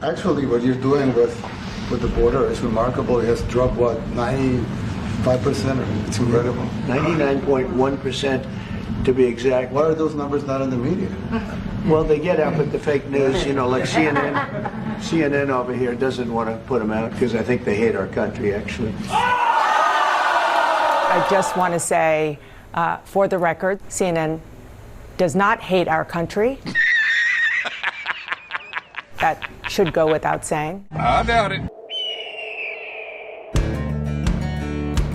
Actually, what you're doing with the border is remarkable. It has dropped, 95%? It's incredible. 99.1% to be exact. Why are those numbers not in the media? Well, they get out with the fake news, like CNN over here doesn't want to put them out because I think they hate our country, actually. I just want to say, for the record, CNN does not hate our country. That should go without saying. I doubt it.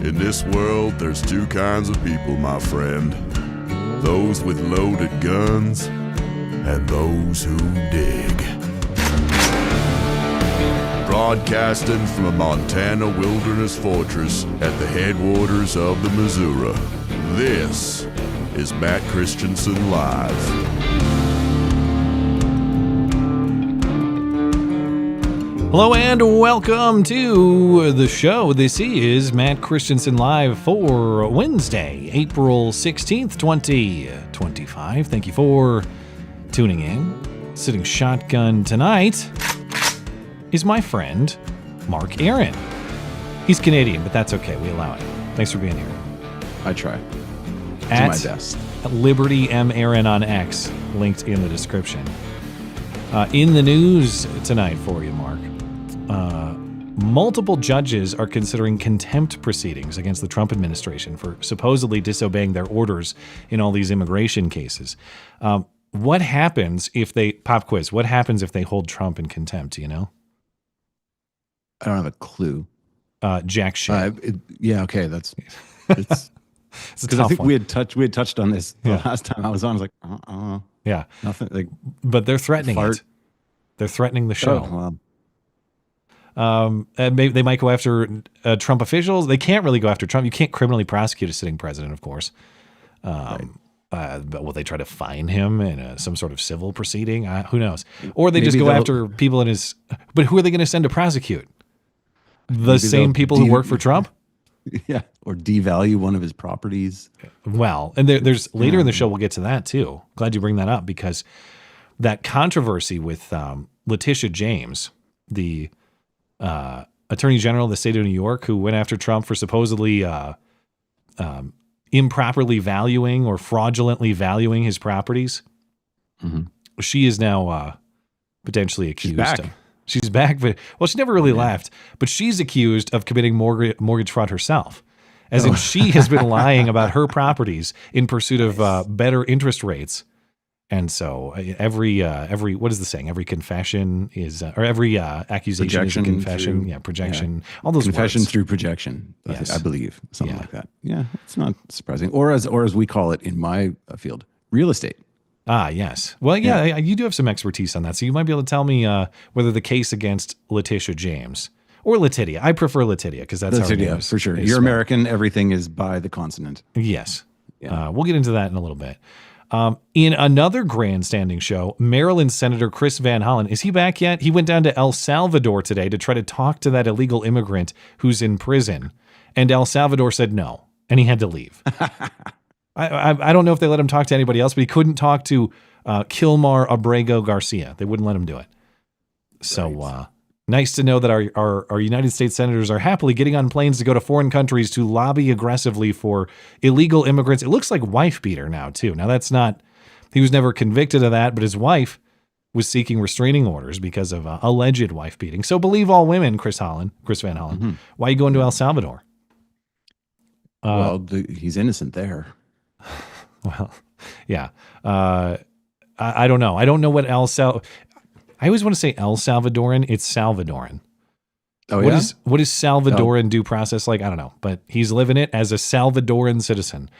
In this world, there's two kinds of people, my friend. Those with loaded guns and those who dig. Broadcasting from a Montana wilderness fortress at the headwaters of the Missoula, this is Matt Christiansen Live. Hello and welcome to the show. This is Matt Christiansen Live for Wednesday, April 16th, 2025. Thank you for tuning in. Sitting shotgun tonight is my friend, Mark Aaron. He's Canadian, but that's okay. We allow it. Thanks for being here. I try. Do At my best. Liberty M. Aaron on X, linked in the description. In the news tonight for you, Mark. Multiple judges are considering contempt proceedings against the Trump administration for supposedly disobeying their orders in all these immigration cases. What happens if they, pop quiz, what happens if they hold Trump in contempt, do you know? I don't have a clue. Jack shit. Yeah, okay, it's because I think we had touched on this the last time I was on. I was like, yeah, nothing. Like, but they're threatening it. They're threatening the show. Oh, well. And they might go after Trump officials. They can't really go after Trump. You can't criminally prosecute a sitting president, of course. Right. But will they try to fine him in some sort of civil proceeding? Who knows? Or they just go after people in his. But who are they going to send to prosecute? The same people who work for Trump? Yeah, or devalue one of his properties. Well, and there's later in the show we'll get to that too. Glad you bring that up because that controversy with Letitia James, the Attorney General of the state of New York, who went after Trump for supposedly improperly valuing or fraudulently valuing his properties. Mm-hmm. She is now potentially accused. She's back, but she never really left. But she's accused of committing mortgage fraud herself, as in she has been lying about her properties in pursuit of better interest rates. And so every what is the saying? Every confession is, or every accusation is a confession. Projection. All those confession words. Through projection. Yes. I believe something like that. Yeah, it's not surprising. Or as we call it in my field, real estate. Ah, yes. Well, yeah, you do have some expertise on that, so you might be able to tell me whether the case against Letitia James or Letitia. I prefer Letitia because that's how it is. For sure. You're American. Everything is by the consonant. Yes. Yeah. We'll get into that in a little bit. In another grandstanding show, Maryland Senator Chris Van Hollen, is he back yet? He went down to El Salvador today to try to talk to that illegal immigrant who's in prison, and El Salvador said no, and he had to leave. I don't know if they let him talk to anybody else, but he couldn't talk to Kilmar Abrego Garcia. They wouldn't let him do it. So nice to know that our United States senators are happily getting on planes to go to foreign countries to lobby aggressively for illegal immigrants. It looks like wife beater now, too. Now, that's not, he was never convicted of that, but his wife was seeking restraining orders because of alleged wife beating. So believe all women, Chris Van Hollen. Mm-hmm. Why are you going to El Salvador? He's innocent there. Well, yeah. I don't know. I don't know what I always want to say El Salvadoran. It's Salvadoran. Oh, what is Salvadoran due process like? I don't know, but he's living it as a Salvadoran citizen.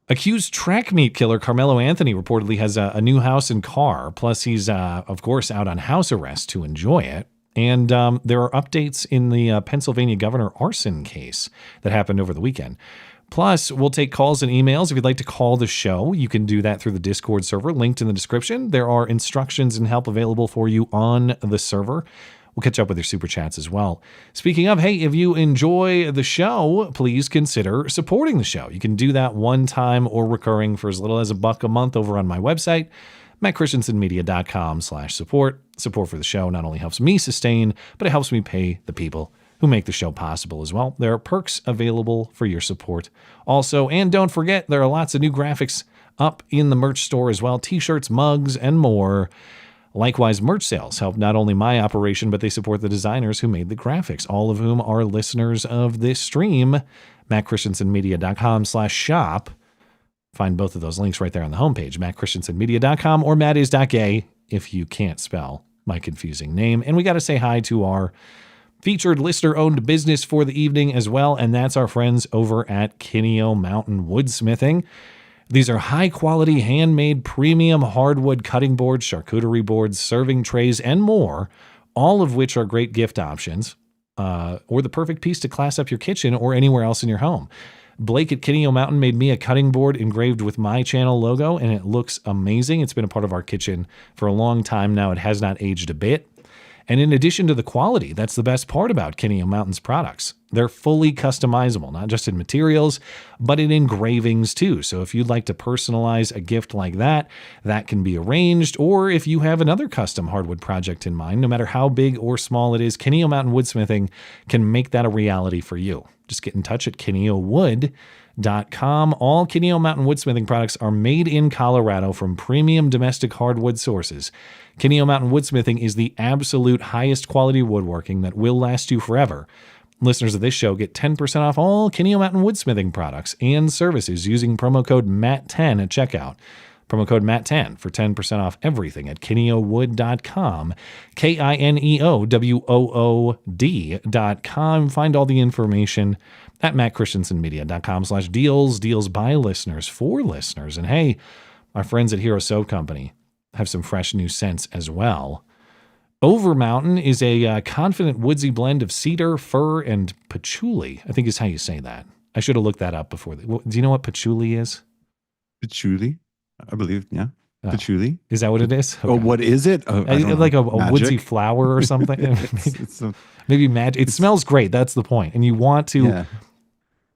Accused track meet killer Karmelo Anthony reportedly has a new house and car. Plus, he's, of course, out on house arrest to enjoy it. And there are updates in the Pennsylvania governor arson case that happened over the weekend. Plus, we'll take calls and emails. If you'd like to call the show, you can do that through the Discord server, linked in the description. There are instructions and help available for you on the server. We'll catch up with your super chats as well. Speaking of, hey, if you enjoy the show, please consider supporting the show. You can do that one time or recurring for as little as $1 a month over on my website, mattchristiansenmedia.com/support. Support for the show not only helps me sustain, but it helps me pay the people who make the show possible as well. There are perks available for your support also. And don't forget, there are lots of new graphics up in the merch store as well. T-shirts, mugs, and more. Likewise, merch sales help not only my operation, but they support the designers who made the graphics, all of whom are listeners of this stream. mattchristiansenmedia.com/shop. Find both of those links right there on the homepage, mattchristiansenmedia.com or mattis.gay if you can't spell my confusing name. And we got to say hi to our featured listener-owned business for the evening as well, and that's our friends over at Kineo Mountain Woodsmithing. These are high-quality, handmade, premium hardwood cutting boards, charcuterie boards, serving trays, and more, all of which are great gift options, or the perfect piece to class up your kitchen or anywhere else in your home. Blake at Kineo Mountain made me a cutting board engraved with my channel logo, and it looks amazing. It's been a part of our kitchen for a long time now. It has not aged a bit. And in addition to the quality, that's the best part about Kineo Mountain's products. They're fully customizable, not just in materials, but in engravings too. So if you'd like to personalize a gift like that, that can be arranged. Or if you have another custom hardwood project in mind, no matter how big or small it is, Kineo Mountain Woodsmithing can make that a reality for you. Just get in touch at kineowood.com. All Kineo Mountain Woodsmithing products are made in Colorado from premium domestic hardwood sources. Kineo Mountain Woodsmithing is the absolute highest quality woodworking that will last you forever. Listeners of this show get 10% off all Kineo Mountain Woodsmithing products and services using promo code MATT10 at checkout. Promo code MATT10 for 10% off everything at kineowood.com, KINEOWOOD.com. Find all the information at mattchristiansenmedia.com/deals. Deals by listeners for listeners. And hey, our friends at Hero Soap Company have some fresh new scents as well. Overmountain is a confident woodsy blend of cedar, fir, and patchouli, I think is how you say that. I should have looked that up before. Do you know what patchouli is? Patchouli? I believe, yeah. Patchouli. Is that what it is? Okay. Oh, what is it? Like a woodsy flower or something? Maybe magic. It smells great. That's the point. And you want to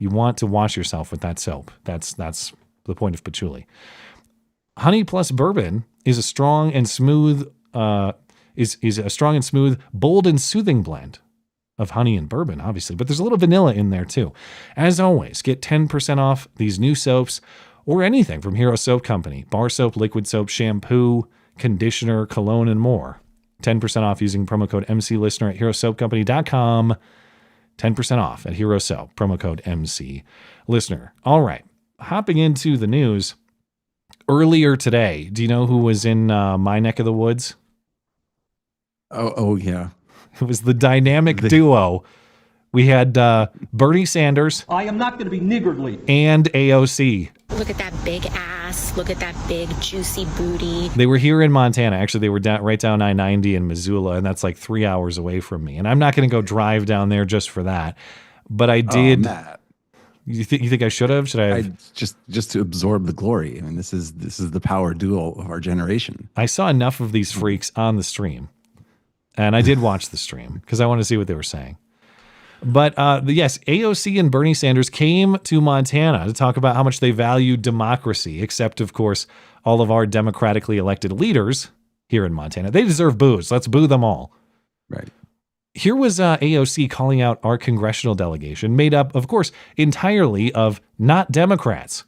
wash yourself with that soap. That's the point of patchouli. Honey plus bourbon is a strong and smooth, bold and soothing blend of honey and bourbon, obviously, but there's a little vanilla in there too. As always, get 10% off these new soaps or anything from Hero Soap Company: bar soap, liquid soap, shampoo, conditioner, cologne, and more. 10% off using promo code MCListener at herosoapcompany.com. 10% off at Hero Soap, promo code MCListener. All right, hopping into the news. Earlier today, do you know who was in my neck of the woods? Oh yeah. It was the dynamic duo. We had Bernie Sanders. I am not going to be niggardly. And AOC. Look at that big ass. Look at that big juicy booty. They were here in Montana. Actually, they were right down I-90 in Missoula, and that's like 3 hours away from me. And I'm not going to go drive down there just for that. But I did. Matt. You think I should have? Should I have? Just to absorb the glory. I mean, this is the power duo of our generation. I saw enough of these freaks on the stream, and I did watch the stream because I wanted to see what they were saying. But yes, AOC and Bernie Sanders came to Montana to talk about how much they value democracy, except, of course, all of our democratically elected leaders here in Montana. They deserve boos. Let's boo them all. Right. Here was AOC calling out our congressional delegation, made up, of course, entirely of not Democrats.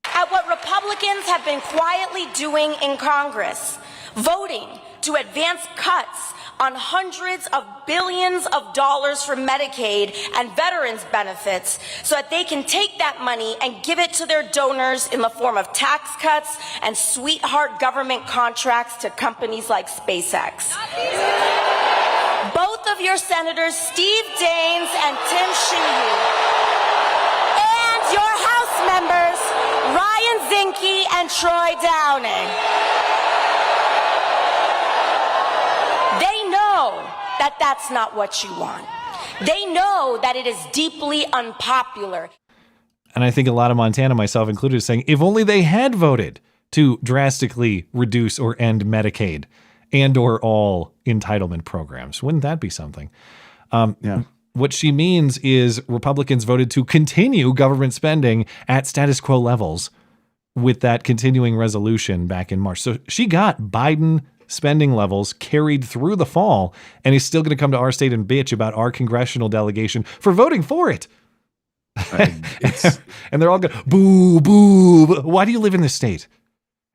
At what Republicans have been quietly doing in Congress, voting to advance cuts on hundreds of billions of dollars for Medicaid and veterans benefits so that they can take that money and give it to their donors in the form of tax cuts and sweetheart government contracts to companies like SpaceX. Both of your senators, Steve Daines and Tim Sheehy, and your House members, Ryan Zinke and Troy Downing. They know that that's not what you want. They know that it is deeply unpopular. And I think a lot of Montana, myself included, is saying, if only they had voted to drastically reduce or end Medicaid and or all entitlement programs. Wouldn't that be something? Yeah. What she means is Republicans voted to continue government spending at status quo levels with that continuing resolution back in March. So she got Biden spending levels carried through the fall and is still going to come to our state and bitch about our congressional delegation for voting for it. And they're all going, boo, boo. Why do you live in this state?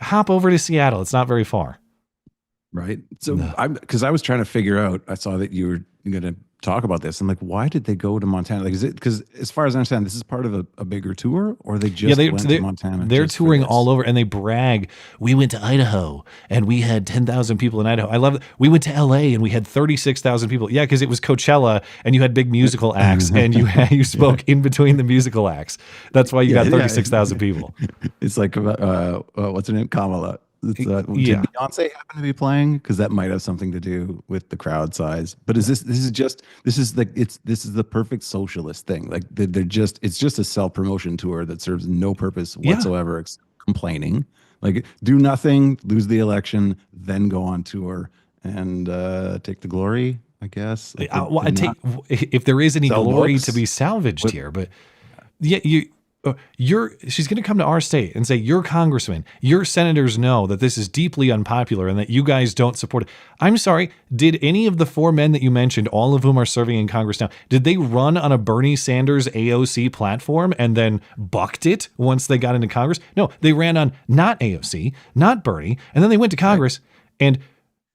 Hop over to Seattle. It's not very far. Right. So because I was trying to figure out, I saw that you were going to talk about this. I'm like, why did they go to Montana? Like, is it because, as far as I understand, this is part of a bigger tour, or they just went to Montana? They're touring all over, and they brag. We went to Idaho, and we had 10,000 people in Idaho. I love it. We went to LA, and we had 36,000 people. Yeah, because it was Coachella, and you had big musical acts, and you spoke in between the musical acts. That's why you got 36,000 people. It's like what's her name, Kamala. Did Beyonce happen to be playing? Because that might have something to do with the crowd size. But this is the perfect socialist thing. Like it's just a self-promotion tour that serves no purpose whatsoever except complaining. Like, do nothing, lose the election, then go on tour and take the glory, I guess. If there is any glory to be salvaged here, but she's going to come to our state and say, your congressman, your senators know that this is deeply unpopular and that you guys don't support it. I'm sorry, did any of the four men that you mentioned, all of whom are serving in Congress now, did they run on a Bernie Sanders AOC platform and then bucked it once they got into Congress? No, they ran on not AOC, not Bernie, and then they went to Congress and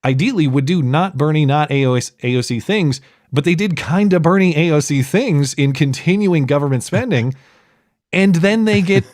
ideally would do not Bernie, not AOC things, but they did kind of Bernie AOC things in continuing government spending. And then they get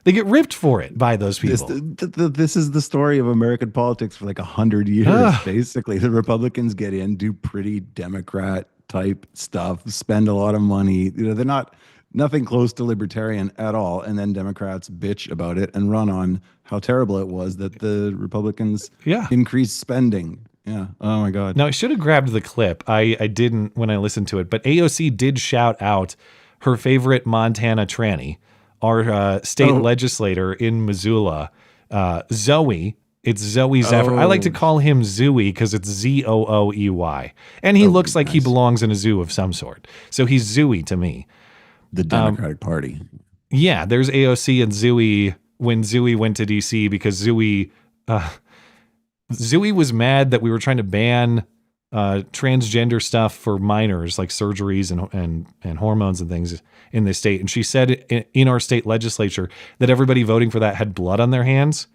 ripped for it by those people. This is the story of American politics for like 100 years. Basically, the Republicans get in, do pretty Democrat type stuff, spend a lot of money. They're nothing close to libertarian at all. And then Democrats bitch about it and run on how terrible it was that the Republicans increased spending. Yeah. Oh my God. Now I should have grabbed the clip. I didn't when I listened to it, but AOC did shout out her favorite Montana tranny, our state legislator in Missoula, Zoe. It's Zoe Zephyr. I like to call him Zooey because it's Zooey. And he looks like he belongs in a zoo of some sort. So he's Zooey to me. The Democratic Party. Yeah, there's AOC and Zooey when Zooey went to D.C. because Zooey was mad that we were trying to ban transgender stuff for minors, like surgeries and hormones and things in this state. And she said in our state legislature that everybody voting for that had blood on their hands.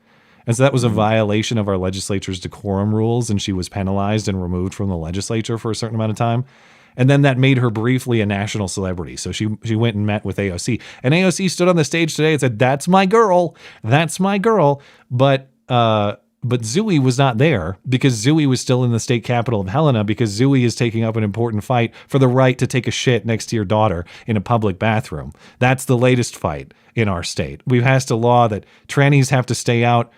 And so that was a violation of our legislature's decorum rules. And she was penalized and removed from the legislature for a certain amount of time. And then that made her briefly a national celebrity. So she went and met with AOC. And AOC stood on the stage today and said, that's my girl. That's my girl. But Zooey was not there because Zooey was still in the state capital of Helena because Zooey is taking up an important fight for the right to take a shit next to your daughter in a public bathroom. That's the latest fight in our state. We've passed a law that trannies have to stay out,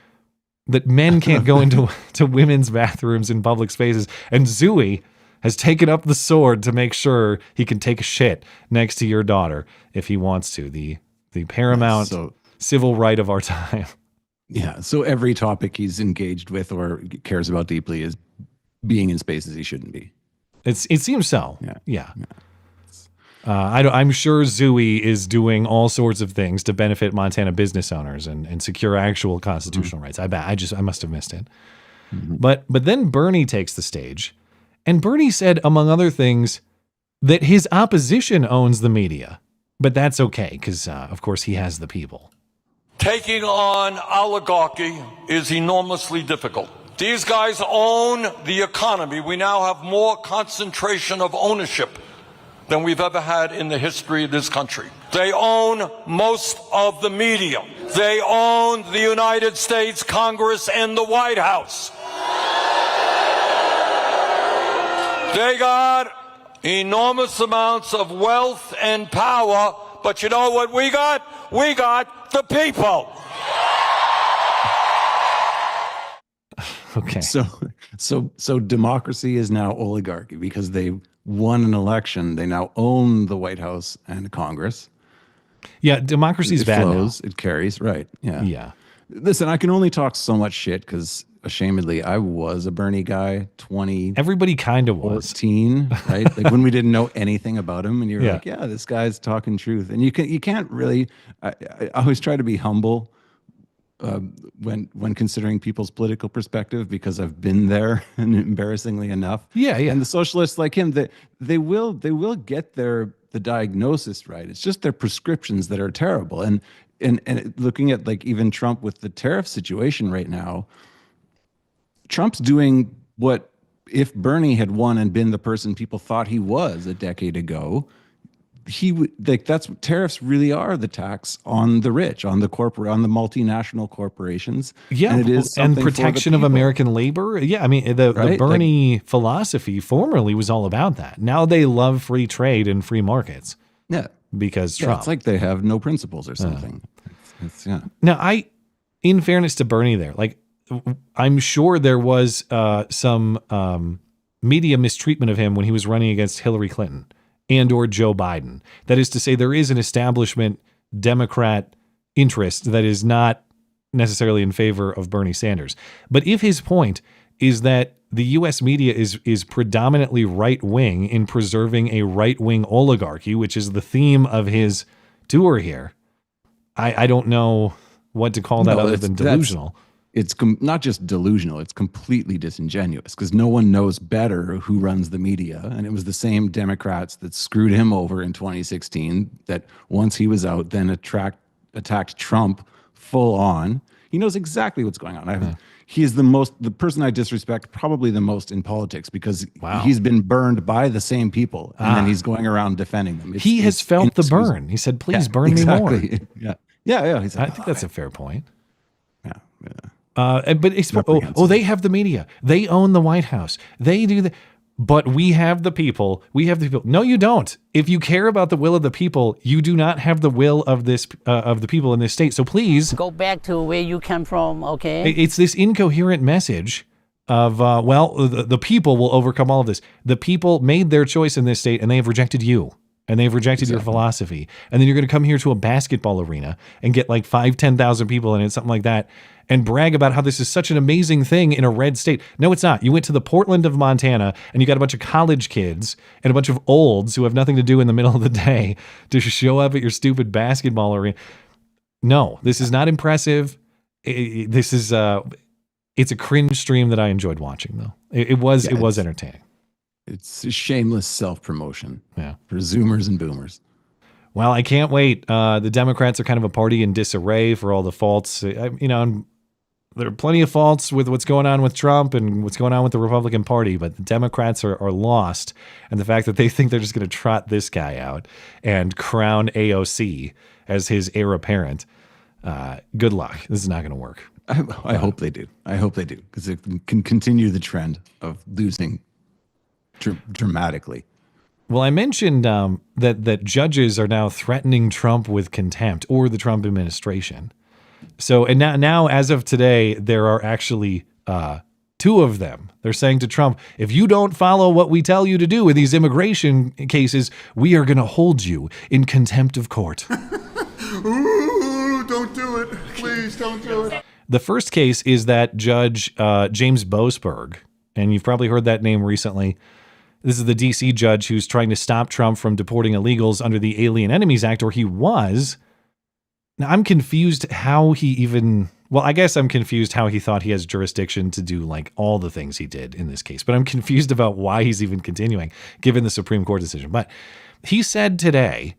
that men can't go into women's bathrooms in public spaces. And Zooey has taken up the sword to make sure he can take a shit next to your daughter if he wants to. The paramount civil right of our time. Yeah. So every topic he's engaged with or cares about deeply is being in spaces he shouldn't be. It seems so. Yeah. I'm sure Zooey is doing all sorts of things to benefit Montana business owners and secure actual constitutional rights. I bet. I must have missed it. But then Bernie takes the stage, and Bernie said, among other things, that his opposition owns the media. But that's okay because, of course, he has the people. Taking on oligarchy is enormously difficult. These guys own the economy. We now have more concentration of ownership than we've ever had in the history of this country. They own most of the media. They own the United States Congress and the White House. They got enormous amounts of wealth and power, but you know what we got? We got the people. Okay. So democracy is now oligarchy because they won an election. They now own the White House and Congress. Yeah, democracy's bad now. It carries, right? Yeah. Yeah. Listen, I can only talk so much shit because ashamedly, I was a Bernie guy. Everybody kind of was. 14, right? Like when we didn't know anything about him, and you're like, yeah, this guy's talking truth. And you can't really. I always try to be humble when considering people's political perspective, because I've been there, and embarrassingly enough. Yeah. And the socialists like him, they will get the diagnosis right. It's just their prescriptions that are terrible. And looking at like even Trump with the tariff situation right now, Trump's doing what if Bernie had won and been the person people thought he was a decade ago, he would like that's what tariffs really are, the tax on the rich, on the multinational corporations. Yeah, and it is and protection of American labor. Yeah, I mean the Bernie philosophy formerly was all about that. Now they love free trade and free markets. Yeah, because Trump. It's like they have no principles or something. Now, in fairness to Bernie, there, like I'm sure there was some media mistreatment of him when he was running against Hillary Clinton and or Joe Biden. That is to say, there is an establishment Democrat interest that is not necessarily in favor of Bernie Sanders. But if his point is that the U.S. media is predominantly right-wing in preserving a right-wing oligarchy, which is the theme of his tour here, I don't know what to call that other than delusional. It's not just delusional, it's completely disingenuous because no one knows better who runs the media. And it was the same Democrats that screwed him over in 2016 that once he was out, then attacked Trump full on. He knows exactly what's going on. He is the person I disrespect probably the most in politics because he's been burned by the same people. And then he's going around defending them. He has felt the burn. He said, please burn me more. Yeah. I think that's a fair point. Yeah. But they have the media. They own the White House. They do the. But we have the people. We have the people. No, you don't. If you care about the will of the people, you do not have the will of this of the people in this state. So please go back to where you come from. Okay. It's this incoherent message of the people will overcome all of this. The people made their choice in this state, and they have rejected you. And they've rejected your philosophy. And then you're going to come here to a basketball arena and get like 10,000 people in it, something like that, and brag about how this is such an amazing thing in a red state. No, it's not. You went to the Portland of Montana and you got a bunch of college kids and a bunch of olds who have nothing to do in the middle of the day to show up at your stupid basketball arena. No, this is not impressive. This is it's a cringe stream that I enjoyed watching though. It was entertaining. It's a shameless self-promotion for Zoomers and Boomers. Well, I can't wait. The Democrats are kind of a party in disarray for all the faults. There are plenty of faults with what's going on with Trump and what's going on with the Republican Party, but the Democrats are lost. And the fact that they think they're just going to trot this guy out and crown AOC as his heir apparent, good luck. This is not going to work. I hope they do. I hope they do because it can continue the trend of losing dramatically. Well, I mentioned that judges are now threatening Trump with contempt or the Trump administration. So, and now as of today, there are actually two of them. They're saying to Trump, if you don't follow what we tell you to do in these immigration cases, we are going to hold you in contempt of court. Ooh, don't do it. Please don't do it. The first case is that Judge James Boasberg, and you've probably heard that name recently. This is the D.C. judge who's trying to stop Trump from deporting illegals under the Alien Enemies Act, or he was. Now, I'm confused how he even... Well, I guess I'm confused how he thought he has jurisdiction to do, like, all the things he did in this case. But I'm confused about why he's even continuing, given the Supreme Court decision. But he said today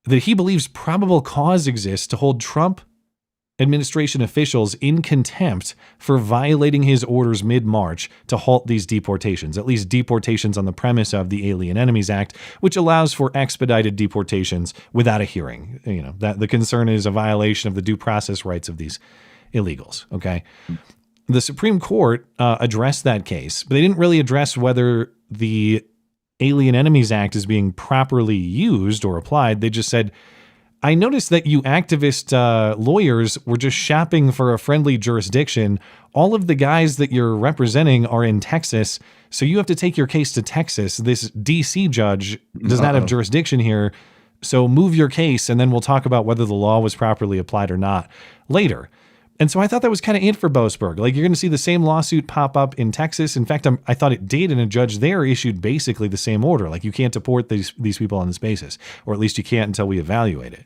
that he believes probable cause exists to hold Trump administration officials in contempt for violating his orders mid-March to halt these deportations, at least deportations on the premise of the Alien Enemies Act, which allows for expedited deportations without a hearing. You know, that the concern is a violation of the due process rights of these illegals. Okay. The Supreme Court addressed that case, but they didn't really address whether the Alien Enemies Act is being properly used or applied. They just said, I noticed that you activist lawyers were just shopping for a friendly jurisdiction. All of the guys that you're representing are in Texas, so you have to take your case to Texas. This D.C. judge does not have jurisdiction here, so move your case, and then we'll talk about whether the law was properly applied or not later. And so I thought that was kind of it for Boasberg. Like, you're going to see the same lawsuit pop up in Texas. In fact, I thought it did, and a judge there issued basically the same order. Like, you can't deport these people on this basis, or at least you can't until we evaluate it.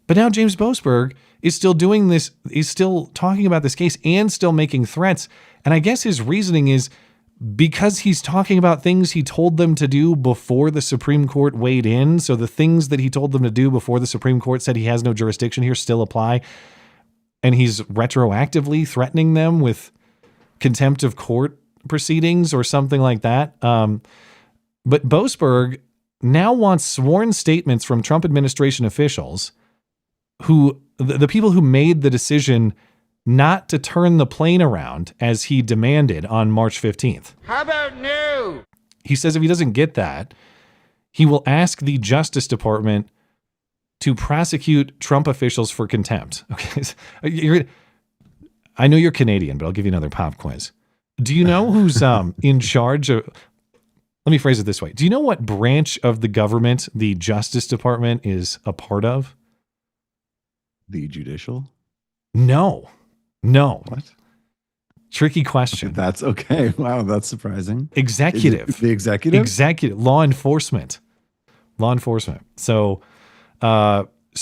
But now James Boasberg is still doing this, is still talking about this case and still making threats. And I guess his reasoning is because he's talking about things he told them to do before the Supreme Court weighed in. So the things that he told them to do before the Supreme Court said he has no jurisdiction here still apply. And he's retroactively threatening them with contempt of court proceedings or something like that. But Boasberg now wants sworn statements from Trump administration officials who, the people who made the decision not to turn the plane around as he demanded on March 15th. How about no? He says if he doesn't get that, he will ask the Justice Department to prosecute Trump officials for contempt. Okay, I know you're Canadian, but I'll give you another pop quiz. Do you know who's in charge of... Let me phrase it this way. Do you know what branch of the government the Justice Department is a part of? The judicial? No. What? Tricky question. That's okay. Wow, that's surprising. Executive. The executive? Executive. Law enforcement. So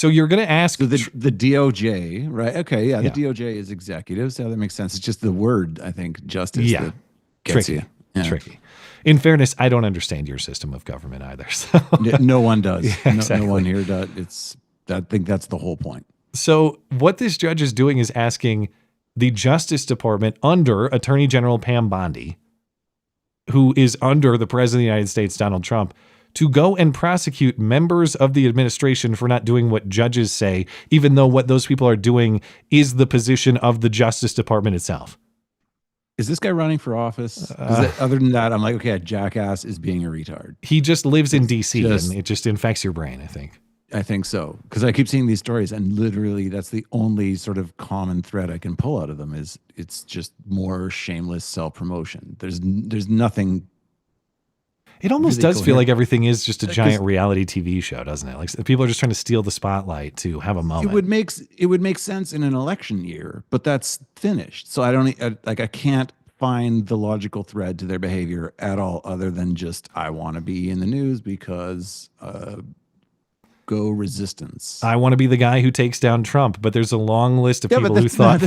you're going to ask... So the DOJ, right? Okay, yeah, the DOJ is executive, so that makes sense. It's just the word, I think, justice that gets tricky. you. Yeah. Tricky. In fairness, I don't understand your system of government either. So. No one does. Exactly. No one here does. I think that's the whole point. So what this judge is doing is asking the Justice Department under Attorney General Pam Bondi, who is under the President of the United States, Donald Trump, to go and prosecute members of the administration for not doing what judges say, even though what those people are doing is the position of the Justice Department itself. Is this guy running for office? Other than that, I'm like, okay, a jackass is being a retard. He just lives in D.C. and it just infects your brain, I think. I think so. Because I keep seeing these stories and literally that's the only sort of common thread I can pull out of them is it's just more shameless self-promotion. There's nothing. It almost really does feel like everything is just a giant reality TV show, doesn't it? Like people are just trying to steal the spotlight to have a moment. It would make sense in an election year, but that's finished. So I can't find the logical thread to their behavior at all other than just I want to be in the news because go resistance. I want to be the guy who takes down Trump, but there's a long list of people who thought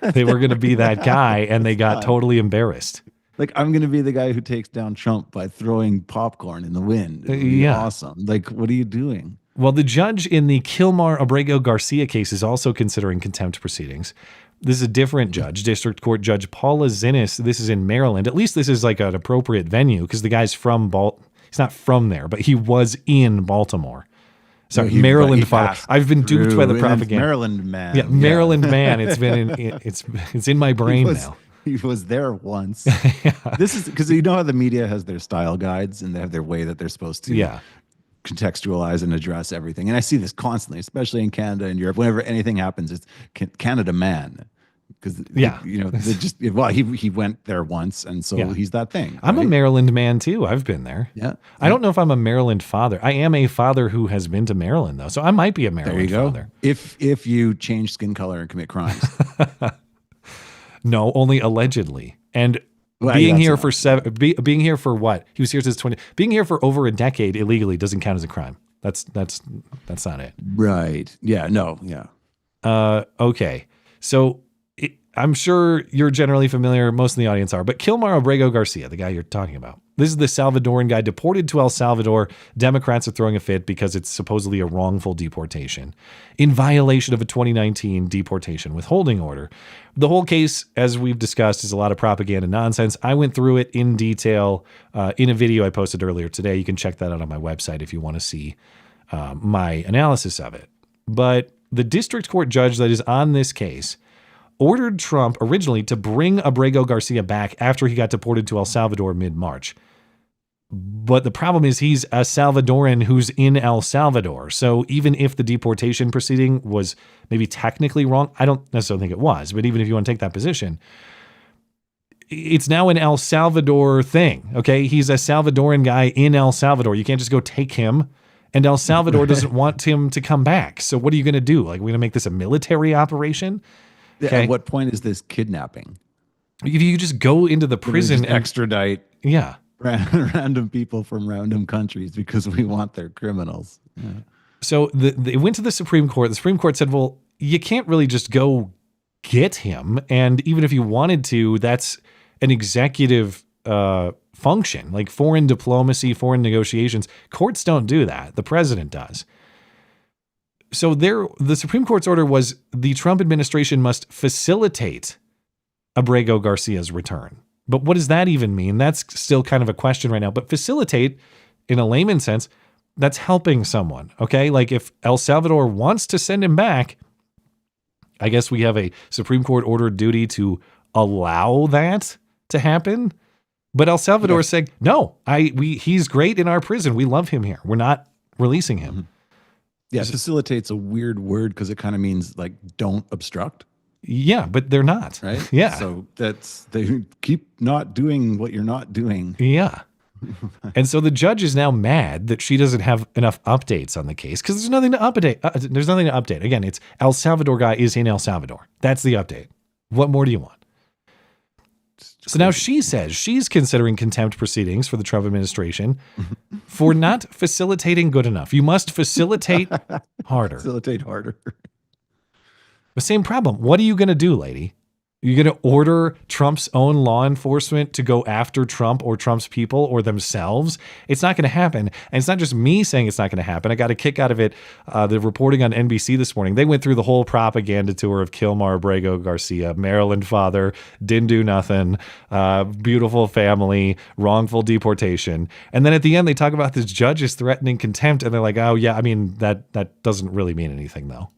they were going to be that guy and they got totally embarrassed. Like, I'm going to be the guy who takes down Trump by throwing popcorn in the wind. Awesome. Like, what are you doing? Well, the judge in the Kilmar Abrego Garcia case is also considering contempt proceedings. This is a different judge, District Court Judge Paula Zinnis. This is in Maryland. At least this is like an appropriate venue because the guy's from he's not from there, but he was in Baltimore. So Maryland father. I've been duped by the propaganda. Maryland man. Yeah, Maryland man. It's been it's in my brain now. He was there once. This is because you know how the media has their style guides and they have their way that they're supposed to contextualize and address everything. And I see this constantly, especially in Canada and Europe. Whenever anything happens, it's Canada man. Because he went there once, and so he's that thing. I'm a Maryland man too. I've been there. Yeah. I don't know if I'm a Maryland father. I am a father who has been to Maryland though, so I might be a Maryland father. If you change skin color and commit crimes. No, only allegedly. And being here for being here for what? He was here since 20. Being here for over a decade illegally doesn't count as a crime. That's not it. Right. Yeah. No. Yeah. Okay. So I'm sure you're generally familiar, most of the audience are, but Kilmar Abrego Garcia, the guy you're talking about. This is the Salvadoran guy deported to El Salvador. Democrats are throwing a fit because it's supposedly a wrongful deportation in violation of a 2019 deportation withholding order. The whole case, as we've discussed, is a lot of propaganda nonsense. I went through it in detail in a video I posted earlier today. You can check that out on my website if you want to see my analysis of it. But the district court judge that is on this case ordered Trump originally to bring Abrego Garcia back after he got deported to El Salvador mid-March. But the problem is he's a Salvadoran who's in El Salvador. So even if the deportation proceeding was maybe technically wrong, I don't necessarily think it was, but even if you want to take that position, it's now an El Salvador thing, okay? He's a Salvadoran guy in El Salvador. You can't just go take him, and El Salvador doesn't want him to come back. So what are you going to do? Like, we're going to make this a military operation? Okay. At what point is this kidnapping? If you just go into the prison and extradite random people from random countries because we want their criminals. Yeah. So they went to the Supreme Court. The Supreme Court said, well, you can't really just go get him. And even if you wanted to, that's an executive function, like foreign diplomacy, foreign negotiations. Courts don't do that. The president does. So the Supreme Court's order was the Trump administration must facilitate Abrego Garcia's return. But what does that even mean? That's still kind of a question right now. But facilitate, in a layman sense, that's helping someone, okay? Like if El Salvador wants to send him back, I guess we have a Supreme Court ordered duty to allow that to happen. But El Salvador is saying, no, he's great in our prison. We love him here. We're not releasing him. Mm-hmm. Yeah, facilitate's a weird word because it kind of means like don't obstruct. Yeah, but they're not. Right? Yeah. So they keep not doing what you're not doing. Yeah. And so the judge is now mad that she doesn't have enough updates on the case because there's nothing to update. There's nothing to update. Again, it's El Salvador guy is in El Salvador. That's the update. What more do you want? So now she says she's considering contempt proceedings for the Trump administration for not facilitating good enough. You must facilitate harder. Facilitate harder. The same problem. What are you going to do, lady? You're going to order Trump's own law enforcement to go after Trump or Trump's people or themselves? It's not going to happen. And it's not just me saying it's not going to happen. I got a kick out of it. The reporting on NBC this morning, they went through the whole propaganda tour of Kilmar Abrego Garcia, Maryland father, didn't do nothing, beautiful family, wrongful deportation. And then at the end, they talk about this judge is threatening contempt. And they're like, oh, yeah, I mean, that doesn't really mean anything, though.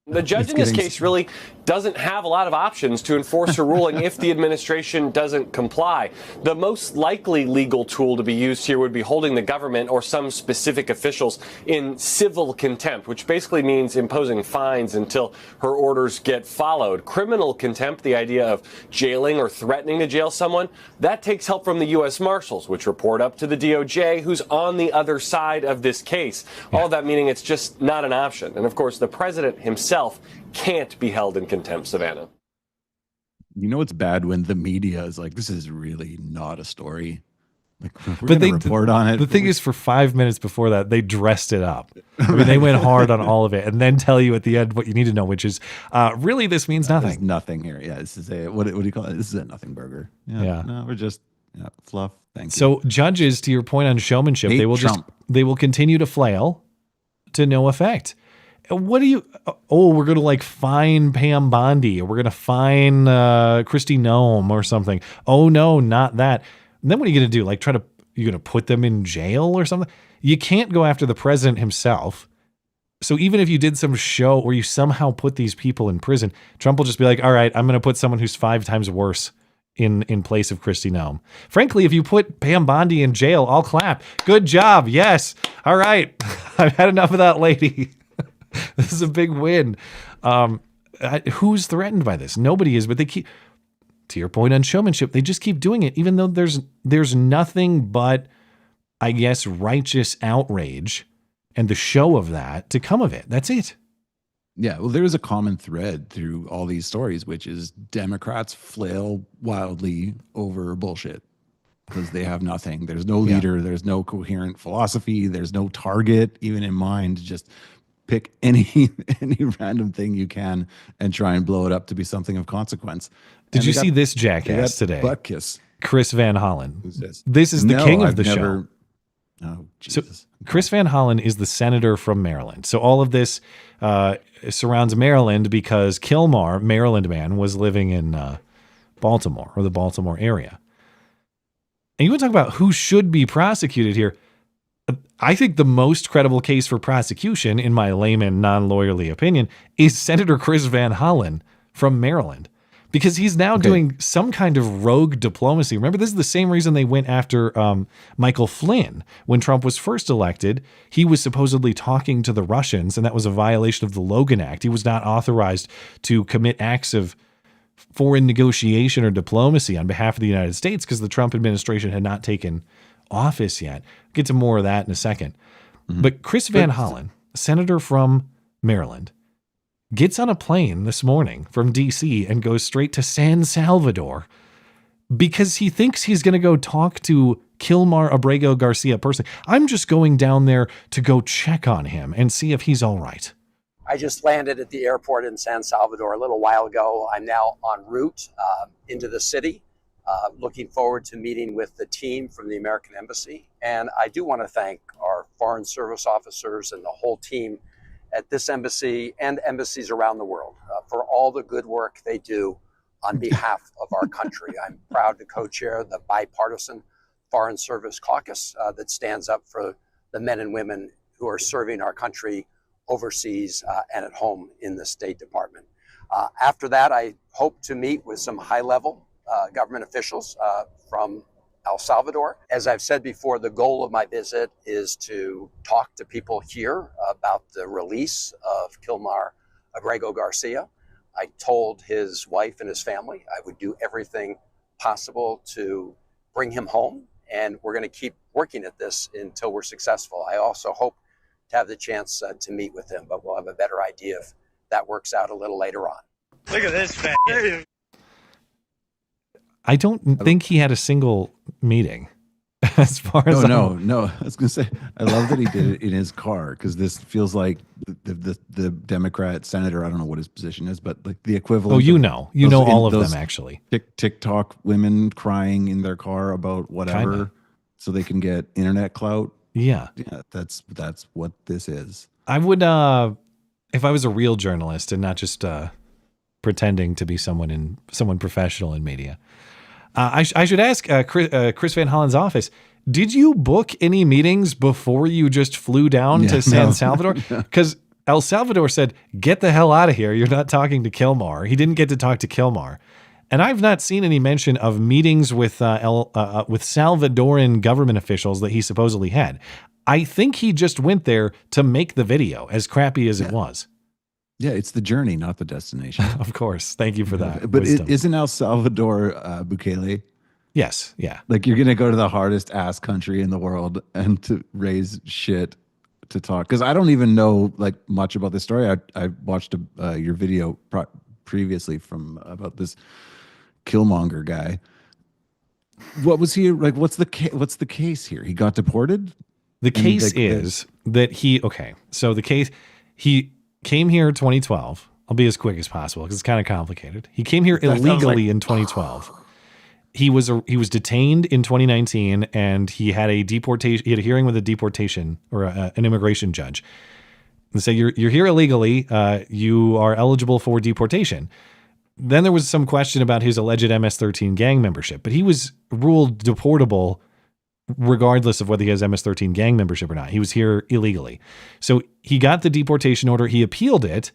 The judge in this case really doesn't have a lot of options to enforce her ruling if the administration doesn't comply. The most likely legal tool to be used here would be holding the government or some specific officials in civil contempt, which basically means imposing fines until her orders get followed. Criminal contempt, the idea of jailing or threatening to jail someone, that takes help from the U.S. Marshals, which report up to the DOJ, who's on the other side of this case. All of that meaning it's just not an option. And of course, the president himself can't be held in contempt, Savannah. You know, it's bad when the media is like, this is really not a story. Like, but they report on it. The thing is, for 5 minutes before that, they dressed it up. I mean, they went hard on all of it and then tell you at the end what you need to know, which is really this means nothing. There's nothing here. Yeah, this is what do you call it? This is a nothing burger. Yeah. No, we're just fluff. Thank you. So judges, to your point on showmanship, they will continue to flail to no effect. What do you, we're going to like fine Pam Bondi, or we're going to fine Kristi Noem or something. Oh no, not that. And then what are you going to do? Like you're going to put them in jail or something? You can't go after the president himself. So even if you did some show where you somehow put these people in prison, Trump will just be like, all right, I'm going to put someone who's 5 times worse in place of Kristi Noem. Frankly, if you put Pam Bondi in jail, I'll clap. Good job. Yes. All right. I've had enough of that lady. This is a big win. Who's threatened by this? Nobody is, but they keep, to your point on showmanship, they just keep doing it, even though there's nothing but, I guess, righteous outrage and the show of that to come of it. That's it. Yeah, well, there is a common thread through all these stories, which is Democrats flail wildly over bullshit because they have nothing. There's no leader. There's no coherent philosophy. There's no target even in mind. Just pick any random thing you can and try and blow it up to be something of consequence. Did you see this jackass today? Butt kiss. Chris Van Hollen. Who's this? This is the king of the show. Oh, Jesus. So Chris Van Hollen is the senator from Maryland. So all of this surrounds Maryland because Kilmar, Maryland man, was living in Baltimore or the Baltimore area. And you want to talk about who should be prosecuted here? I think the most credible case for prosecution, in my layman, non-lawyerly opinion, is Senator Chris Van Hollen from Maryland. Because he's now doing some kind of rogue diplomacy. Remember, this is the same reason they went after Michael Flynn. When Trump was first elected, he was supposedly talking to the Russians, and that was a violation of the Logan Act. He was not authorized to commit acts of foreign negotiation or diplomacy on behalf of the United States because the Trump administration had not taken office yet. Get to more of that in a second. Mm-hmm. But Chris Van Hollen, senator from Maryland, gets on a plane this morning from D.C. and goes straight to San Salvador because he thinks he's going to go talk to Kilmar Abrego Garcia personally. I'm just going down there to go check on him and see if he's all right. I just landed at the airport in San Salvador a little while ago. I'm now en route into the city, looking forward to meeting with the team from the American Embassy. And I do want to thank our Foreign Service officers and the whole team at this embassy and embassies around the world for all the good work they do on behalf of our country. I'm proud to co-chair the bipartisan Foreign Service Caucus that stands up for the men and women who are serving our country overseas and at home in the State Department. After that, I hope to meet with some high-level government officials from El Salvador. As I've said before, the goal of my visit is to talk to people here about the release of Kilmar Abrego Garcia. I told his wife and his family I would do everything possible to bring him home, and we're going to keep working at this until we're successful. I also hope to have the chance to meet with him, but we'll have a better idea if that works out a little later on. Look at this fat. I don't think he had a single meeting as far as no. I was going to say, I love that he did it in his car, because this feels like the Democrat senator, I don't know what his position is, but like the equivalent. Oh, you know all of them actually. TikTok women crying in their car about whatever. Kinda. So they can get internet clout. Yeah, that's what this is. I would, if I was a real journalist and not just pretending to be someone professional in media, I should ask Chris Van Hollen's office. Did you book any meetings before you just flew down to San Salvador? Because El Salvador said, "Get the hell out of here! You're not talking to Kilmar." He didn't get to talk to Kilmar. And I've not seen any mention of meetings with Salvadoran government officials that he supposedly had. I think he just went there to make the video, as crappy as it was. Yeah, it's the journey, not the destination. Of course. Thank you for that. But isn't El Salvador Bukele? Yes. Yeah. Like, you're going to go to the hardest ass country in the world and to raise shit to talk. Because I don't even know like much about this story. I watched your video previously about this Killmonger guy. What was he like? What's the case here? He got deported. The case is that he came here in 2012. I'll be as quick as possible because it's kind of complicated. He came here illegally in 2012. He was detained in 2019, and he had a deportation. He had a hearing with a deportation or an immigration judge. And say you're here illegally. You are eligible for deportation. Then there was some question about his alleged MS-13 gang membership, but he was ruled deportable regardless of whether he has MS-13 gang membership or not. He was here illegally. So he got the deportation order. He appealed it.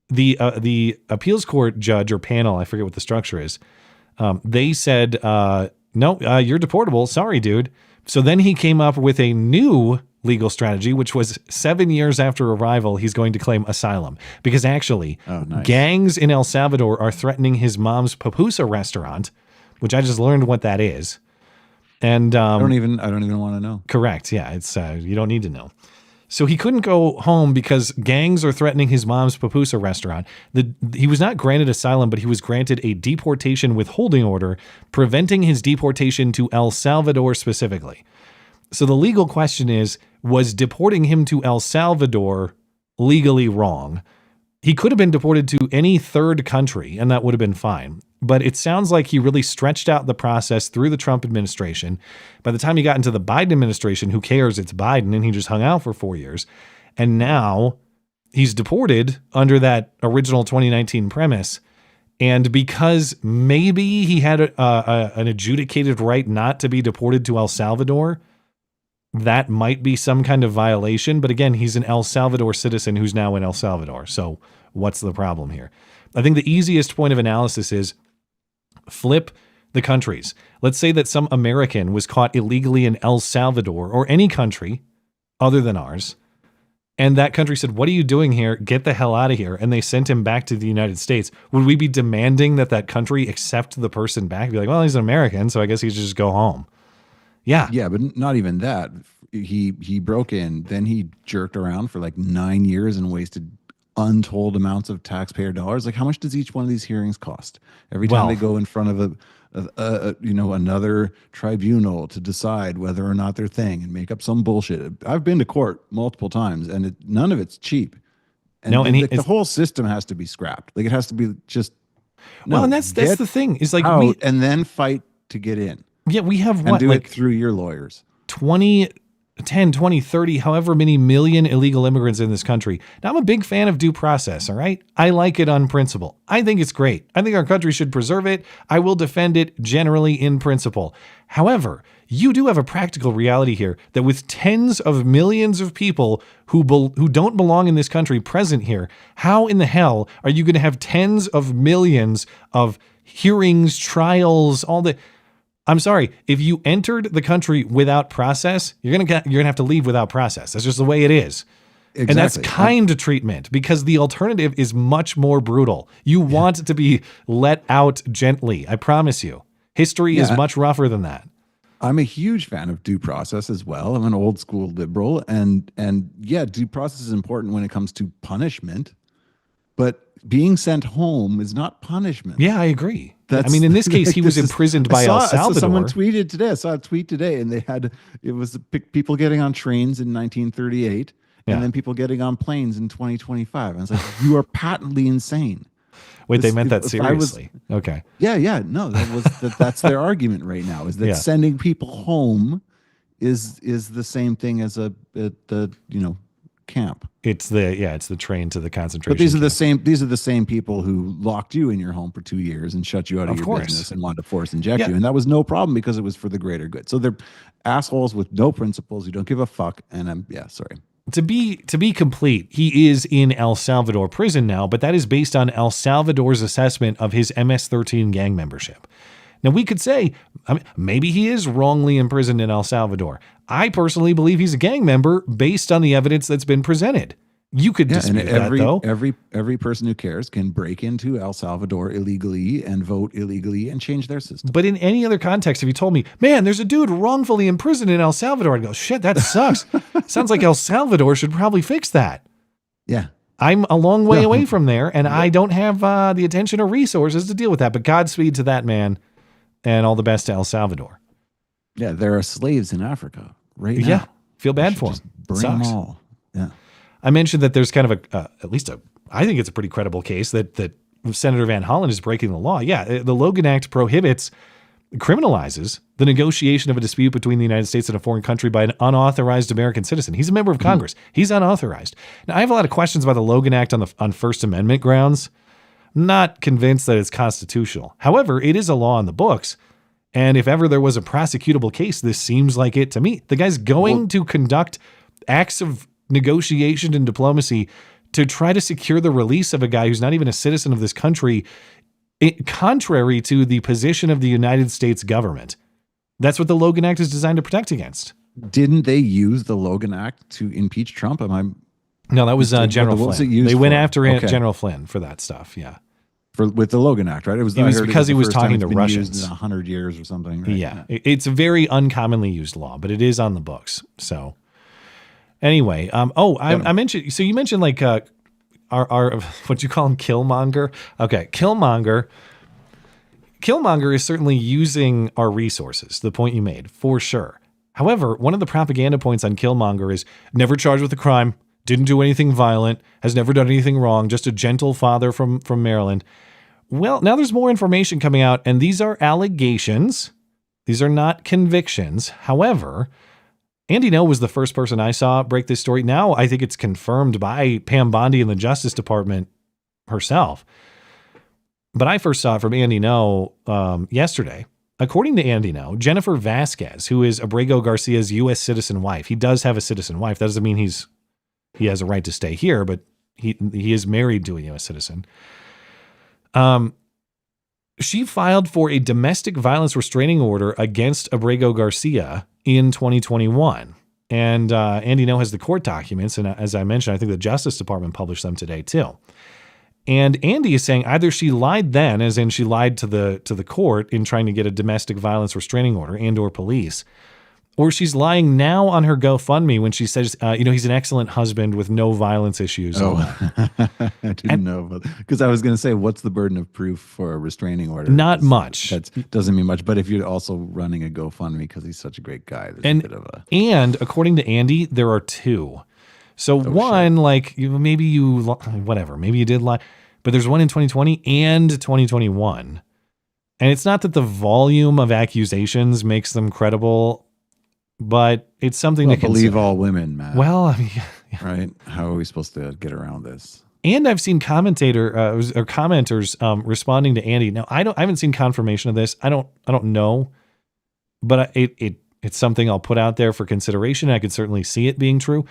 The appeals court judge or panel, I forget what the structure is, they said, no, you're deportable. Sorry, dude. So then he came up with a new legal strategy, which was 7 years after arrival, he's going to claim asylum. Because actually, gangs in El Salvador are threatening his mom's pupusa restaurant, which I just learned what that is. And I don't even want to know. Correct. Yeah, it's you don't need to know. So he couldn't go home because gangs are threatening his mom's pupusa restaurant. He was not granted asylum, but he was granted a deportation withholding order, preventing his deportation to El Salvador specifically. So the legal question is, was deporting him to El Salvador legally wrong? He could have been deported to any third country, and that would have been fine. But it sounds like he really stretched out the process through the Trump administration. By the time he got into the Biden administration, who cares? It's Biden, and he just hung out for 4 years. And now he's deported under that original 2019 premise. And because maybe he had an adjudicated right not to be deported to El Salvador, that might be some kind of violation. But again, he's an El Salvador citizen who's now in El Salvador. So what's the problem here? I think the easiest point of analysis is flip the countries. Let's say that some American was caught illegally in El Salvador or any country other than ours. And that country said, "What are you doing here? Get the hell out of here." And they sent him back to the United States. Would we be demanding that country accept the person back? Be like, well, he's an American, so I guess he should just go home. Yeah. Yeah, but not even that. He broke in, then he jerked around for like 9 years and wasted untold amounts of taxpayer dollars. Like, how much does each one of these hearings cost? Every time they go in front of another tribunal to decide whether or not their thing and make up some bullshit. I've been to court multiple times, and none of it's cheap. And the whole system has to be scrapped. Like, it has to be just and that's the thing is like and then fight to get in. Yeah, we have and do it through your lawyers. 10, 20, 30, however many million illegal immigrants in this country. Now, I'm a big fan of due process, all right? I like it on principle. I think it's great. I think our country should preserve it. I will defend it generally in principle. However, you do have a practical reality here that with tens of millions of people who don't belong in this country present here, how in the hell are you going to have tens of millions of hearings, trials, all the... I'm sorry, if you entered the country without process, you're gonna have to leave without process. That's just the way it is. Exactly. And that's kind treatment, because the alternative is much more brutal. You want to be let out gently. I promise you. History is much rougher than that. I'm a huge fan of due process as well. I'm an old school liberal, and due process is important when it comes to punishment, but being sent home is not punishment. Yeah, I agree. In this case, he was imprisoned by El Salvador. Someone tweeted today. I saw a tweet today, and it was people getting on trains in 1938, and then people getting on planes in 2025. And I was like, you are patently insane. Wait, they meant that seriously? Okay. Yeah. No, that's their argument right now, is that sending people home is the same thing as the camp. It's the train to the concentration. But these are the same people who locked you in your home for 2 years and shut you out of your business and wanted to force inject you, and that was no problem because it was for the greater good. So they're assholes with no principles who don't give a fuck. And sorry. To be complete, he is in El Salvador prison now, but that is based on El Salvador's assessment of his MS-13 gang membership. Now, we could say, maybe he is wrongly imprisoned in El Salvador. I personally believe he's a gang member based on the evidence that's been presented. You could dispute that, though. Every person who cares can break into El Salvador illegally and vote illegally and change their system. But in any other context, if you told me, man, there's a dude wrongfully imprisoned in El Salvador, I'd go, shit, that sucks. Sounds like El Salvador should probably fix that. Yeah. I'm a long way away from there, and I don't have the attention or resources to deal with that. But Godspeed to that man, and all the best to El Salvador. Yeah, there are slaves in Africa right now. Yeah, feel bad for them. Bring them all. Yeah. I mentioned that there's kind of I think it's a pretty credible case that Senator Van Hollen is breaking the law. Yeah, the Logan Act criminalizes the negotiation of a dispute between the United States and a foreign country by an unauthorized American citizen. He's a member of Congress. He's unauthorized. Now, I have a lot of questions about the Logan Act on First Amendment grounds. Not convinced that it's constitutional. However, it is a law in the books. And if ever there was a prosecutable case, this seems like it to me. The guy's going to conduct acts of negotiation and diplomacy to try to secure the release of a guy who's not even a citizen of this country, contrary to the position of the United States government. That's what the Logan Act is designed to protect against. Didn't they use the Logan Act to impeach Trump? No, that was General Flynn. They went after General Flynn for that stuff. Yeah. With the Logan Act, right? It was because he was talking to Russians. Used in 100 years or something. Right? Yeah. It's a very uncommonly used law, but it is on the books. So anyway, I mentioned, so you mentioned like our what you call him, Killmonger. Okay. Killmonger is certainly using our resources. The point you made, for sure. However, one of the propaganda points on Killmonger is never charged with a crime. Didn't do anything violent, has never done anything wrong, just a gentle father from Maryland. Well, now there's more information coming out, and these are allegations. These are not convictions. However, Andy Ngo was the first person I saw break this story. Now I think it's confirmed by Pam Bondi in the Justice Department herself. But I first saw it from Andy Ngo yesterday. According to Andy Ngo, Jennifer Vasquez, who is Abrego Garcia's U.S. citizen wife, he does have a citizen wife. That doesn't mean he has a right to stay here, but he is married to a U.S. citizen. She filed for a domestic violence restraining order against Abrego Garcia in 2021. And Andy Ngo has the court documents. And as I mentioned, I think the Justice Department published them today too. And Andy is saying either she lied then, as in she lied to the court in trying to get a domestic violence restraining order and or police, Or she's lying now on her GoFundMe when she says, he's an excellent husband with no violence issues. Oh, I didn't know. Because I was going to say, what's the burden of proof for a restraining order? Not much. That doesn't mean much. But if you're also running a GoFundMe because he's such a great guy, there's a bit of a... And according to Andy, there are two. So one, maybe you did lie. But there's one in 2020 and 2021. And it's not that the volume of accusations makes them credible, but it's something to believe all women, Matt. Well, I mean, right? How are we supposed to get around this? And I've seen commenters responding to Andy. Now, I haven't seen confirmation of this. I don't know, but it's something I'll put out there for consideration. I could certainly see it being true.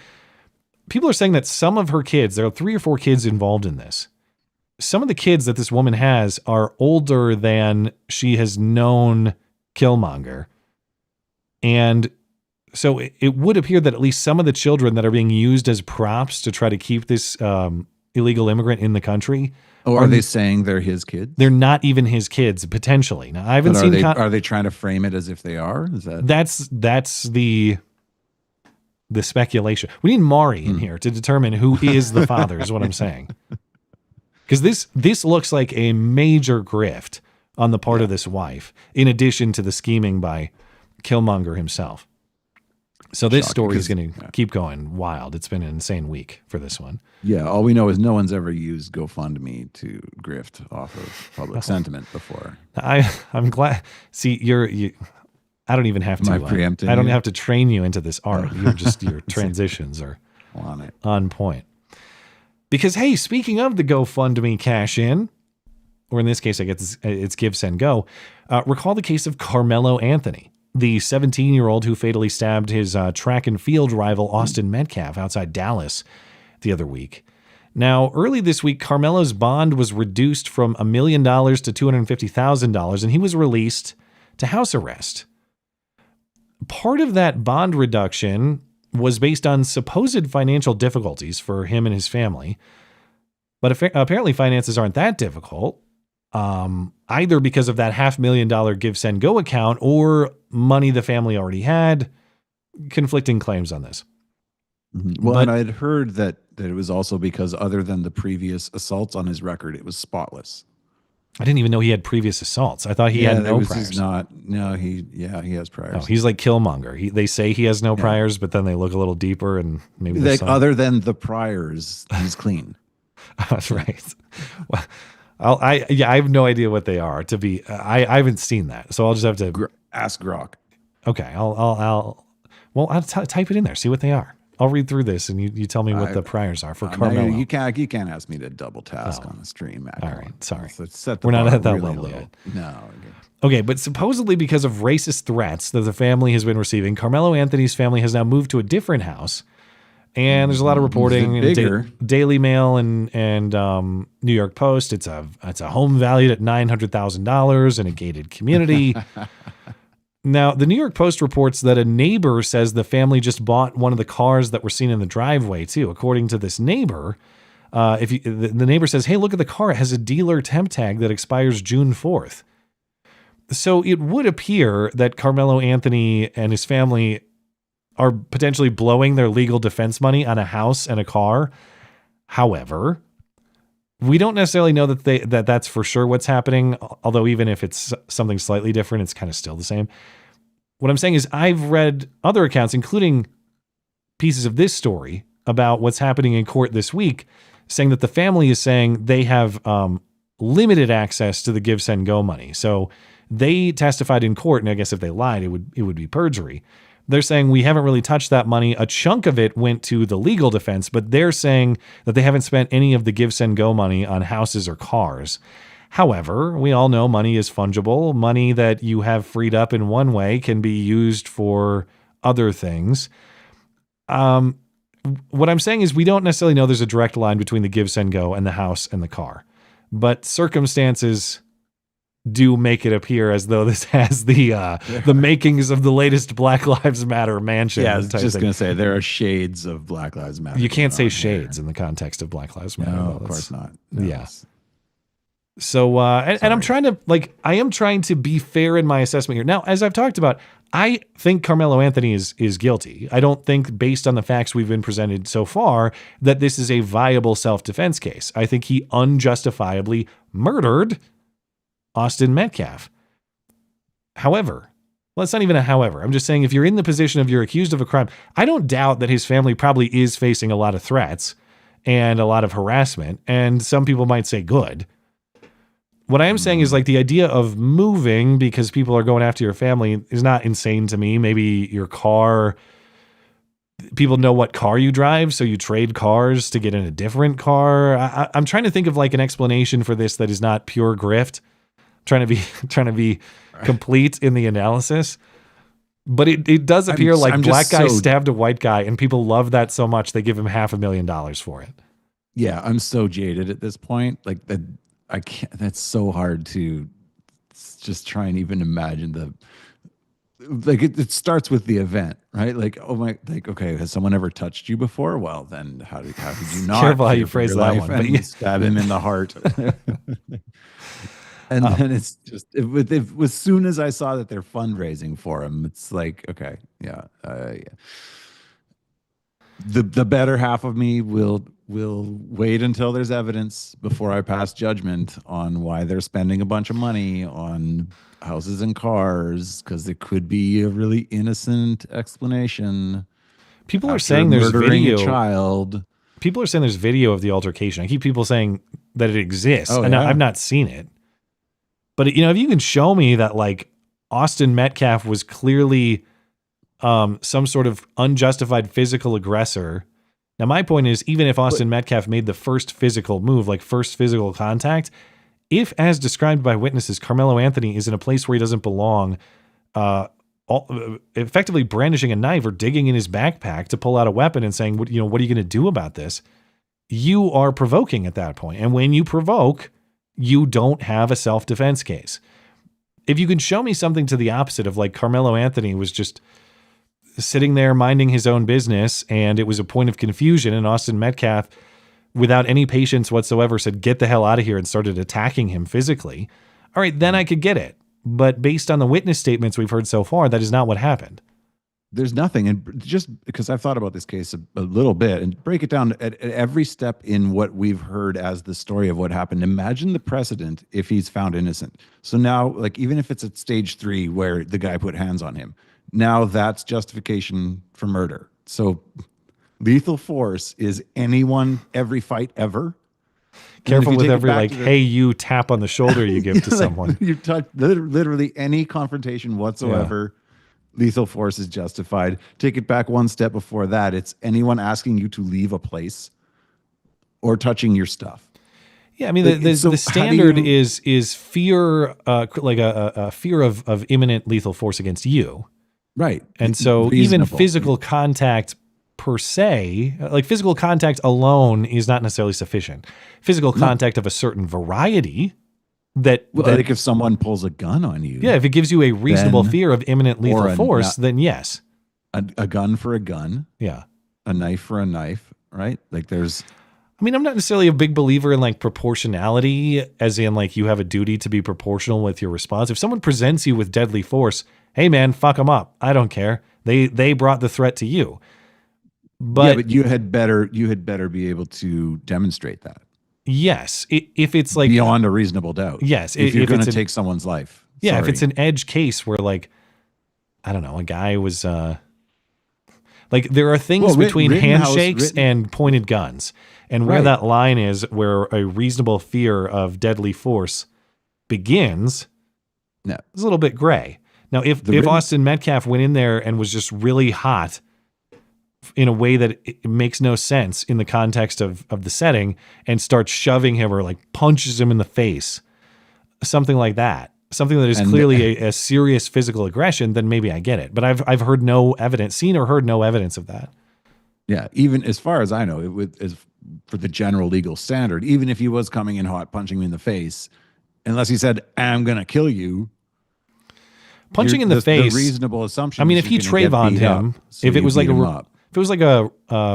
People are saying that some of her kids, there are 3 or 4 kids involved in this. Some of the kids that this woman has are older than she has known Killmonger. And so it would appear that at least some of the children that are being used as props to try to keep this illegal immigrant in the country. Oh, are they saying they're his kids? They're not even his kids, potentially. Now, I haven't seen. Are they trying to frame it as if they are? Is that... That's the speculation. We need Mari in here to determine who is the father, is what I'm saying. Because this looks like a major grift on the part of this wife, in addition to the scheming by Killmonger himself. So this story is going to keep going wild. It's been an insane week for this one. Yeah, all we know is no one's ever used GoFundMe to grift off of public sentiment before. I'm glad. See, I don't even have to. I don't have to train you into this art. You're just your transitions are on point. Because hey, speaking of the GoFundMe cash in, or in this case, I guess it's Give Send Go. Recall the case of Karmelo Anthony, the 17-year-old who fatally stabbed his track and field rival Austin Metcalf outside Dallas the other week. Now, early this week, Karmelo's bond was reduced from $1 million to $250,000, and he was released to house arrest. Part of that bond reduction was based on supposed financial difficulties for him and his family. But apparently finances aren't that difficult, either because of that $500,000 Give Send Go account or money the family already had. Conflicting claims on this. Mm-hmm. Well, and I'd heard that it was also because other than the previous assaults on his record, it was spotless. I didn't even know he had previous assaults. I thought he had no priors. He has priors. Oh, he's like Killmonger. They say he has no priors, but then they look a little deeper and maybe other than the priors, he's clean. That's right. Well, I have no idea what they are. I haven't seen that, so I'll just have to ask Grok. Okay, I'll type it in there, see what they are. I'll read through this, and you tell me what the priors are for Karmelo. You can't ask me to double task on the stream. Matt. All right, sorry. We're not at that level yet. No. Okay, but supposedly because of racist threats that the family has been receiving, Karmelo Anthony's family has now moved to a different house. And there's a lot of reporting in Daily Mail and New York Post. It's a home valued at $900,000 in a gated community. Now, the New York Post reports that a neighbor says the family just bought one of the cars that were seen in the driveway, too. According to this neighbor, the neighbor says, hey, look at the car. It has a dealer temp tag that expires June 4th. So it would appear that Karmelo Anthony and his family are potentially blowing their legal defense money on a house and a car. However, we don't necessarily know that that's for sure what's happening, although even if it's something slightly different, it's kind of still the same. What I'm saying is I've read other accounts, including pieces of this story about what's happening in court this week, saying that the family is saying they have limited access to the Give Send Go money. So they testified in court, and I guess if they lied, it would be perjury. They're saying we haven't really touched that money. A chunk of it went to the legal defense, but they're saying that they haven't spent any of the Give Send Go money on houses or cars. However, we all know money is fungible. Money that you have freed up in one way can be used for other things. What I'm saying is we don't necessarily know there's a direct line between the Give Send Go and the house and the car, but circumstances do make it appear as though this has the makings of the latest Black Lives Matter mansion. Yeah, I was just going to say there are shades of Black Lives Matter. You can't say shades in the context of Black Lives Matter. No, of course not. No. Yeah. So, and I'm trying to, like, I am trying to be fair in my assessment here. Now, as I've talked about, I think Karmelo Anthony is guilty. I don't think, based on the facts we've been presented so far, that this is a viable self-defense case. I think he unjustifiably murdered Austin Metcalf. However, well, it's not even a however. I'm just saying, if you're in the position of you're accused of a crime, I don't doubt that his family probably is facing a lot of threats and a lot of harassment, and some people might say good. What I am saying is, like, the idea of moving because people are going after your family is not insane to me. Maybe your car, people know what car you drive, so you trade cars to get in a different car. I'm trying to think of, like, an explanation for this that is not pure grift. Trying to be complete in the analysis. But it does appear like black guy stabbed a white guy, and people love that so much they give him $500,000 for it. Yeah, I'm so jaded at this point. Like, that, I can't. That's so hard to just try and even imagine the. Like, it starts with the event, right? Like, oh my, like, okay, has someone ever touched you before? Well, then how did you not? Careful how you phrase that one. But you stab him in the heart. And then it's just, as soon as I saw that they're fundraising for him, it's like, okay, yeah. The better half of me will wait until there's evidence before I pass judgment on why they're spending a bunch of money on houses and cars, because it could be a really innocent explanation. People are saying there's video. A child. People are saying there's video of the altercation. I keep people saying that it exists, and yeah. I've not seen it. But, you know, if you can show me that, like, Austin Metcalf was clearly some sort of unjustified physical aggressor. Now, my point is, even if Austin Metcalf made the first physical move, like first physical contact, if, as described by witnesses, Karmelo Anthony is in a place where he doesn't belong, effectively brandishing a knife or digging in his backpack to pull out a weapon and saying, what are you going to do about this? You are provoking at that point. And when you provoke, you don't have a self-defense case. If you can show me something to the opposite of, like, Karmelo Anthony was just sitting there minding his own business and it was a point of confusion, and Austin Metcalf, without any patience whatsoever, said, get the hell out of here, and started attacking him physically, all right, then I could get it. But based on the witness statements we've heard so far, that is not what happened. There's nothing. And just because I've thought about this case a little bit and break it down at every step in what we've heard as the story of what happened, imagine the precedent if he's found innocent. So now, like, even if it's at stage 3 where the guy put hands on him, now that's justification for murder. So lethal force is anyone, every fight ever. Careful with every, like, hey, you tap on the shoulder you give to someone. You touch literally any confrontation whatsoever. Yeah. Lethal force is justified. Take it back one step before that. It's anyone asking you to leave a place or touching your stuff. Yeah, I mean, the standard is fear, like a fear of imminent lethal force against you. Right. And so even physical contact per se, like physical contact alone is not necessarily sufficient. Physical contact of a certain variety like if someone pulls a gun on you. Yeah, if it gives you a reasonable fear of imminent lethal force, then yes. A gun for a gun. Yeah. A knife for a knife, right? Like there's... I mean, I'm not necessarily a big believer in, like, proportionality, as in, like, you have a duty to be proportional with your response. If someone presents you with deadly force, hey, man, fuck them up. I don't care. They brought the threat to you. But you had better be able to demonstrate that. Yes, if it's like beyond a reasonable doubt. Yes, if you're going to take someone's life. Yeah, if it's an edge case where, like, I don't know, a guy was like, there are things between handshakes and pointed guns, and where that line is, where a reasonable fear of deadly force begins, is a little bit gray. Now, if Austin Metcalf went in there and was just really hot in a way that it makes no sense in the context of the setting, and starts shoving him or, like, punches him in the face, something like that, something that is clearly a serious physical aggression, then maybe I get it. But I've heard no evidence, seen or heard no evidence of that. Yeah, even as far as I know, as for the general legal standard, even if he was coming in hot, punching me in the face, unless he said, I'm going to kill you. Punching in the face. The reasonable assumption. I mean, if he Trayvoned him, if it was like if it was like a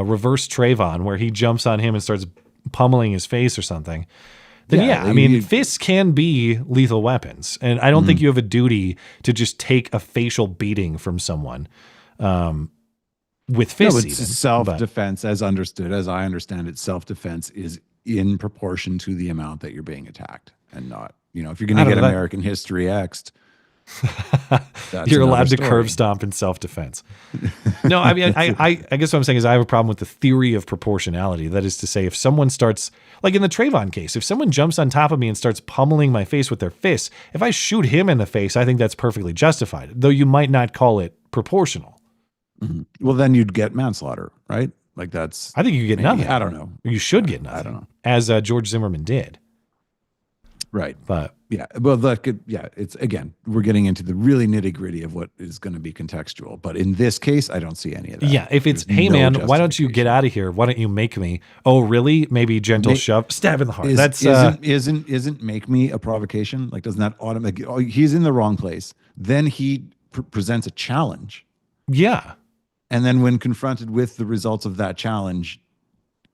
reverse Trayvon where he jumps on him and starts pummeling his face or something, then I mean, fists can be lethal weapons. And I don't think you have a duty to just take a facial beating from someone with fists. No, it's self-defense as understood. As I understand it, self-defense is in proportion to the amount that you're being attacked and not, if you're going to get American history X'd, you're allowed to curb stomp in self-defense. No, I mean, I guess what I'm saying is I have a problem with the theory of proportionality. That is to say, if someone starts, like in the Trayvon case, if someone jumps on top of me and starts pummeling my face with their fists, if I shoot him in the face, I think that's perfectly justified, though you might not call it proportional. Well, then you'd get manslaughter, right? Like that's. I think you get nothing. I don't know. You should get nothing. I don't know. As George Zimmerman did. Right. But yeah, well, it's again, we're getting into the really nitty gritty of what is going to be contextual. But in this case, I don't see any of that. Yeah. If it's, hey man, why don't you get out of here? Why don't you make me? Oh, really? Maybe gentle shove, stab in the heart. Isn't make me a provocation? Like, doesn't that automatically? Oh, he's in the wrong place. Then he presents a challenge. Yeah. And then when confronted with the results of that challenge,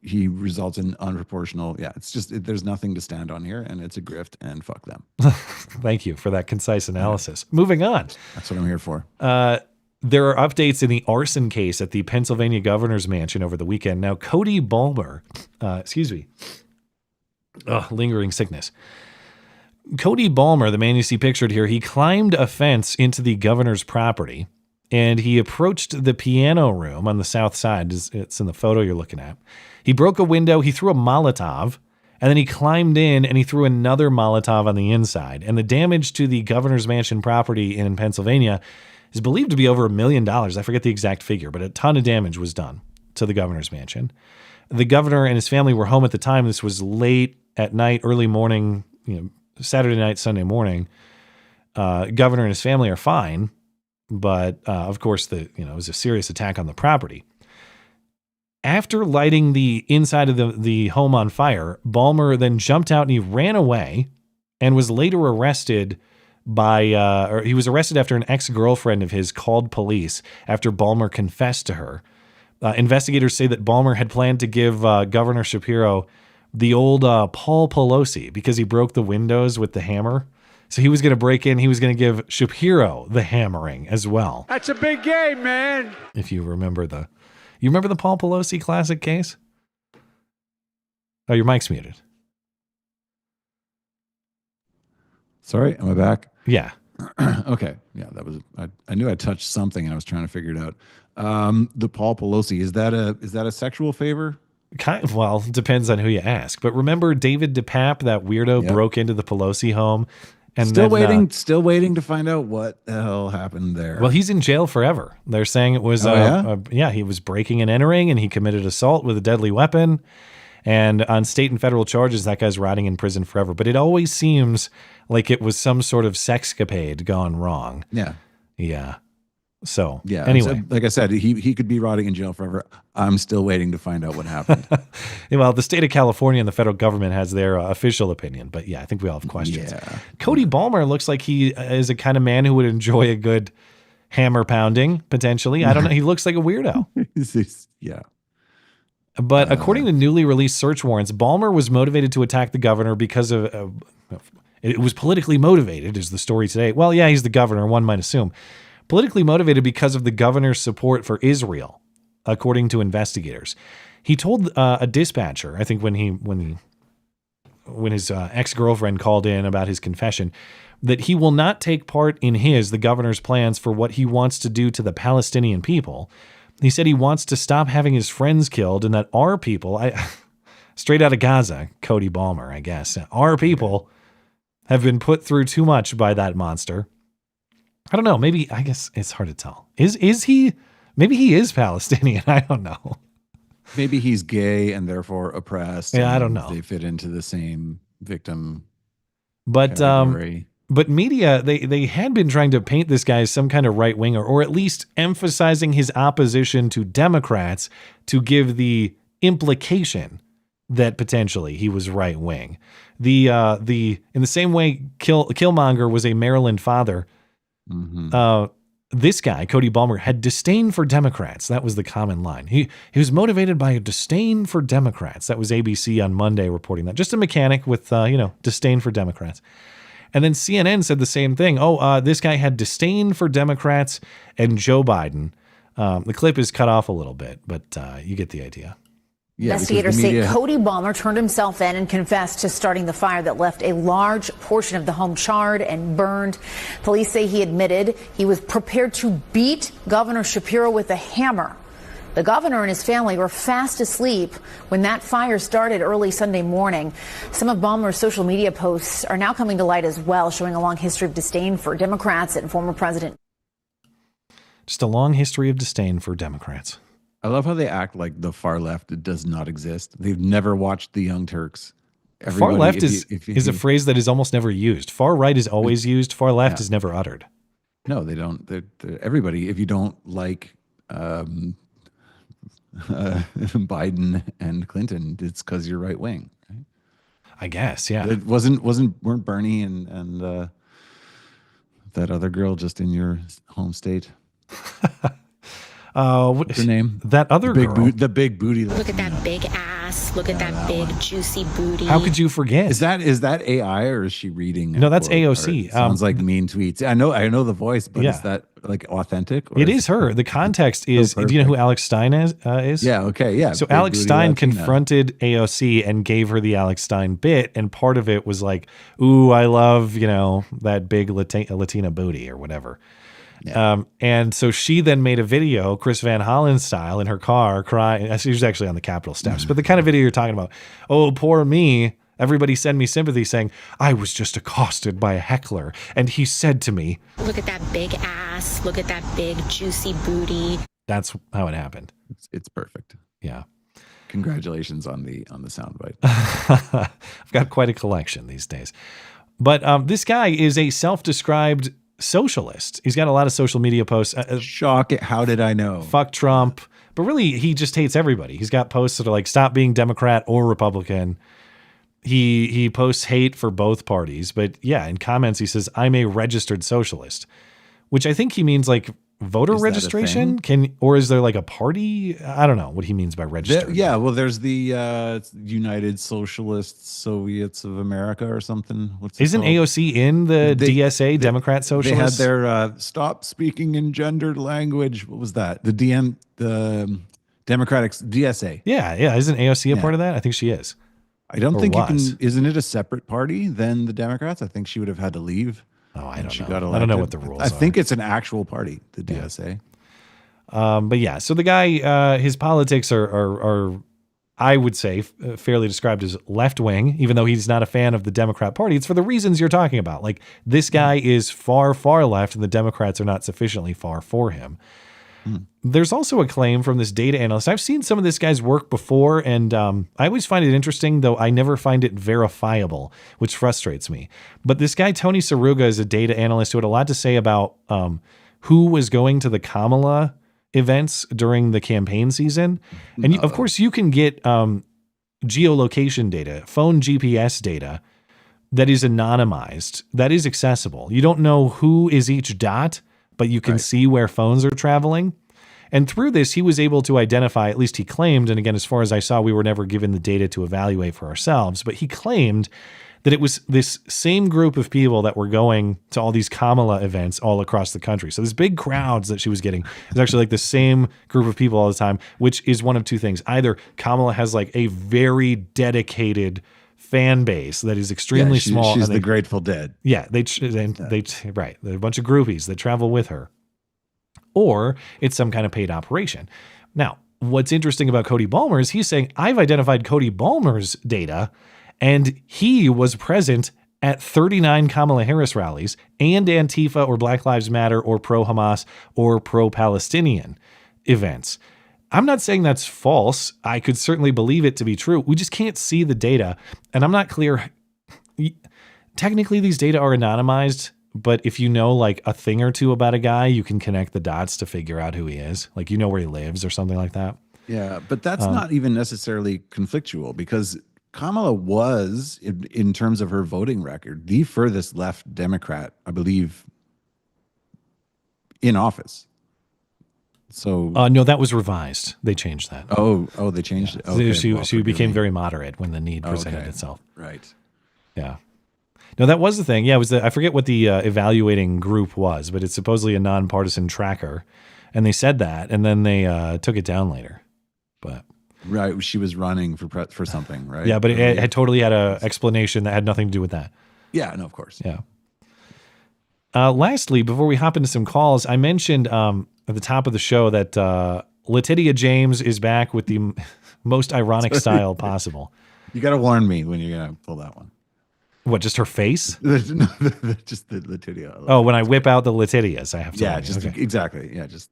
he results in unproportional. Yeah, it's just, there's nothing to stand on here, and it's a grift, and fuck them. Thank you for that concise analysis. Moving on. That's what I'm here for. There are updates in the arson case at the Pennsylvania governor's mansion over the weekend. Now, Cody Balmer, lingering sickness. Cody Balmer, the man you see pictured here, he climbed a fence into the governor's property, and he approached the piano room on the south side. It's in the photo you're looking at. He broke a window, he threw a Molotov, and then he climbed in and he threw another Molotov on the inside. And the damage to the governor's mansion property in Pennsylvania is believed to be over $1 million. I forget the exact figure, but a ton of damage was done to the governor's mansion. The governor and his family were home at the time. This was late at night, early morning, Saturday night, Sunday morning. Governor and his family are fine, but of course, it was a serious attack on the property. After lighting the inside of the home on fire, Balmer then jumped out and he ran away and was later arrested he was arrested after an ex-girlfriend of his called police after Balmer confessed to her. Investigators say that Balmer had planned to give Governor Shapiro the old Paul Pelosi because he broke the windows with the hammer. So he was going to break in. He was going to give Shapiro the hammering as well. That's a big game, man. If you remember the Paul Pelosi classic case? Oh, your mic's muted. Sorry, am I back? Yeah. Okay. Yeah, that was. I knew I touched something and I was trying to figure it out. The Paul Pelosi, is that a sexual favor? Well, depends on who you ask. But remember David DePape, that weirdo, broke into the Pelosi home. And still waiting to find out what the hell happened there. Well, he's in jail forever. They're saying it was, he was breaking and entering, and he committed assault with a deadly weapon. And on state and federal charges, that guy's rotting in prison forever. But it always seems like it was some sort of sexcapade gone wrong. Yeah. Yeah. So, yeah. Anyway. So, like I said, he could be rotting in jail forever. I'm still waiting to find out what happened. Well, the state of California and the federal government has their official opinion. But yeah, I think we all have questions. Yeah. Cody Balmer looks like he is a kind of man who would enjoy a good hammer pounding, potentially. I don't know. He looks like a weirdo. Yeah. But according to newly released search warrants, Balmer was motivated to attack the governor because of it was politically motivated, is the story today. Well, yeah, he's the governor, one might assume. Politically motivated because of the governor's support for Israel, according to investigators. He told a dispatcher, I think when his ex-girlfriend called in about his confession, that he will not take part in the governor's plans for what he wants to do to the Palestinian people. He said he wants to stop having his friends killed and that our people, straight out of Gaza, Cody Balmer, I guess, our people have been put through too much by that monster. I don't know. Maybe, I guess it's hard to tell. Is he? Maybe he is Palestinian. I don't know. Maybe he's gay and therefore oppressed. Yeah, I don't know. They fit into the same victim category. But media, they had been trying to paint this guy as some kind of right winger, or at least emphasizing his opposition to Democrats to give the implication that potentially he was right wing. In the same way Killmonger was a Maryland father. Mm-hmm. this guy, Cody Balmer, had disdain for Democrats. That was the common line. He was motivated by a disdain for Democrats. That was ABC on Monday reporting that. Just a mechanic with, disdain for Democrats. And then CNN said the same thing. This guy had disdain for Democrats and Joe Biden. The clip is cut off a little bit, but you get the idea. Yeah, Investigators say Cody Balmer turned himself in and confessed to starting the fire that left a large portion of the home charred and burned. Police say he admitted he was prepared to beat Governor Shapiro with a hammer. The governor and his family were fast asleep when that fire started early Sunday morning. Some of Balmer's social media posts are now coming to light as well, showing a long history of disdain for Democrats and former President. Just a long history of disdain for Democrats. I love how they act like the far left does not exist. They've never watched the Young Turks. Far left is a phrase that is almost never used. Far right is always used. Far left is never uttered. No, they don't. Everybody, if you don't like Biden and Clinton, it's because you're right wing. Right? I guess, yeah. It weren't Bernie and that other girl just in your home state? What's her name? That other girl. The big booty. Look at that big ass. Look at that big juicy booty. How could you forget? Is that AI or is she reading? No, that's AOC. Sounds like mean tweets. I know the voice, but is that like authentic? It is her. The context is, do you know who Alex Stein is? Yeah, okay, yeah. So Alex Stein confronted AOC and gave her the Alex Stein bit, and part of it was like, ooh, I love, that big Latina booty or whatever. Yeah. And so she then made a video, Chris Van Hollen style, in her car crying. She was actually on the Capitol steps, but the kind of video you're talking about. Oh, poor me. Everybody send me sympathy saying, I was just accosted by a heckler. And he said to me, look at that big ass. Look at that big juicy booty. That's how it happened. It's perfect. Yeah. Congratulations on the soundbite. I've got quite a collection these days. But this guy is a self-described socialist. He's got a lot of social media posts. Shock it. How did I know? Fuck Trump. But really, he just hates everybody. He's got posts that are like, stop being Democrat or Republican. He posts hate for both parties. But yeah, in comments, he says, I'm a registered socialist, which I think he means like voter registration. Or is there like a party? I don't know what he means by registered. Well, there's the United Socialist Soviets of America or something. Isn't AOC in the DSA, Democrat Socialists? They had their stop speaking in gendered language. What was that? The Democratic DSA. Yeah. Isn't AOC a part of that? I think she is. I don't think you can. Isn't it a separate party than the Democrats? I think she would have had to leave. Oh, I don't know. I don't know what the rules are. I think it's an actual party, the DSA. But yeah, so the guy, his politics are I would say, fairly described as left-wing, even though he's not a fan of the Democrat Party. It's for the reasons you're talking about. Like, this guy is far, far left, and the Democrats are not sufficiently far for him. There's also a claim from this data analyst. I've seen some of this guy's work before, and I always find it interesting, though I never find it verifiable, which frustrates me. But this guy, Tony Saruga, is a data analyst who had a lot to say about who was going to the Kamala events during the campaign season. And of course, you can get geolocation data, phone GPS data that is anonymized, that is accessible. You don't know who is each dot, but you can see where phones are traveling. And through this, he was able to identify, at least he claimed, and again, as far as I saw, we were never given the data to evaluate for ourselves, but he claimed that it was this same group of people that were going to all these Kamala events all across the country. So these big crowds that she was getting is actually like the same group of people all the time, which is one of two things. Either Kamala has like a very dedicated fan base that is extremely small. She's the Grateful Dead. Yeah, right. There are a bunch of groupies that travel with her. Or it's some kind of paid operation. Now, what's interesting about Cody Balmer is he's saying, I've identified Cody Balmer's data, and he was present at 39 Kamala Harris rallies and Antifa or Black Lives Matter or pro-Hamas or pro-Palestinian events. I'm not saying that's false. I could certainly believe it to be true. We just can't see the data. And I'm not clear. Technically, these data are anonymized, but if you know like a thing or two about a guy, you can connect the dots to figure out who he is. Like, you know where he lives or something like that. Yeah, but that's not even necessarily conflictual, because Kamala was, in terms of her voting record, the furthest left Democrat, I believe, in office. So no, that was revised. They changed that. Oh, they changed it. Okay, she became very moderate when the need presented itself. Right. Yeah. No, that was the thing. Yeah, it was I forget what the evaluating group was, but it's supposedly a nonpartisan tracker, and they said that, and then they took it down later. But right, she was running for something, right? Yeah, but it had totally had a explanation that had nothing to do with that. Yeah, no, of course. Yeah. Lastly, before we hop into some calls, I mentioned at the top of the show that Letitia James is back with the most ironic style possible. You got to warn me when you're going to pull that one. What, just her face? Just the Letitia. Oh, when I whip out the Letitias, I have to. Yeah, just exactly. Yeah, just.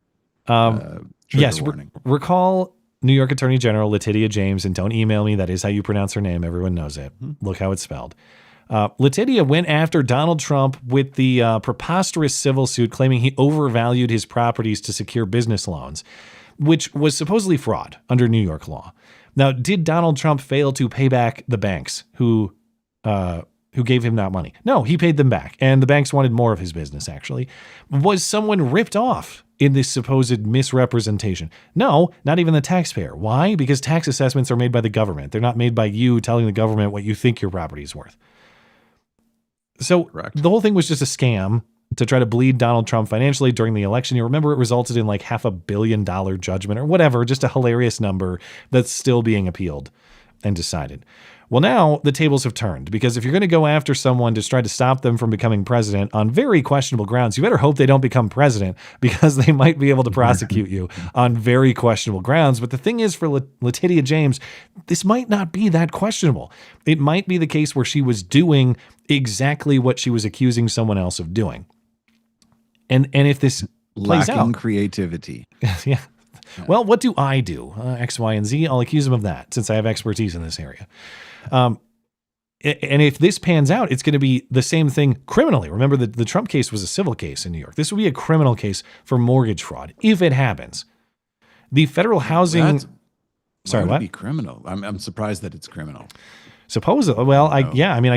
Yes, recall New York Attorney General Letitia James, and don't email me. That is how you pronounce her name. Everyone knows it. Look how it's spelled. Letitia went after Donald Trump with the preposterous civil suit claiming he overvalued his properties to secure business loans, which was supposedly fraud under New York law. Now, did Donald Trump fail to pay back the banks who gave him that money? No, he paid them back, and the banks wanted more of his business, actually. Was someone ripped off in this supposed misrepresentation? No, not even the taxpayer. Why? Because tax assessments are made by the government. They're not made by you telling the government what you think your property is worth. So Correct. The whole thing was just a scam to try to bleed Donald Trump financially during the election. You remember it resulted in like $500 million judgment or whatever, just a hilarious number that's still being appealed and decided. Well, now the tables have turned, because if you're going to go after someone to try to stop them from becoming president on very questionable grounds, you better hope they don't become president, because they might be able to prosecute you on very questionable grounds. But the thing is, for Letitia James, this might not be that questionable. It might be the case where she was doing exactly what she was accusing someone else of doing. And if this plays lacking out, creativity. yeah. Well, what do I do? X, Y, and Z. I'll accuse them of that, since I have expertise in this area. And if this pans out, it's going to be the same thing criminally. Remember, the Trump case was a civil case in New York. This will be a criminal case for mortgage fraud if it happens. The federal housing. Sorry, what? Be criminal. I'm surprised that it's criminal. Supposedly, well, I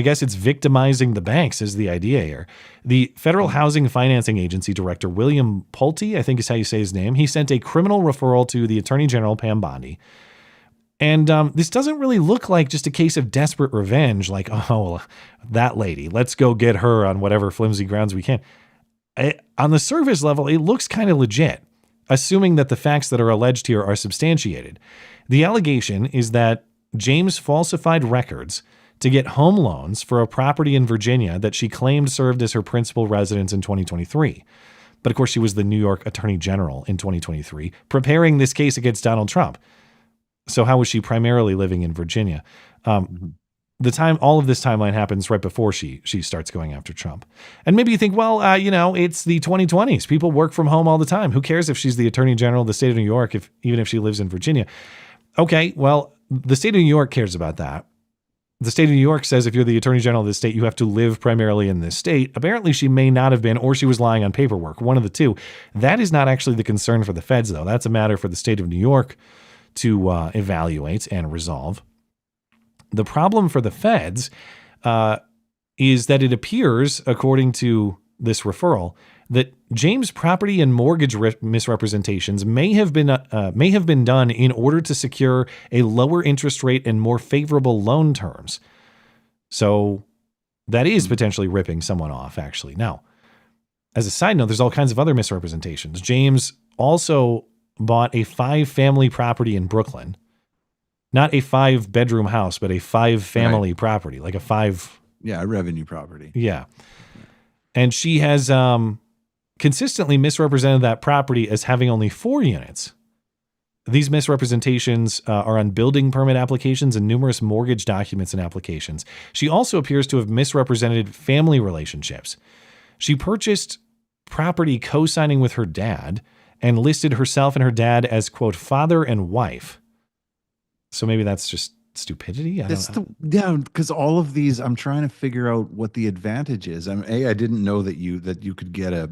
guess it's victimizing the banks is the idea here. The Federal Housing Financing Agency Director, William Pulte, I think is how you say his name, he sent a criminal referral to the Attorney General, Pam Bondi. And this doesn't really look like just a case of desperate revenge, like, oh, that lady, let's go get her on whatever flimsy grounds we can. On the surface level, it looks kind of legit, assuming that the facts that are alleged here are substantiated. The allegation is that James falsified records to get home loans for a property in Virginia that she claimed served as her principal residence in 2023. But of course, she was the New York Attorney General in 2023, preparing this case against Donald Trump. So how was she primarily living in Virginia? All of this timeline happens right before she starts going after Trump. And maybe you think, well, it's the 2020s. People work from home all the time. Who cares if she's the Attorney General of the state of New York, even if she lives in Virginia? Okay, well, the state of New York cares about that. The state of New York says if you're the Attorney General of the state, you have to live primarily in this state. Apparently, she may not have been, or she was lying on paperwork, one of the two. That is not actually the concern for the feds, though. That's a matter for the state of New York to evaluate and resolve. The problem for the feds is that it appears, according to this referral, that James' property and mortgage misrepresentations may have been done in order to secure a lower interest rate and more favorable loan terms. So that is potentially ripping someone off, actually. Now, as a side note, there's all kinds of other misrepresentations. James also bought a 5-family property in Brooklyn. Not a 5-bedroom house, but a 5-family property, like a 5. Yeah, a revenue property. Yeah. And she has consistently misrepresented that property as having only 4 units. These misrepresentations are on building permit applications and numerous mortgage documents and applications. She also appears to have misrepresented family relationships. She purchased property co-signing with her dad and listed herself and her dad as, quote, father and wife. So maybe that's just stupidity. Because all of these, I'm trying to figure out what the advantage is. I didn't know that you could get a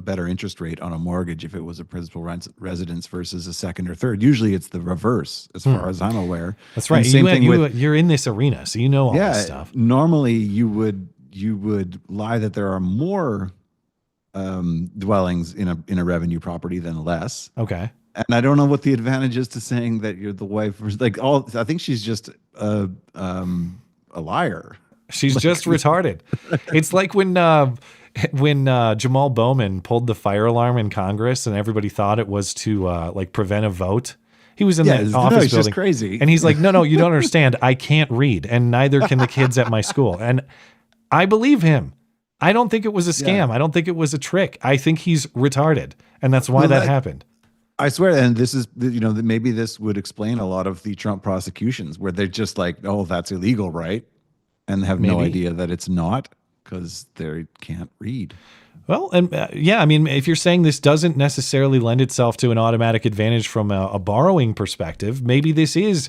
better interest rate on a mortgage if it was a principal residence versus a second or third. Usually it's the reverse, as far as I'm aware. That's right. You're in this arena, so you know all this stuff. Normally you would lie that there are more dwellings in a revenue property than less. Okay. And I don't know what the advantage is to saying that you're the wife. Like I think she's just a liar. She's just retarded. It's like when Jamal Bowman pulled the fire alarm in Congress and everybody thought it was to like prevent a vote. He was in that office building. Just crazy. And he's like, no, you don't understand. I can't read, and neither can the kids at my school. And I believe him. I don't think it was a scam. I don't think it was a trick. I think he's retarded, and that's why that happened. I swear, and this is, maybe this would explain a lot of the Trump prosecutions where they're just like, oh, that's illegal, right? And have no idea that it's not because they can't read. Well, and I mean, if you're saying this doesn't necessarily lend itself to an automatic advantage from a borrowing perspective, maybe this is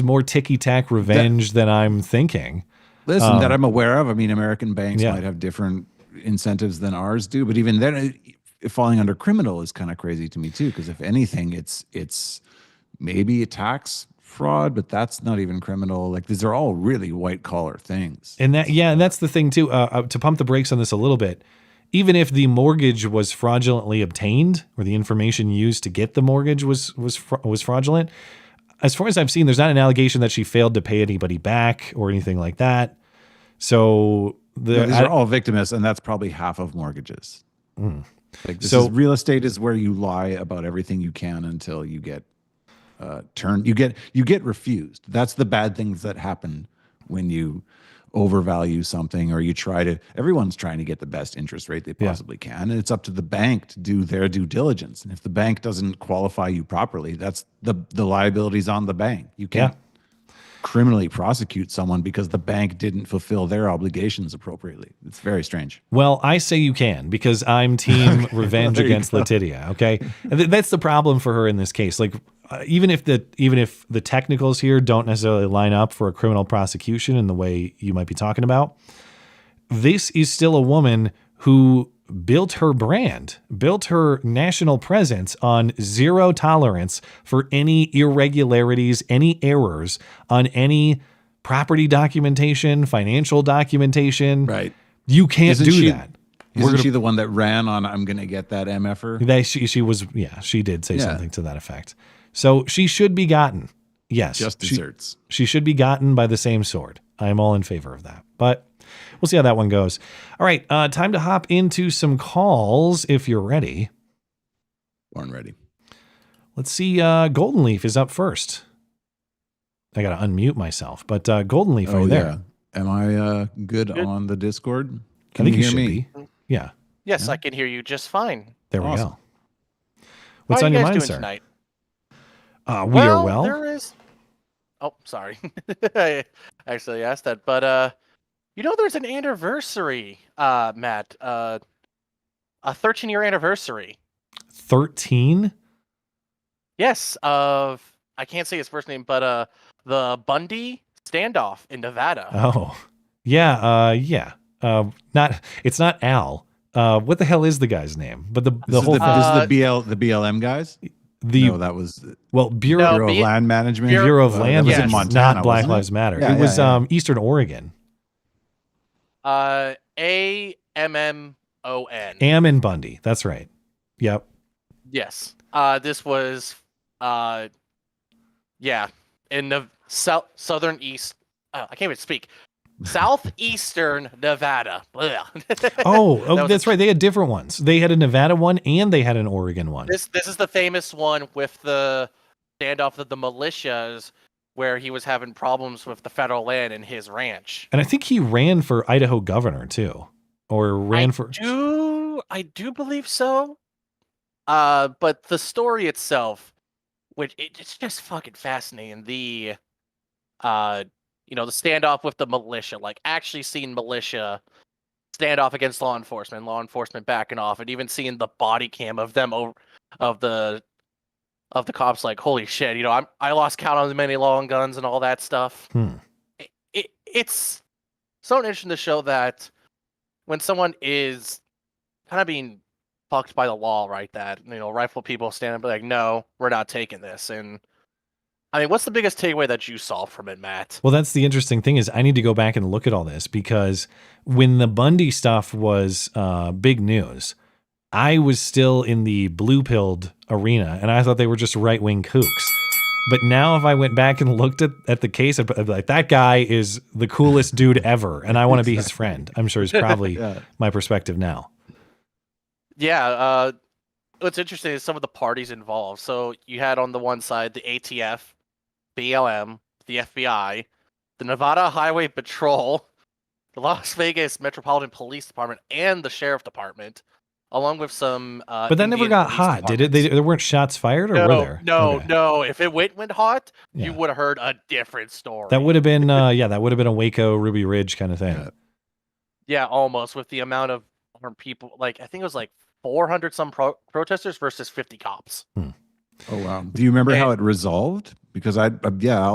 more ticky-tack revenge than I'm thinking. Listen, that I'm aware of. I mean, American banks might have different incentives than ours do, but even then, falling under criminal is kind of crazy to me too. Because if anything, it's maybe a tax fraud, but that's not even criminal. Like these are all really white collar things. And that's the thing too. To pump the brakes on this a little bit, even if the mortgage was fraudulently obtained or the information used to get the mortgage was fraudulent, as far as I've seen, there's not an allegation that she failed to pay anybody back or anything like that. So these are all victimists, and that's probably half of mortgages. Like real estate is where you lie about everything you can until you get you get refused. That's the bad things that happen when you overvalue something or you everyone's trying to get the best interest rate they possibly can, and it's up to the bank to do their due diligence. And if the bank doesn't qualify you properly, that's the liability's on the bank. You can't criminally prosecute someone because the bank didn't fulfill their obligations appropriately. It's very strange. Well, I say you can, because I'm team revenge against Letitia. Okay, and that's the problem for her in this case. Like, even if the technicals here don't necessarily line up for a criminal prosecution in the way you might be talking about, this is still a woman who built her brand, built her national presence on zero tolerance for any irregularities, any errors on any property documentation, financial documentation. Right. You can't do that. Isn't she the one that ran on I'm going to get that MFer? She was, she did say something to that effect. So she should be gotten. Yes. Just desserts. She should be gotten by the same sword. I am all in favor of that. But we'll see how that one goes. All right. Time to hop into some calls if you're ready. Born ready. Let's see. Golden Leaf is up first. I got to unmute myself. But Golden Leaf, are you there? Am I good on the Discord? Can you hear me? Yeah. Yes, I can hear you just fine. There we go. What's on your mind, sir? Tonight? We are well. There is. Oh, sorry. I actually asked that, but there's an anniversary, Matt. A 13-year anniversary. 13? Yes. I can't say his first name, but the Bundy standoff in Nevada. Oh, yeah. It's not Al. What the hell is the guy's name? But the whole this is the BLM guys. That was Bureau of Land Management. Bureau of Land was in Montana, not Black Lives Matter. Yeah, it was Eastern Oregon. AMMON. Ammon Bundy. That's right. Yep. Yes. This was in the southern east. I can't even speak. Southeastern Nevada. That's right. They had different ones. They had a Nevada one and they had an Oregon one. This is the famous one with the standoff of the militias, where he was having problems with the federal land in his ranch. And I think he ran for Idaho governor too, or ran I do believe so. But the story itself, it's just fucking fascinating. The the standoff with the militia, like actually seeing militia stand off against law enforcement backing off, and even seeing the body cam of them of the cops, like, holy shit, I lost count on many long guns and all that stuff. It's so interesting to show that when someone is kind of being fucked by the law, right, that rightful people stand up and be like, no, we're not taking this, and I mean, what's the biggest takeaway that you saw from it, Matt? Well, that's the interesting thing is I need to go back and look at all this because when the Bundy stuff was big news, I was still in the blue-pilled arena, and I thought they were just right-wing kooks. But now if I went back and looked at the case, I'd be like, that guy is the coolest dude ever, and I want to be his friend. I'm sure he's probably my perspective now. Yeah, what's interesting is some of the parties involved. So you had on the one side the ATF, BLM, the FBI, the Nevada Highway Patrol, the Las Vegas Metropolitan Police Department, and the Sheriff Department, along with some. But that never got hot, did it? There weren't shots fired, or were there? No. If it went hot, you would have heard a different story. That would have been, that would have been a Waco, Ruby Ridge kind of thing. Yeah, almost with the amount of armed people. Like I think it was like 400 some protesters versus 50 cops. Oh wow! Do you remember how it resolved? Because all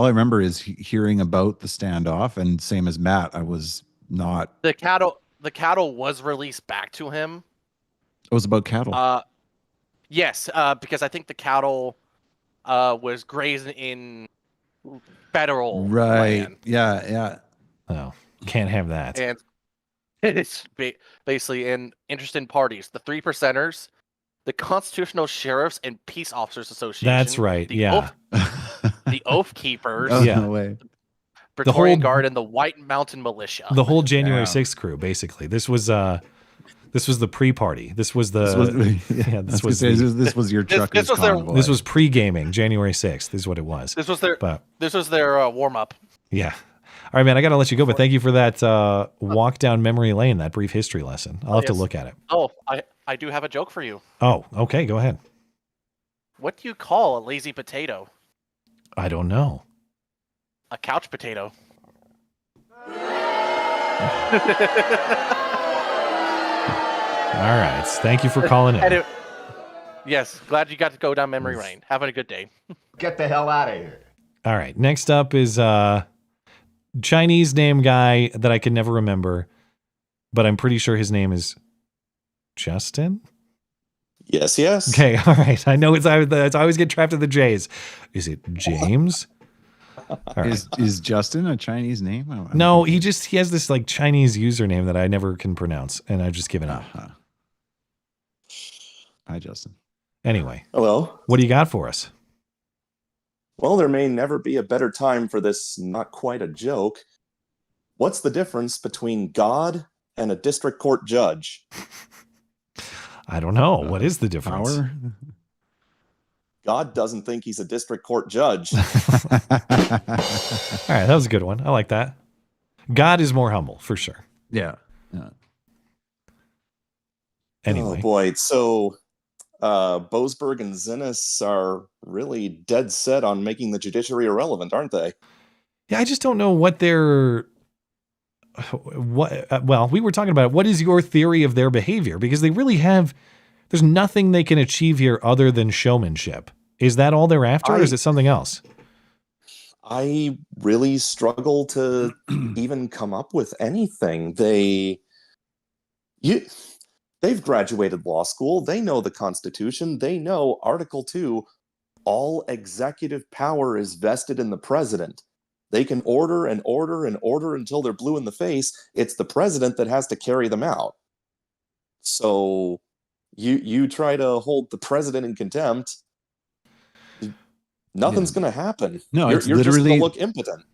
I remember is hearing about the standoff, and same as Matt, I was not. The cattle was released back to him. It was about cattle. Yes, because I think the cattle was grazing in federal land. Yeah. Oh, can't have that. And it's basically in interesting parties. The 3%ers, the Constitutional Sheriffs and Peace Officers Association. That's right. The Oath Keepers. No way. Praetorian Guard and the White Mountain Militia. The whole January 6th crew, basically. This was the pre-party. This was your trucker's convoy. This was pre-gaming. January 6th is what it was. This was their warm-up. Yeah. All right, man, I got to let you go, but thank you for that walk down memory lane, that brief history lesson. I'll have to look at it. Oh, I do have a joke for you. Oh, okay, go ahead. What do you call a lazy potato? I don't know. A couch potato. All right, thank you for calling in. Yes, glad you got to go down memory lane. Having a good day. Get the hell out of here. All right, next up is Chinese name guy that I can never remember, but I'm pretty sure his name is Justin. Yes. Okay, all right. I know I always get trapped in the J's. Is it James? All right. Is Justin a Chinese name? No, he has this like Chinese username that I never can pronounce, and I've just given up. Hi, Justin. Anyway, hello. What do you got for us? Well, there may never be a better time for this not quite a joke. What's the difference between God and a district court judge? I don't know. What is the difference? Power? God doesn't think he's a district court judge. All right, that was a good one. I like that. God is more humble, for sure. Yeah. Anyway. Oh, boy. So Boasberg and Zinnes are really dead set on making the judiciary irrelevant, aren't they? Yeah, I just don't know what they're... well, we were talking about what is your theory of their behavior? Because they really have... There's nothing they can achieve here other than showmanship. Is that all they're after, or is it something else? I really struggle to even come up with anything. They've graduated law school. They know the Constitution. They know Article 2, all executive power is vested in the president. They can order and order and order until they're blue in the face. It's the president that has to carry them out. So you try to hold the president in contempt, nothing's going to happen. No, you're it's literally just going to look impotent.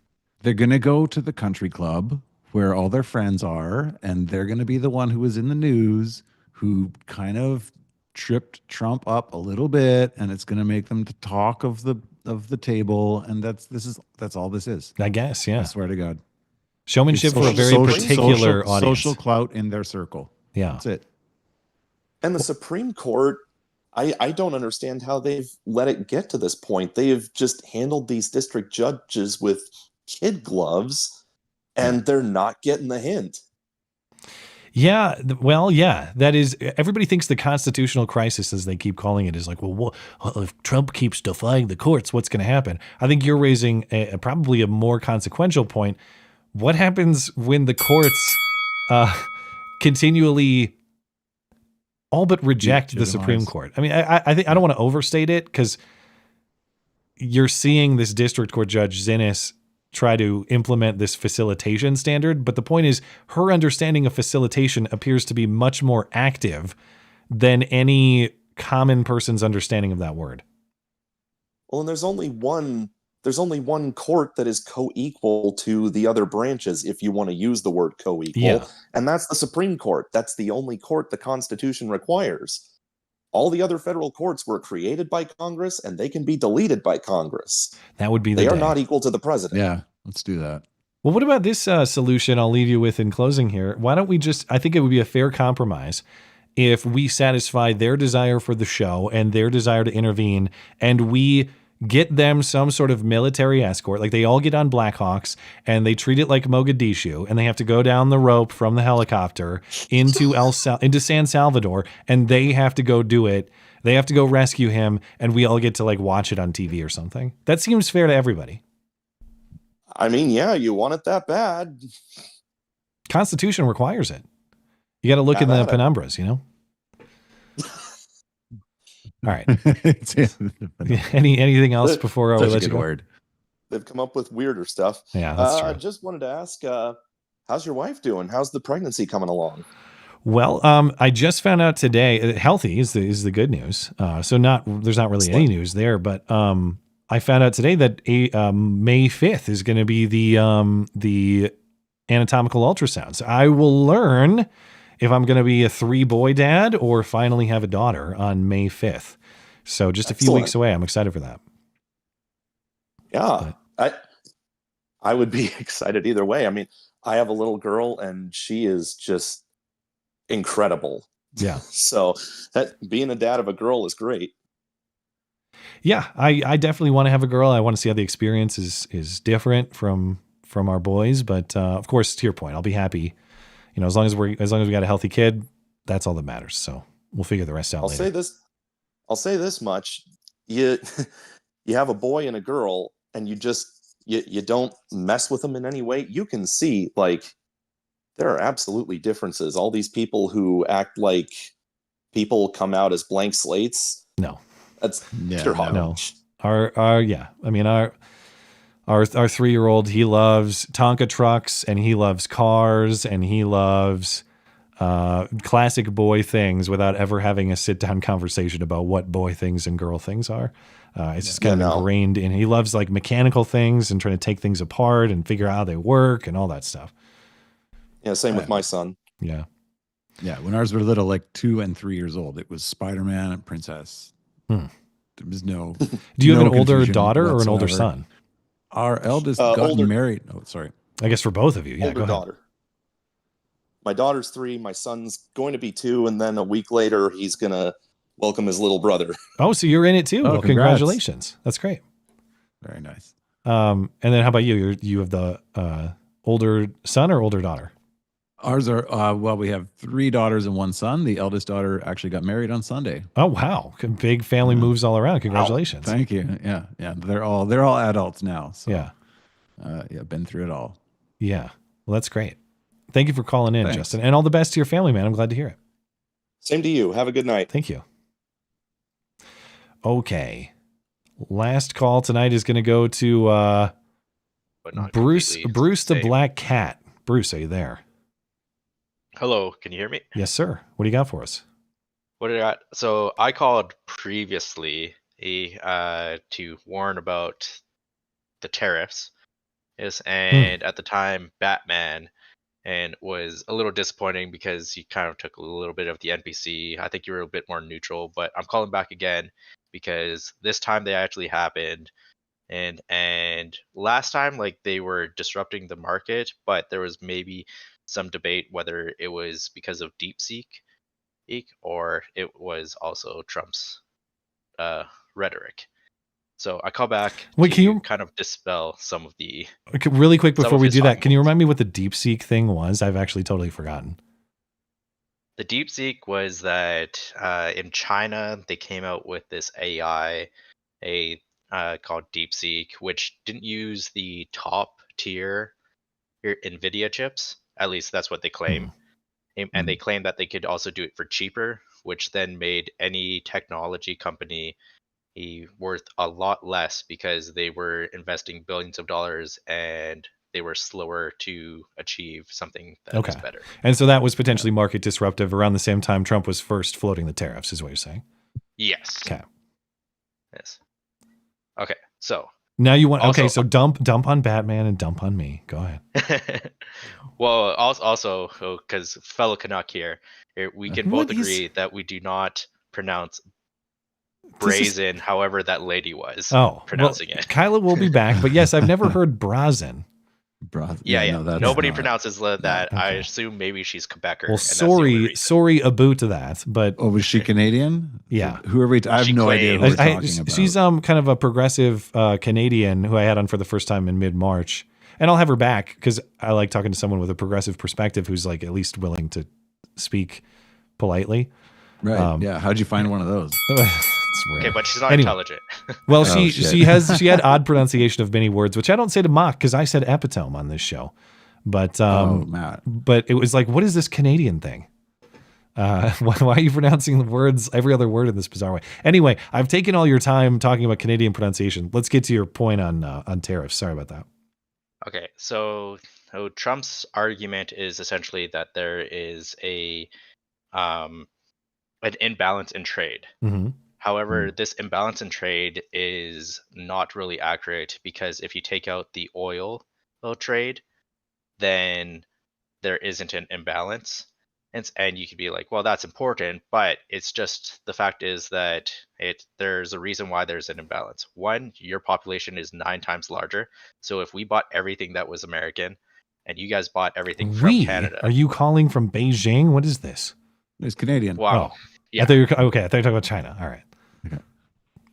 They're going to go to the country club where all their friends are, and they're going to be the one who was in the news, who kind of tripped Trump up a little bit, and it's going to make them to talk of the table, and that's all this is. I guess, yeah. I swear to God. Showmanship for a very particular audience. Social clout in their circle. Yeah. That's it. And the Supreme Court, I don't understand how they've let it get to this point. They have just handled these district judges with kid gloves, and they're not getting the hint. Yeah, well, yeah, that is, everybody thinks the constitutional crisis, as they keep calling it, is like, well, if Trump keeps defying the courts, what's going to happen? I think you're raising probably a more consequential point. What happens when the courts continually all but reject the Supreme Court? I mean, I think I don't want to overstate it, because you're seeing this district court judge Zinnis try to implement this facilitation standard, but the point is her understanding of facilitation appears to be much more active than any common person's understanding of that word. Well, and there's only one court that is co-equal to the other branches, if you want to use the word co-equal, and that's the Supreme Court. That's the only court the Constitution requires. All the other federal courts were created by Congress, and they can be deleted by Congress. That would be they are not equal to the president. Yeah, let's do that. Well, what about this solution I'll leave you with in closing here? Why don't we I think it would be a fair compromise if we satisfy their desire for the show and their desire to intervene, and we get them some sort of military escort. Like, they all get on Blackhawks and they treat it like Mogadishu, and they have to go down the rope from the helicopter into San Salvador, and they have to go do it. They have to go rescue him, and we all get to like watch it on TV or something. That seems fair to everybody. I mean, yeah, you want it that bad. Constitution requires it. You got to look in the penumbras, you know? All right. Anything else before we let you go? Word. They've come up with weirder stuff. Yeah, that's true. I just wanted to ask, how's your wife doing? How's the pregnancy coming along? Well, I just found out today. Healthy is the good news. So there's not really any news there, but I found out today that May 5th is going to be the anatomical ultrasound. So I will learn if I'm going to be a 3-boy dad or finally have a daughter on May 5th. So just a few weeks away. I'm excited for that. Yeah. I would be excited either way. I mean, I have a little girl and she is just incredible. Yeah. So being a dad of a girl is great. Yeah, I definitely want to have a girl. I want to see how the experience is different from our boys. But of course, to your point, I'll be happy. You know, as long as we got a healthy kid, that's all that matters. So we'll figure the rest out later. I'll say this much. You have a boy and a girl, and you don't mess with them in any way. You can see, like, there are absolutely differences. All these people who act like people come out as blank slates. No. That's pure hogwash. No. Our 3-year-old, he loves Tonka trucks, and he loves cars, and he loves classic boy things without ever having a sit-down conversation about what boy things and girl things are. It's just kind of ingrained in. He loves like mechanical things and trying to take things apart and figure out how they work and all that stuff. Yeah, same with my son. Yeah. Yeah, when ours were little, like 2 and 3 years old, it was Spider-Man and Princess. There was no. Do you have an older daughter or an older son? Our eldest got married. Oh, sorry. I guess for both of you. Yeah, older daughter. My daughter's 3. My son's going to be 2, and then a week later, he's gonna welcome his little brother. Oh, so you're in it too? Well, congratulations. That's great. Very nice. And then how about you? You have the older son or older daughter? Ours are, we have 3 daughters and 1 son. The eldest daughter actually got married on Sunday. Oh, wow. Big family moves all around. Congratulations. Wow. Thank you. Yeah. Yeah. They're all adults now. So, been through it all. Yeah. Well, that's great. Thank you for calling in, Justin, and all the best to your family, man. I'm glad to hear it. Same to you. Have a good night. Thank you. Okay. Last call tonight is going to go to Bruce the Black Cat. Bruce, are you there? Hello, can you hear me? Yes, sir. What do you got for us? What do I got? So I called previously to warn about the tariffs. Yes, and at the time, Batman, and was a little disappointing because he kind of took a little bit of the NPC. I think you were a bit more neutral, but I'm calling back again because this time they actually happened. And last time, like, they were disrupting the market, but there was maybe some debate whether it was because of DeepSeek or it was also Trump's rhetoric. So I call back to kind of dispel some of the... Really quick before we do that, can you remind me what the DeepSeek thing was? I've actually totally forgotten. The DeepSeek was that in China, they came out with this AI called DeepSeek, which didn't use the top tier NVIDIA chips. At least that's what they claim. And they claim that they could also do it for cheaper, which then made any technology company worth a lot less because they were investing billions of dollars and they were slower to achieve something that is better. And so that was potentially market disruptive around the same time Trump was first floating the tariffs, is what you're saying? Yes. Okay. Yes. Okay. So now you want also, so dump on Batman and dump on me. Go ahead. Well, also because fellow Canuck here, we can both agree that we do not pronounce brazen, however that lady was pronouncing it. Kyla will be back, but yes, I've never heard brazen. Yeah. No, nobody pronounces that. Okay. I assume maybe she's Quebecer. Well, sorry, Abu to that. But was she Canadian? Yeah. Who are we? I have no idea who we're talking about. She's kind of a progressive Canadian who I had on for the first time in mid-March, and I'll have her back because I like talking to someone with a progressive perspective who's like at least willing to speak politely. Right. Yeah. How'd you find one of those? Okay, but she's not intelligent. Well, she had odd pronunciation of many words, which I don't say to mock because I said epitome on this show. But but it was like, what is this Canadian thing? Why are you pronouncing the words, every other word in this bizarre way? Anyway, I've taken all your time talking about Canadian pronunciation. Let's get to your point on tariffs. Sorry about that. Okay, so Trump's argument is essentially that there is an imbalance in trade. Mm-hmm. However, this imbalance in trade is not really accurate because if you take out the oil trade, then there isn't an imbalance. And you could be like, well, that's important, but it's just the fact is that there's a reason why there's an imbalance. One, your population is 9 times larger. So if we bought everything that was American and you guys bought everything from Canada. Are you calling from Beijing? What is this? It's Canadian. Wow. Oh, yeah. I thought you were talking about China. All right. Okay.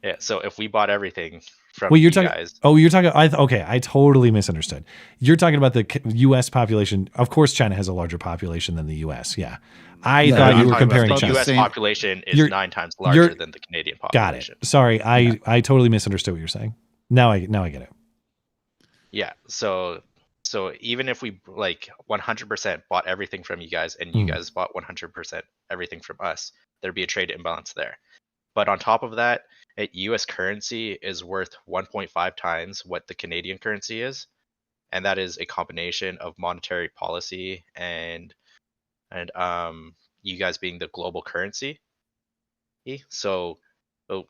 Yeah. So if we bought everything from you're you talking. guys. Oh, you're talking. I totally misunderstood. You're talking about the U.S. population. Of course, China has a larger population than the U.S. Yeah. I thought you were comparing the China. U.S. population is 9 times larger than the Canadian population. Got it. Sorry, I totally misunderstood what you're saying. Now I get it. Yeah. So even if we 100% bought everything from you guys and you guys bought 100% everything from us, there'd be a trade imbalance there. But on top of that, U.S. currency is worth 1.5 times what the Canadian currency is, and that is a combination of monetary policy and you guys being the global currency. So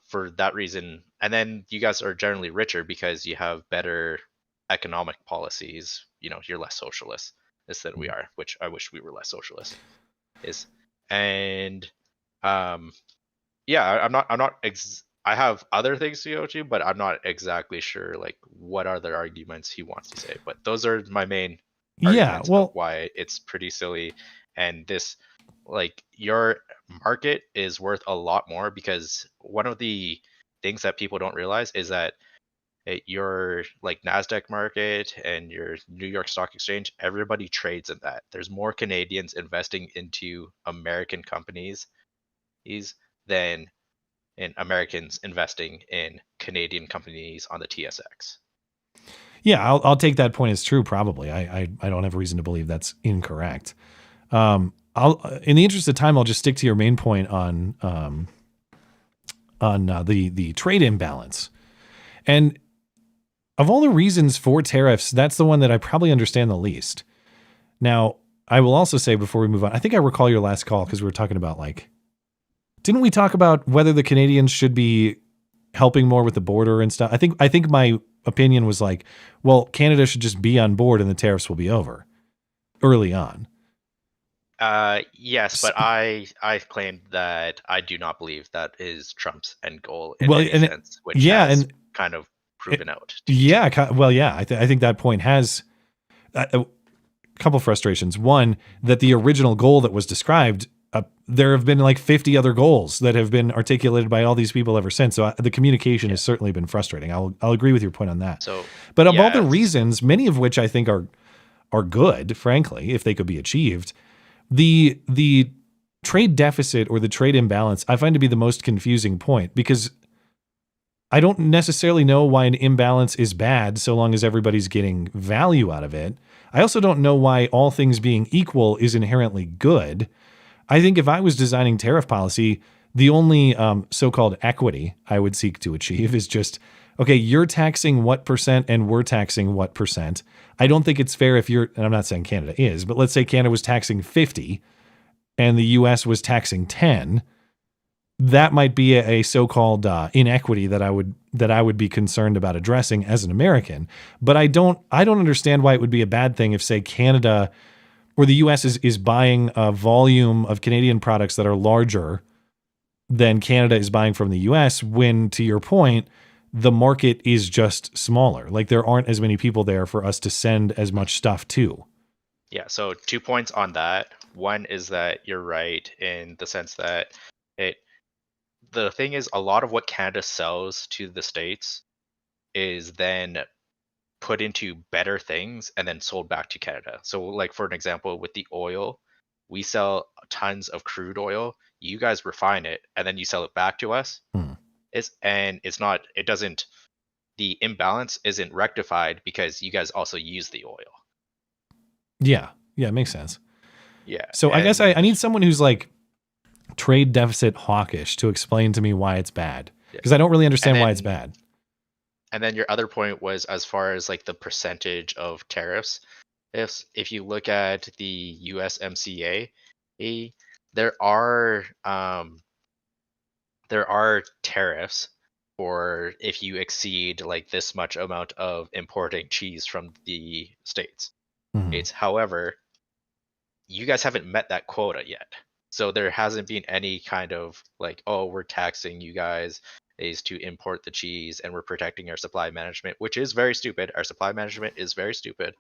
for that reason, and then you guys are generally richer because you have better economic policies. You're less socialist than we are, which I wish we were less socialist. I have other things to go to, but I'm not exactly sure what other arguments he wants to say. But those are my main arguments of why it's pretty silly. And this, your market is worth a lot more because one of the things that people don't realize is that your NASDAQ market and your New York Stock Exchange, everybody trades in that. There's more Canadians investing into American companies than in Americans investing in Canadian companies on the TSX. Yeah, I'll take that point as true. Probably, I don't have a reason to believe that's incorrect. In the interest of time, I'll just stick to your main point on the trade imbalance. And of all the reasons for tariffs, that's the one that I probably understand the least. Now, I will also say before we move on, I think I recall your last call because we were talking about didn't we talk about whether the Canadians should be helping more with the border and stuff? I think my opinion was well, Canada should just be on board and the tariffs will be over early on. Yes, but I claimed that I do not believe that is Trump's end goal in any sense, which has kind of proven out. Yeah, I think that point has a couple frustrations. One, that the original goal that was described, there have been 50 other goals that have been articulated by all these people ever since. So the communication has certainly been frustrating. I'll agree with your point on that. But of all the reasons, many of which I think are good, frankly, if they could be achieved, the trade deficit or the trade imbalance I find to be the most confusing point because I don't necessarily know why an imbalance is bad so long as everybody's getting value out of it. I also don't know why all things being equal is inherently good. I think if I was designing tariff policy, The only so-called equity I would seek to achieve is just, okay, you're taxing what percent and we're taxing what percent. I don't think it's fair if you're, and I'm not saying Canada is, but let's say Canada was taxing 50 and the US was taxing 10. That might be a so-called inequity that I would be concerned about addressing as an American. But I don't understand why it would be a bad thing if, say, Canada or the US is buying a volume of Canadian products that are larger than Canada is buying from the US, when, to your point, the market is just smaller. Like, there aren't as many people there for us to send as much stuff to. Yeah, so 2 points on that. One is that you're right in the sense that the thing is, a lot of what Canada sells to the States is then put into better things and then sold back to Canada. So, like, for an example, with the oil, we sell tons of crude oil. You guys refine it and then you sell it back to us. The imbalance isn't rectified because you guys also use the oil. Yeah, it makes sense. Yeah. So I guess I need someone who's like trade deficit hawkish to explain to me why it's bad, because I don't really understand why it's bad. And then your other point was as far as like the percentage of tariffs. If you look at the USMCA, there are tariffs for if you exceed like this much amount of importing cheese from the States. However, you guys haven't met that quota yet. So there hasn't been any kind of like, oh, we're taxing you guys is to import the cheese and we're protecting our supply management, which is very stupid. Our supply management is very stupid.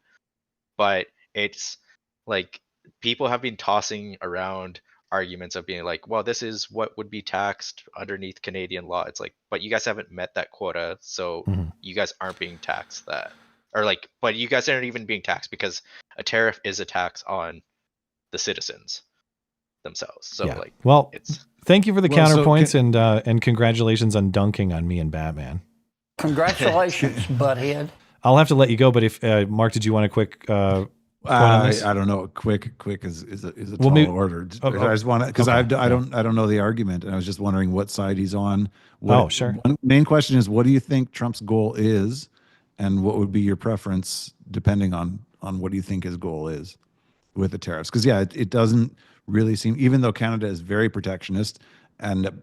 But it's like people have been tossing around arguments of being like, well, this is what would be taxed underneath Canadian law. It's like, but you guys haven't met that quota, so you guys aren't being taxed that. Or like, but you guys aren't even being taxed because a tariff is a tax on the citizens themselves. So like, well, thank you for the counterpoints and congratulations on dunking on me and Batman. Congratulations, butthead. I'll have to let you go, but if Mark, did you want a quick point on this? I don't know. Quick is a tall order. I just want to, because I don't know the argument, and I was just wondering what side he's on. Sure. One main question is, what do you think Trump's goal is, and what would be your preference depending on what do you think his goal is with the tariffs? Because it doesn't really seem, even though Canada is very protectionist, and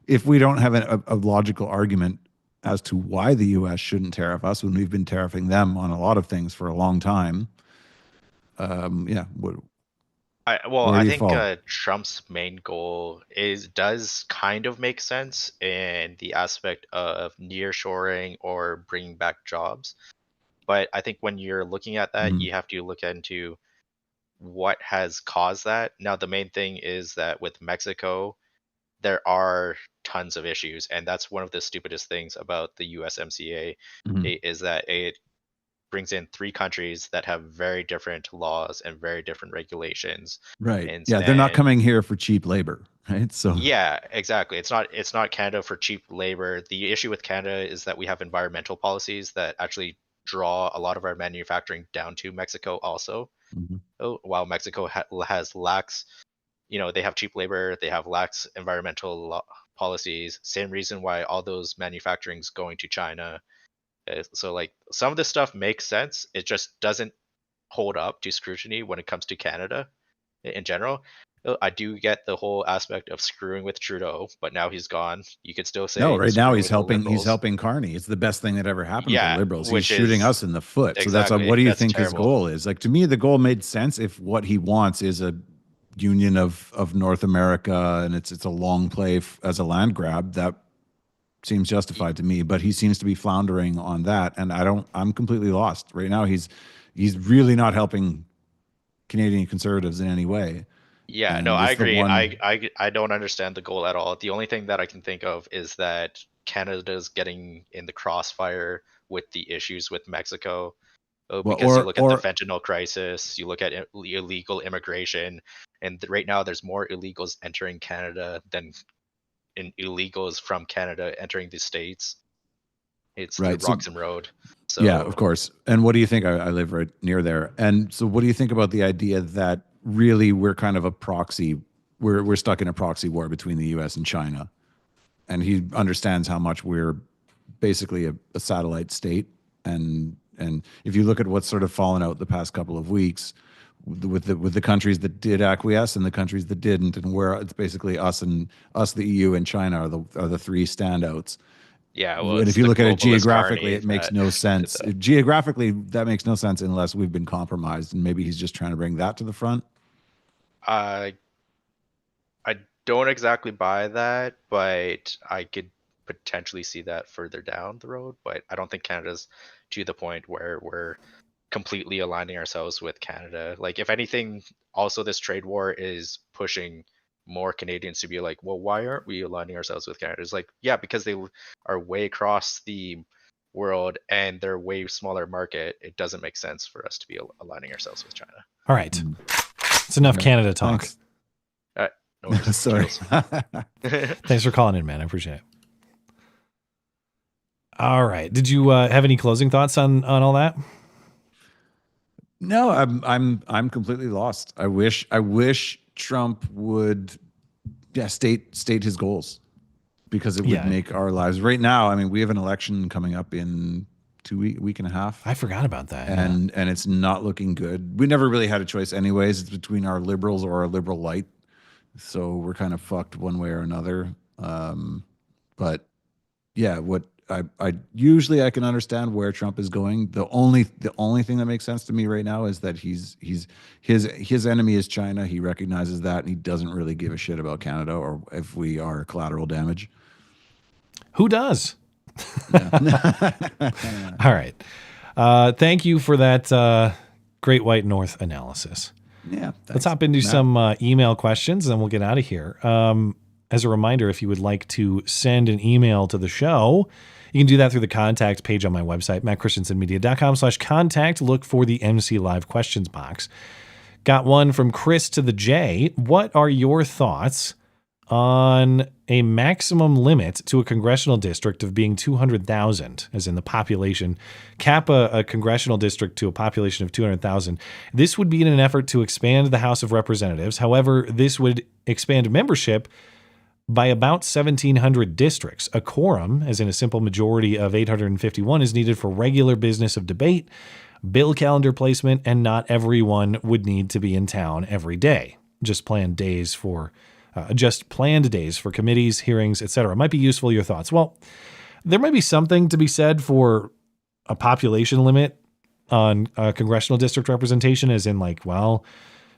if we don't have a logical argument as to why the U.S. shouldn't tariff us when we've been tariffing them on a lot of things for a long time. I think Trump's main goal does kind of make sense in the aspect of nearshoring or bringing back jobs. But I think when you're looking at that, you have to look into what has caused that. Now, the main thing is that with Mexico, there are tons of issues, and that's one of the stupidest things about the USMCA is that it brings in 3 countries that have very different laws and very different regulations. Right. And they're not coming here for cheap labor, right? So yeah, exactly. It's not Canada for cheap labor. The issue with Canada is that we have environmental policies that actually draw a lot of our manufacturing down to Mexico also. While Mexico has lax, they have cheap labor, they have lax environmental policies. Same reason why all those manufacturing's going to China. So like some of this stuff makes sense. It just doesn't hold up to scrutiny when it comes to Canada in general. I do get the whole aspect of screwing with Trudeau, but now he's gone. You could still say no. Right now he's helping. He's helping Carney. It's the best thing that ever happened to the Liberals. He's shooting us in the foot. Exactly, so that's what do you think terrible. His goal is? Like, to me, the goal made sense if what he wants is a union of North America and it's a long play as a land grab. That seems justified to me. But he seems to be floundering on that, and I'm completely lost right now. He's really not helping Canadian Conservatives in any way. Yeah, and no, I agree. I don't understand the goal at all. The only thing that I can think of is that Canada's getting in the crossfire with the issues with Mexico. Because you look at the fentanyl crisis, you look at illegal immigration, and right now there's more illegals entering Canada than illegals from Canada entering the States. It's the Roxham Road. So yeah, of course. And what do you think? I live right near there. And so what do you think about the idea that really we're kind of a proxy we're stuck in a proxy war between the U.S. and China, and he understands how much we're basically a satellite state. And if you look at what's sort of fallen out the past couple of weeks with the countries that did acquiesce and the countries that didn't, and where it's basically us, the EU, and China are the three standouts. Yeah, well, and if you look at it geographically, carnies it makes no sense. Geographically, that makes no sense unless we've been compromised, and maybe he's just trying to bring that to the front. I don't exactly buy that, but I could potentially see that further down the road. But I don't think Canada's to the point where we're completely aligning ourselves with Canada. Like, if anything, also this trade war is pushing more Canadians to be like, well, why aren't we aligning ourselves with Canada? It's like, yeah, because they are way across the world and they're way smaller market. It doesn't make sense for us to be aligning ourselves with China. All right. It's enough Canada talk. Thanks. No worries. Sorry. Thanks for calling in, man. I appreciate it. All right. Did you have any closing thoughts on all that? No, I'm completely lost. I wish Trump would state his goals, because it would make our lives right now. I mean, we have an election coming up in week and a half. I forgot about that. And it's not looking good. We never really had a choice anyways. It's between our liberals or our liberal light. So we're kind of fucked one way or another. But yeah, what I usually I can understand where Trump is going. The only thing that makes sense to me right now is that his enemy is China. He recognizes that, and he doesn't really give a shit about Canada or if we are collateral damage. Who does? All right. Thank you for that Great White North analysis. Yeah. Let's hop into some email questions, and then we'll get out of here. As a reminder, if you would like to send an email to the show, you can do that through the contact page on my website, mattchristiansenmedia.com/contact. Look for the MC Live questions box. Got one from Chris to the J. What are your thoughts on a maximum limit to a congressional district of being 200,000, as in the population, cap a congressional district to a population of 200,000? This would be in an effort to expand the House of Representatives. However, this would expand membership by about 1,700 districts. A quorum, as in a simple majority of 851, is needed for regular business of debate, bill calendar placement, and not everyone would need to be in town every day. Just planned days for committees, hearings, etc. Might be useful, your thoughts. Well, there might be something to be said for a population limit on congressional district representation, as in like, well,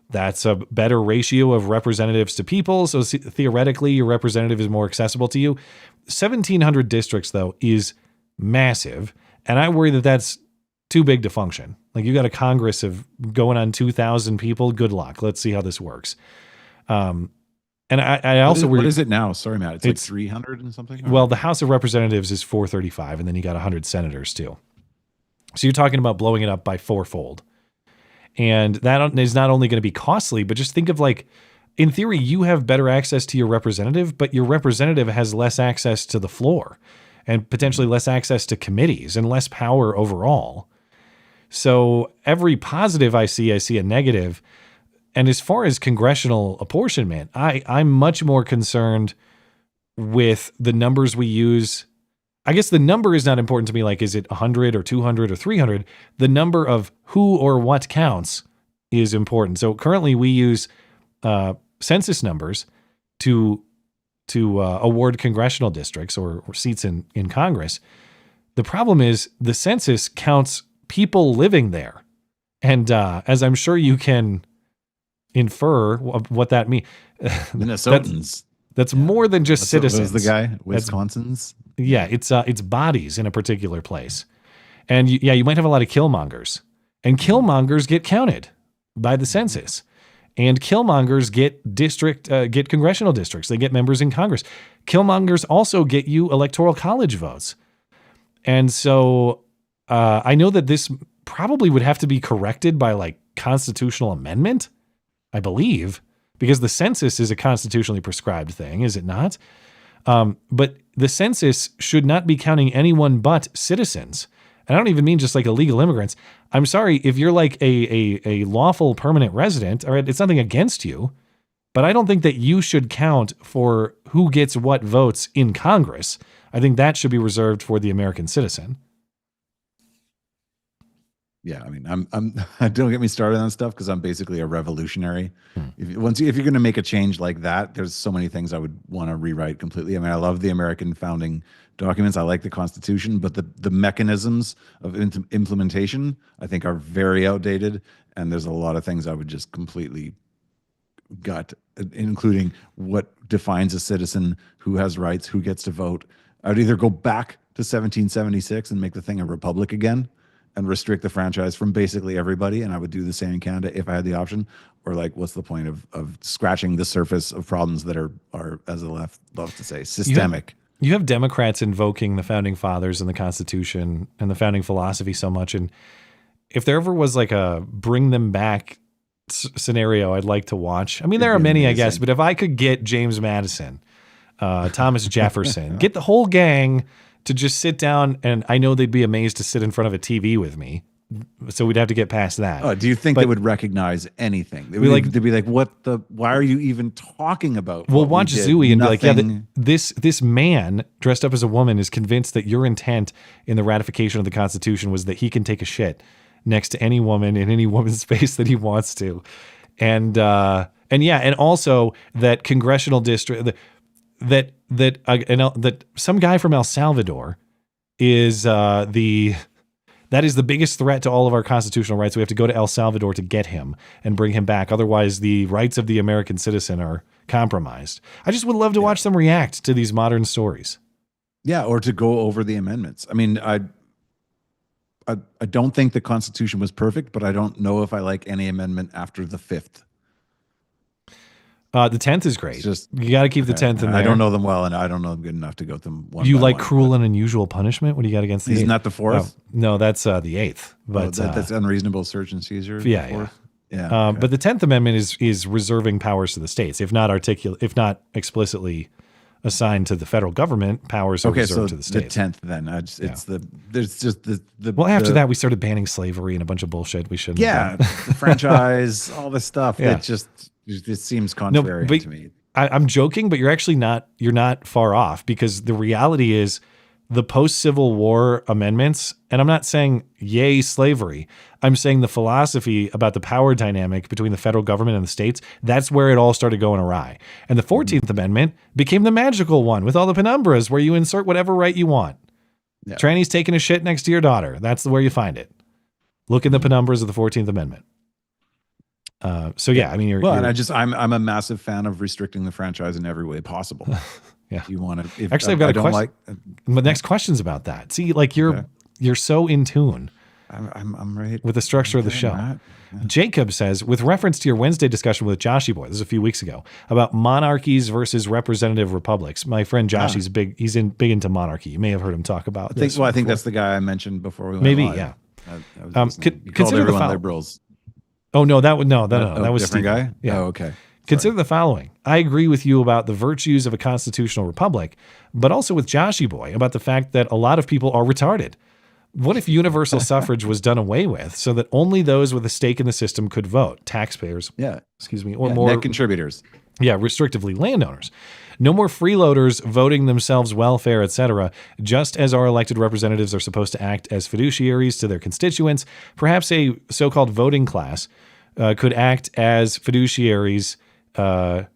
that's a better ratio of representatives to people. So theoretically, your representative is more accessible to you. 1,700 districts, though, is massive. And I worry that that's too big to function. Like, you got a Congress of going on 2,000 people. Good luck. Let's see how this works. And I also what is it now? Sorry, Matt. It's like 300 and something? Well, the House of Representatives is 435, and then you got 100 senators, too. So you're talking about blowing it up by fourfold. And that is not only going to be costly, but just think of, like, in theory, you have better access to your representative, but your representative has less access to the floor and potentially less access to committees and less power overall. So every positive I see a negative. And as far as congressional apportionment, I'm much more concerned with the numbers we use. I guess the number is not important to me. Like, is it 100 or 200 or 300? The number of who or what counts is important. So currently we use census numbers to award congressional districts or seats in Congress. The problem is the census counts people living there. And as I'm sure you can infer what that means. Minnesotans. That's more than just citizens. What was the guy? Wisconsin's? Yeah, it's bodies in a particular place. And you might have a lot of killmongers. And killmongers get counted by the census. And killmongers get congressional districts. They get members in Congress. Killmongers also get you electoral college votes. And so I know that this probably would have to be corrected by, like, constitutional amendment, I believe, because the census is a constitutionally prescribed thing, is it not? But the census should not be counting anyone but citizens. And I don't even mean just like illegal immigrants. I'm sorry, if you're like a lawful permanent resident, all right, it's nothing against you, But I don't think that you should count for who gets what votes in Congress. I think that should be reserved for the American citizen. Yeah, I mean, I'm don't get me started on stuff because I'm basically a revolutionary. If you're going to make a change like that, there's so many things I would want to rewrite completely. I mean, I love the American founding documents. I like the Constitution, but the mechanisms of implementation, I think, are very outdated. And there's a lot of things I would just completely gut, including what defines a citizen, who has rights, who gets to vote. I would either go back to 1776 and make the thing a republic again, and restrict the franchise from basically everybody, and I would do the same in Canada if I had the option. Or like, what's the point of scratching the surface of problems that are as the left loves to say, systemic? You have Democrats invoking the founding fathers and the Constitution and the founding philosophy so much, and if there ever was like a bring them back scenario, I'd like to watch. I mean, there are many, I guess, but if I could get James Madison, Thomas Jefferson, get the whole gang to just sit down, and I know they'd be amazed to sit in front of a TV with me. So we'd have to get past that. Oh, do you think they would recognize anything? They'd be like, why are you even talking about? Well, watch Zooey and be like, yeah, this man dressed up as a woman is convinced that your intent in the ratification of the Constitution was that he can take a shit next to any woman in any woman's space that he wants to. And also that congressional district, that some guy from El Salvador is that is the biggest threat to all of our constitutional rights. We have to go to El Salvador to get him and bring him back. Otherwise, the rights of the American citizen are compromised. I just would love to watch them react to these modern stories. Yeah, or to go over the amendments. I mean, I don't think the Constitution was perfect, but I don't know if I like any amendment after the 5th. The 10th is great. You got to keep the 10th in there. I don't know them well, and I don't know them good enough to go with them one. You by like one, Cruel and Unusual Punishment? What do you got against the 8th? Isn't that the 4th? No, that's the 8th. But that's Unreasonable Search and Seizure. Yeah. Okay. But the 10th Amendment is reserving powers to the states, if not explicitly assigned to the federal government. Powers are reserved to the states. The 10th, then Well, after that, we started banning slavery and a bunch of bullshit we shouldn't. Yeah, the franchise, all this stuff. Yeah. It seems contrary to me. I'm joking, but you're not far off, because the reality is the post-Civil War amendments, and I'm not saying yay slavery, I'm saying the philosophy about the power dynamic between the federal government and the states, that's where it all started going awry. And the 14th Amendment became the magical one with all the penumbras where you insert whatever right you want. Yeah. Tranny's taking a shit next to your daughter. That's where you find it. Look in the penumbras of the 14th Amendment. I mean, I'm a massive fan of restricting the franchise in every way possible. Yeah. You want to, actually, I've got a question. The next question's about that. See, like you're so in tune. I'm right with the structure of the show. Yeah. Jacob says, with reference to your Wednesday discussion with Joshy Boy, this is a few weeks ago, about monarchies versus representative republics. My friend Joshy's big into monarchy. You may have heard him talk about this. I think that's the guy I mentioned before we went Maybe, live. yeah. Consider everyone liberals. Oh no, that was different guy. Yeah. Oh, okay. Consider the following. I agree with you about the virtues of a constitutional republic, but also with Joshy Boy about the fact that a lot of people are retarded. What if universal suffrage was done away with so that only those with a stake in the system could vote? Taxpayers. Yeah. Or more net contributors. Yeah, restrictively landowners. No more freeloaders voting themselves welfare, etc. Just as our elected representatives are supposed to act as fiduciaries to their constituents, perhaps a so-called voting class could act as fiduciaries to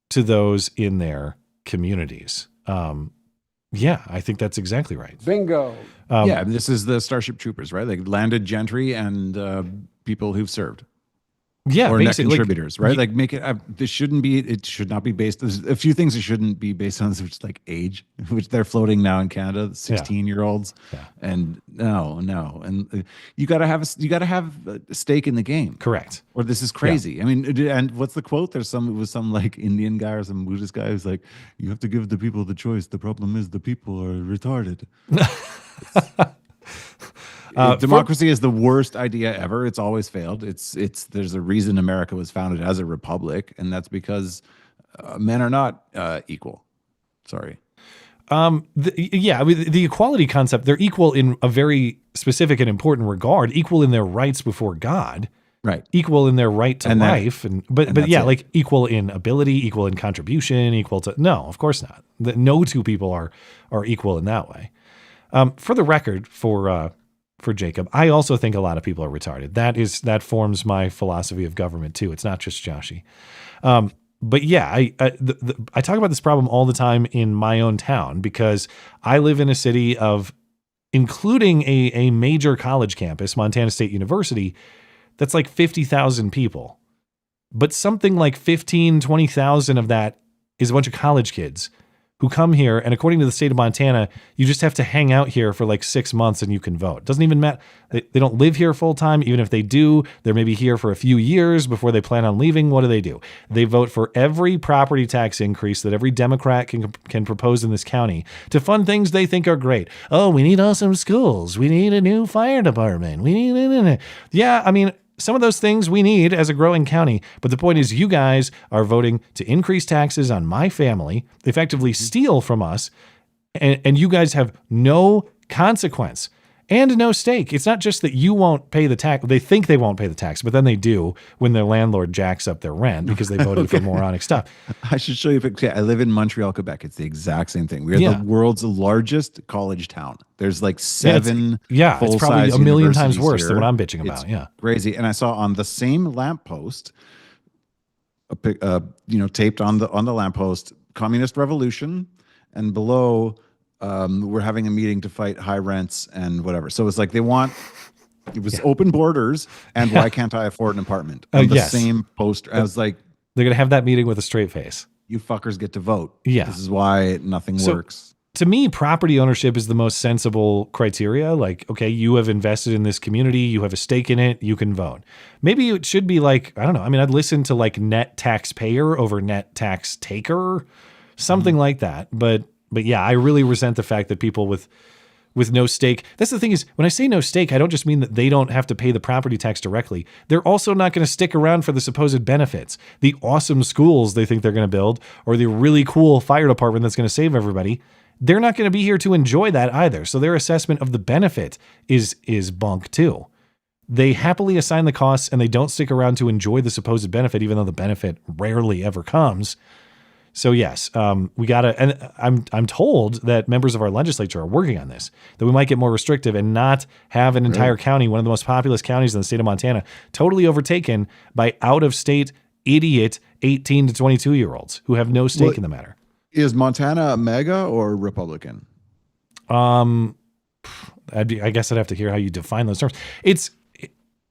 those in their communities. I think that's exactly right. Bingo. This is the Starship Troopers, right? Like landed gentry and people who've served. Yeah, or net contributors, right? Like make it. It should not be based. There's a few things it shouldn't be based on, which is like age, which they're floating now in Canada. 16-year-olds, and no, and you got to have a stake in the game, correct? Or this is crazy. I mean, and what's the quote? There's some like Indian guy or some Buddhist guy who's like, you have to give the people the choice. The problem is the people are retarded. Democracy is the worst idea ever. It's always failed. There's a reason America was founded as a republic, and that's because men are not equal. Sorry. The equality concept, they're equal in a very specific and important regard, equal in their rights before God. Right. Equal in their right to life. But yeah, it. like equal in ability, equal in contribution, equal to, no, of course not. No two people are equal in that way. For the record, for Jacob, I also think a lot of people are retarded. That forms my philosophy of government too. It's not just Joshy. But yeah, I talk about this problem all the time in my own town because I live in a city of, including a major college campus, Montana State University, that's like 50,000 people. But something like 20,000 of that is a bunch of college kids who come here. And according to the state of Montana, you just have to hang out here for like 6 months and you can vote. Doesn't even matter. They don't live here full time. Even if they do, they're maybe here for a few years before they plan on leaving. What do? They vote for every property tax increase that every Democrat can propose in this county to fund things they think are great. Oh, we need awesome schools. We need a new fire department. We need, yeah, I mean, some of those things we need as a growing county. But the point is, you guys are voting to increase taxes on my family, effectively steal from us, and you guys have no consequence and no stake. It's not just that you won't pay the tax. They think they won't pay the tax, but then they do when their landlord jacks up their rent because they voted for moronic stuff. I should show you a picture. I live in Montreal, Quebec. It's the exact same thing. We are the world's largest college town. There's like 7 it's probably a million times worse than what I'm bitching about. It's crazy. And I saw on the same lamppost, taped on the lamppost, Communist Revolution, and below, we're having a meeting to fight high rents and whatever. So it's like it was open borders and why can't I afford an apartment? On the same poster. I was like, they're going to have that meeting with a straight face. You fuckers get to vote. Yeah. This is why nothing works. To me, property ownership is the most sensible criteria. Like, okay, you have invested in this community, you have a stake in it, you can vote. Maybe it should be like, I don't know. I mean, I'd listen to like net taxpayer over net tax taker, something like that. But yeah, I really resent the fact that people with no stake. That's the thing is, when I say no stake, I don't just mean that they don't have to pay the property tax directly. They're also not going to stick around for the supposed benefits, the awesome schools they think they're going to build, or the really cool fire department that's going to save everybody. They're not going to be here to enjoy that either. So their assessment of the benefit is bunk too. They happily assign the costs and they don't stick around to enjoy the supposed benefit, even though the benefit rarely ever comes. So yes, we gotta, and I'm told that members of our legislature are working on this, that we might get more restrictive and not have an entire county, one of the most populous counties in the state of Montana, totally overtaken by out-of-state idiot 18 to 22-year-olds who have no stake in the matter. Is Montana MAGA or Republican? I guess I'd have to hear how you define those terms. It's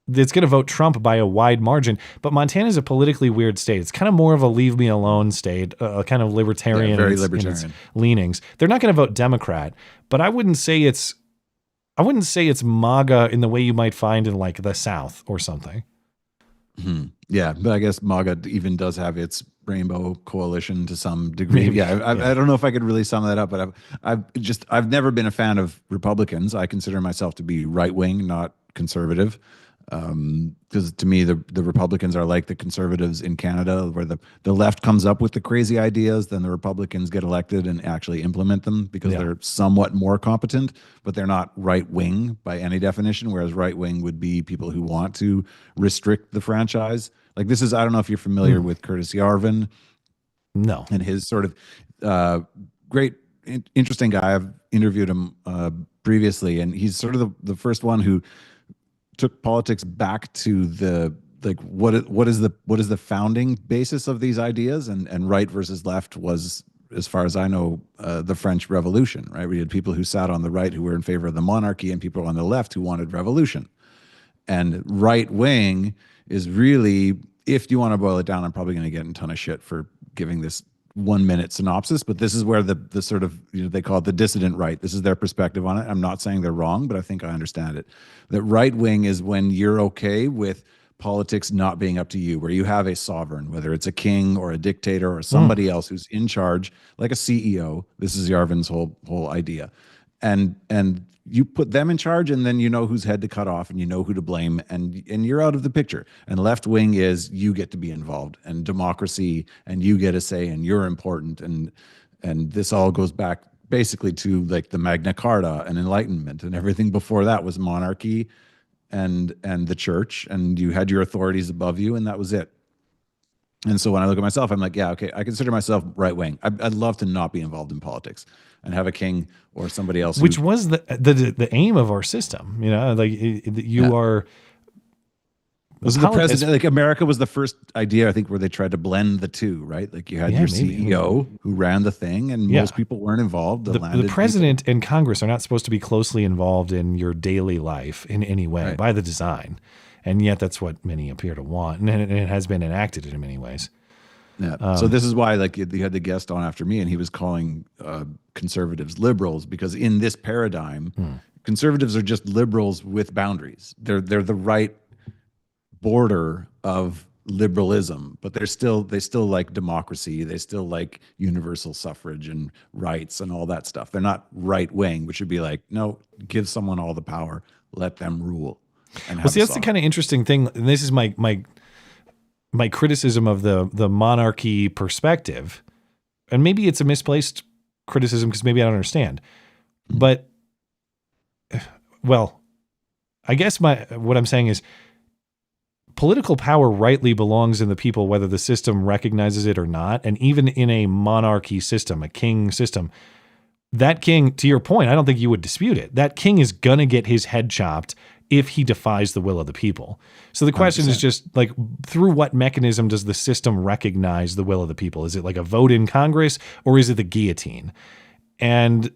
going to vote Trump by a wide margin, but Montana is a politically weird state. It's kind of more of a leave me alone state, kind of libertarian, very in its libertarian leanings. They're not going to vote Democrat, but I wouldn't say it's MAGA in the way you might find in like the South or something. Yeah, but I guess MAGA even does have its rainbow coalition to some degree. I don't know if I could really sum that up, but I've never been a fan of Republicans. I consider myself to be right wing, not conservative. Because to me, the Republicans are like the conservatives in Canada, where the left comes up with the crazy ideas, then the Republicans get elected and actually implement them because they're somewhat more competent, but they're not right wing by any definition. Whereas right wing would be people who want to restrict the franchise. Like this is, I don't know if you're familiar with Curtis Yarvin. No. And his sort of great, interesting guy. I've interviewed him previously, and he's sort of the first one who took politics back to the what is the founding basis of these ideas, and right versus left was, as far as I know, the French Revolution, right? We had people who sat on the right who were in favor of the monarchy and people on the left who wanted revolution. And right wing is really, if you want to boil it down, I'm probably going to get a ton of shit for giving this 1 minute synopsis, but this is where the sort of, they call it the dissident right. This is their perspective on it. I'm not saying they're wrong, but I think I understand it. That right wing is when you're okay with politics not being up to you, where you have a sovereign, whether it's a king or a dictator or somebody else who's in charge, like a CEO. This is Yarvin's whole idea. And you put them in charge, and then you know whose head to cut off, and you know who to blame, and you're out of the picture. And left wing is you get to be involved, and democracy, and you get a say, and you're important, and this all goes back basically to like the Magna Carta and Enlightenment, and everything before that was monarchy and the church, and you had your authorities above you, and that was it. And so when I look at myself, I'm like, yeah, okay, I consider myself right wing. I'd love to not be involved in politics and have a king or somebody else. Which was the aim of our system, you know, like you are. Was the president, like America was the first idea, I think, where they tried to blend the two, right? Like you had your CEO who ran the thing, and most people weren't involved. The president and Congress are not supposed to be closely involved in your daily life in any way by the design. And yet that's what many appear to want. And it has been enacted in many ways. Yeah. So this is why, like, you had the guest on after me, and he was calling conservatives liberals, because in this paradigm, conservatives are just liberals with boundaries. They're the right border of liberalism, but they still like democracy. They still like universal suffrage and rights and all that stuff. They're not right wing, which would be like, no, give someone all the power, let them rule. Well, see, that's the kind of interesting thing. And this is my criticism of the monarchy perspective. And maybe it's a misplaced criticism because maybe I don't understand. But, well, I guess what I'm saying is, political power rightly belongs in the people, whether the system recognizes it or not. And even in a monarchy system, a king system, that king, to your point, I don't think you would dispute it. That king is going to get his head chopped if he defies the will of the people. So the question 100%. Is just like, through what mechanism does the system recognize the will of the people? Is it like a vote in Congress, or is it the guillotine? And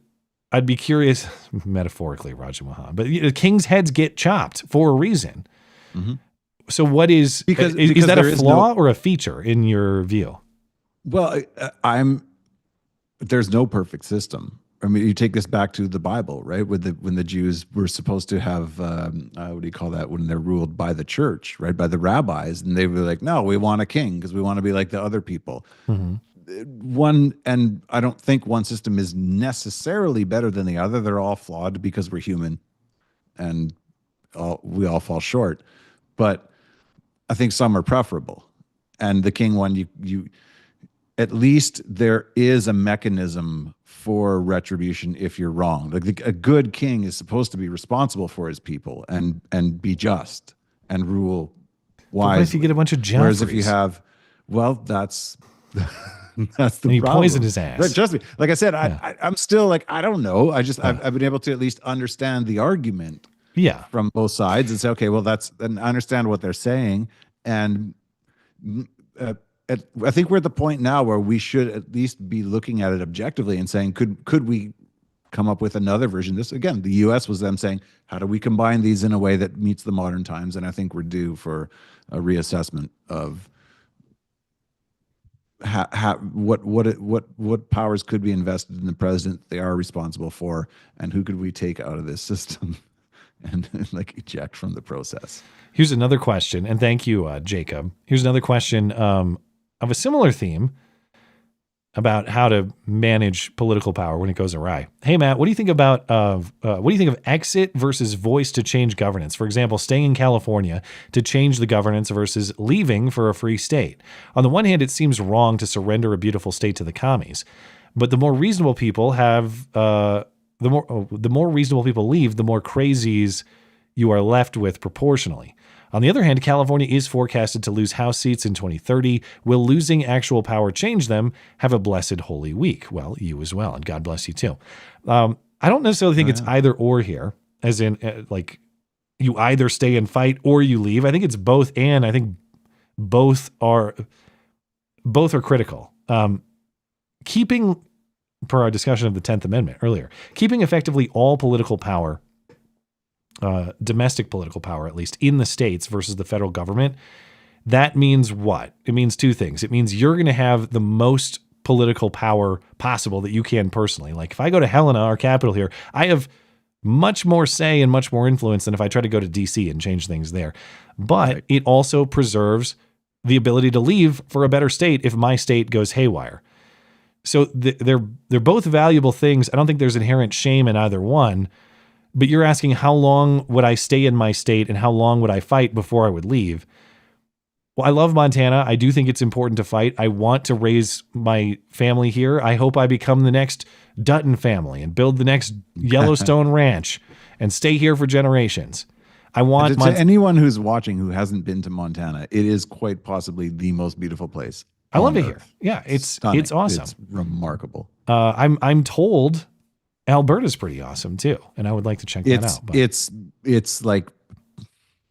I'd be curious, metaphorically, Raju Mahan, but king's heads get chopped for a reason. Mm-hmm. So what is because is that a flaw or a feature in your view? Well, there's no perfect system. I mean, you take this back to the Bible, right? When the Jews were supposed to have, what do you call that? When they're ruled by the church, right? By the rabbis. And they were like, no, we want a king because we want to be like the other people. Mm-hmm. And I don't think one system is necessarily better than the other. They're all flawed because we're human and we all fall short. But I think some are preferable. And the king one, you at least there is a mechanism for retribution if you're wrong. Like a good king is supposed to be responsible for his people and be just and rule wisely. What if you get a bunch of Joffreys? Whereas if you have, well, that's the and you problem. Poisoned his ass. Right, trust me. Like I said, I'm still like, I don't know. I've been able to at least understand the argument from both sides and say, okay, well, and I understand what they're saying. And I think we're at the point now where we should at least be looking at it objectively and saying, could we come up with another version? This, again, the U.S. was them saying, how do we combine these in a way that meets the modern times? And I think we're due for a reassessment of what powers could be invested in the president they are responsible for, and who could we take out of this system and like eject from the process. Here's another question, and thank you, Jacob. Here's another question of a similar theme about how to manage political power when it goes awry. Hey, Matt, what do you think about exit versus voice to change governance? For example, staying in California to change the governance versus leaving for a free state. On the one hand, it seems wrong to surrender a beautiful state to the commies, but the more reasonable people have the more reasonable people leave, the more crazies you are left with proportionally. On the other hand, California is forecasted to lose House seats in 2030. Will losing actual power change them? Have a blessed Holy Week. Well, you as well, and God bless you too. I don't necessarily think it's either or here, as in like you either stay and fight or you leave. I think it's both, and I think both are critical. Keeping, per our discussion of the 10th Amendment earlier, keeping effectively all political power, domestic political power, at least in the states versus the federal government, that means what? It means two things. It means you're going to have the most political power possible that you can personally. Like if I go to Helena, our capital here, I have much more say and much more influence than if I try to go to DC and change things there. But it also preserves the ability to leave for a better state if my state goes haywire. So they're both valuable things. I don't think there's inherent shame in either one. But you're asking how long would I stay in my state and how long would I fight before I would leave? Well, I love Montana. I do think it's important to fight. I want to raise my family here. I hope I become the next Dutton family and build the next Yellowstone ranch and stay here for generations. I want to anyone who's watching who hasn't been to Montana, it is quite possibly the most beautiful place. I love it here. Yeah, it's awesome. It's remarkable. I'm told Alberta's pretty awesome too, and I would like to check that out. But it's like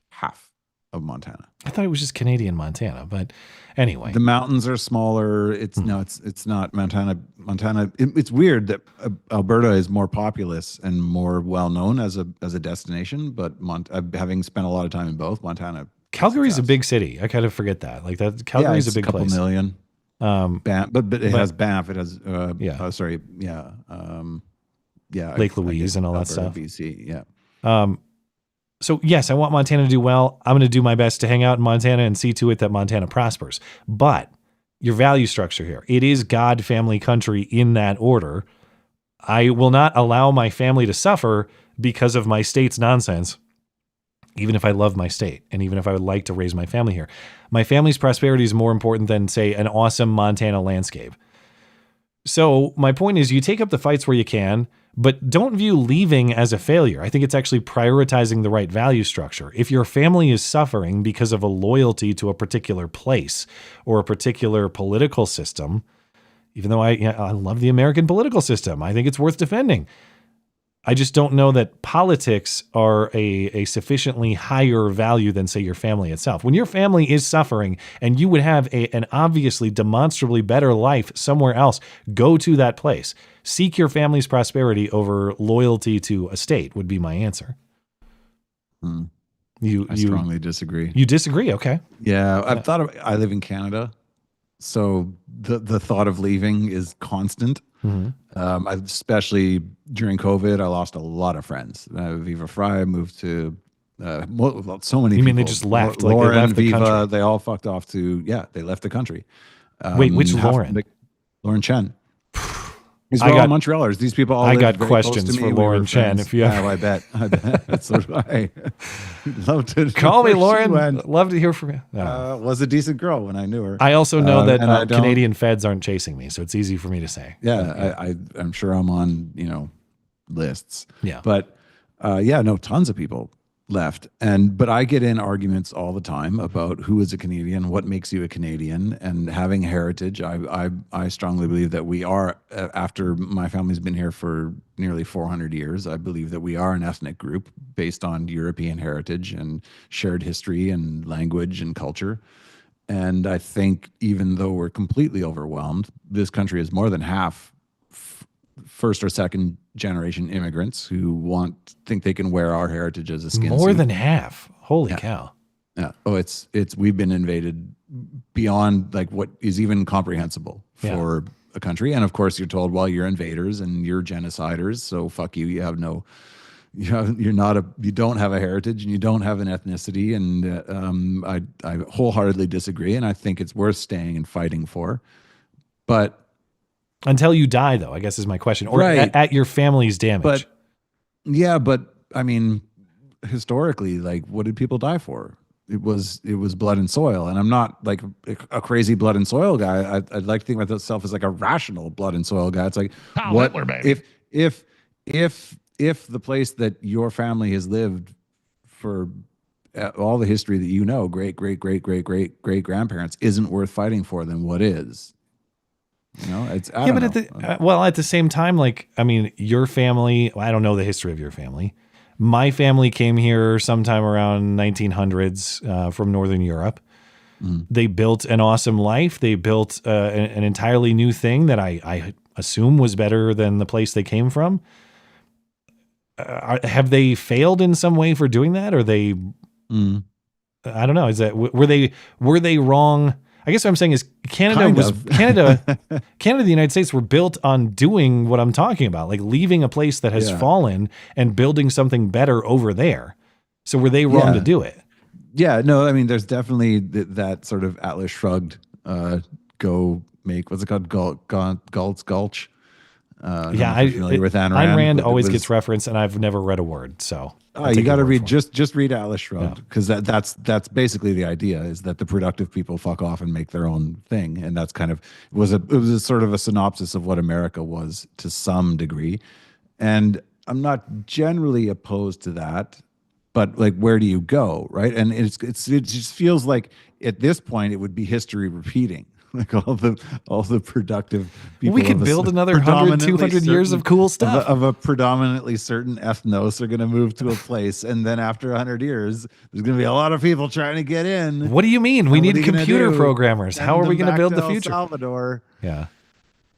half of Montana. I thought it was just Canadian Montana, but anyway, the mountains are smaller. It's not Montana. It's weird that Alberta is more populous and more well known as a destination, but having spent a lot of time in both, Montana. Calgary's a big city. I kind of forget that. Like that, Calgary's a big place. Couple million. Banff, but it has Banff. It has Lake Louise and all that stuff. BC, yeah. So yes, I want Montana to do well. I'm going to do my best to hang out in Montana and see to it that Montana prospers. But your value structure here, it is God, family, country in that order. I will not allow my family to suffer because of my state's nonsense, even if I love my state and even if I would like to raise my family here. My family's prosperity is more important than, say, an awesome Montana landscape. So my point is, you take up the fights where you can, but don't view leaving as a failure. I think it's actually prioritizing the right value structure. If your family is suffering because of a loyalty to a particular place or a particular political system, even though I love the American political system, I think it's worth defending. I just don't know that politics are a sufficiently higher value than, say, your family itself. When your family is suffering and you would have an obviously demonstrably better life somewhere else, go to that place. Seek your family's prosperity over loyalty to a state would be my answer. I strongly disagree. You disagree? Okay. Yeah, I live in Canada, so the thought of leaving is constant. Mm-hmm. Especially during COVID, I lost a lot of friends. Viva Frei moved to so many. You mean people. they just left? Lauren, they left the Viva, country. they all fucked off to they left the country. Wait, which Lauren? Lauren Chen. These were all Montrealers. These people all. I got very close questions to for me. Lauren Chen. If you, I bet. So do I. Love to call me, Lauren. Love to hear from you. Was a decent girl when I knew her. I also know that Canadian feds aren't chasing me, so it's easy for me to say. Yeah, I'm sure I'm on lists. Yeah, but tons of people left, but I get in arguments all the time about who is a Canadian, what makes you a Canadian, and having heritage. I strongly believe that we are, after my family's been here for nearly 400 years, I believe that we are an ethnic group based on European heritage and shared history and language and culture. And I think even though we're completely overwhelmed, this country is more than half first or second generation immigrants who think they can wear our heritage as a skin More suit. than half. Holy cow. Yeah. Oh, we've been invaded beyond like what is even comprehensible for a country. And of course you're told, well, you're invaders and you're genociders. So fuck you. You have you don't have a heritage and you don't have an ethnicity. And I wholeheartedly disagree. And I think it's worth staying and fighting for, but until you die, though, I guess is my question. Or at your family's damage. But I mean, historically, like, what did people die for? It was blood and soil. And I'm not like a crazy blood and soil guy. I'd like to think about myself as like a rational blood and soil guy. It's like, what if the place that your family has lived for all the history that you know, great grandparents, isn't worth fighting for, then what is? It's I don't know. At the same time, like, I mean, your family, I don't know the history of your family. My family came here sometime around 1900s from Northern Europe. They built an awesome life. They built an entirely new thing that I assume was better than the place they came from. Have they failed in some way for doing that? Or they, I don't know. Were they wrong? I guess what I'm saying is Canada, the United States were built on doing what I'm talking about, like leaving a place that has fallen and building something better over there. So were they wrong to do it? Yeah, no, I mean, there's definitely that sort of Atlas Shrugged, go make, what's it called? Galt's Gulch. With Ayn Rand always gets referenced, and I've never read a word. So you got to read just read Atlas Shrugged, because that's basically the idea, is that the productive people fuck off and make their own thing, and that's kind of it was a sort of a synopsis of what America was to some degree, and I'm not generally opposed to that. but like, where do you go, right? And it just feels like at this point it would be history repeating. Like all the productive people. We could build another 100, 200 years of cool stuff. Of a predominantly certain ethnos are going to move to a place. And then after 100 years, there's going to be a lot of people trying to get in. What do you mean? We need computer programmers. How are we going to build the future? Salvador. Yeah.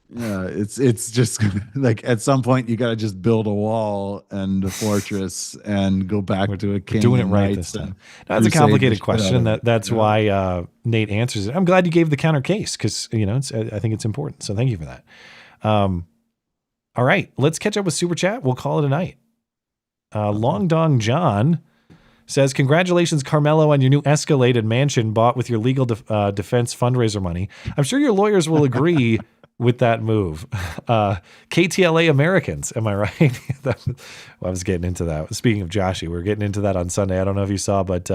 Yeah, it's just like at some point you got to just build a wall and a fortress and go back to a king. Doing it right this time. That's a complicated question. That's why Nate answers it. I'm glad you gave the counter case because I think it's important. So thank you for that. All right, let's catch up with Super Chat. We'll call it a night. Long Dong John says, "Congratulations, Karmelo, on your new escalated mansion bought with your legal defense fundraiser money. I'm sure your lawyers will agree." With that move. KTLA Americans, am I right? I was getting into that. Speaking of Joshy, we were getting into that on Sunday. I don't know if you saw, but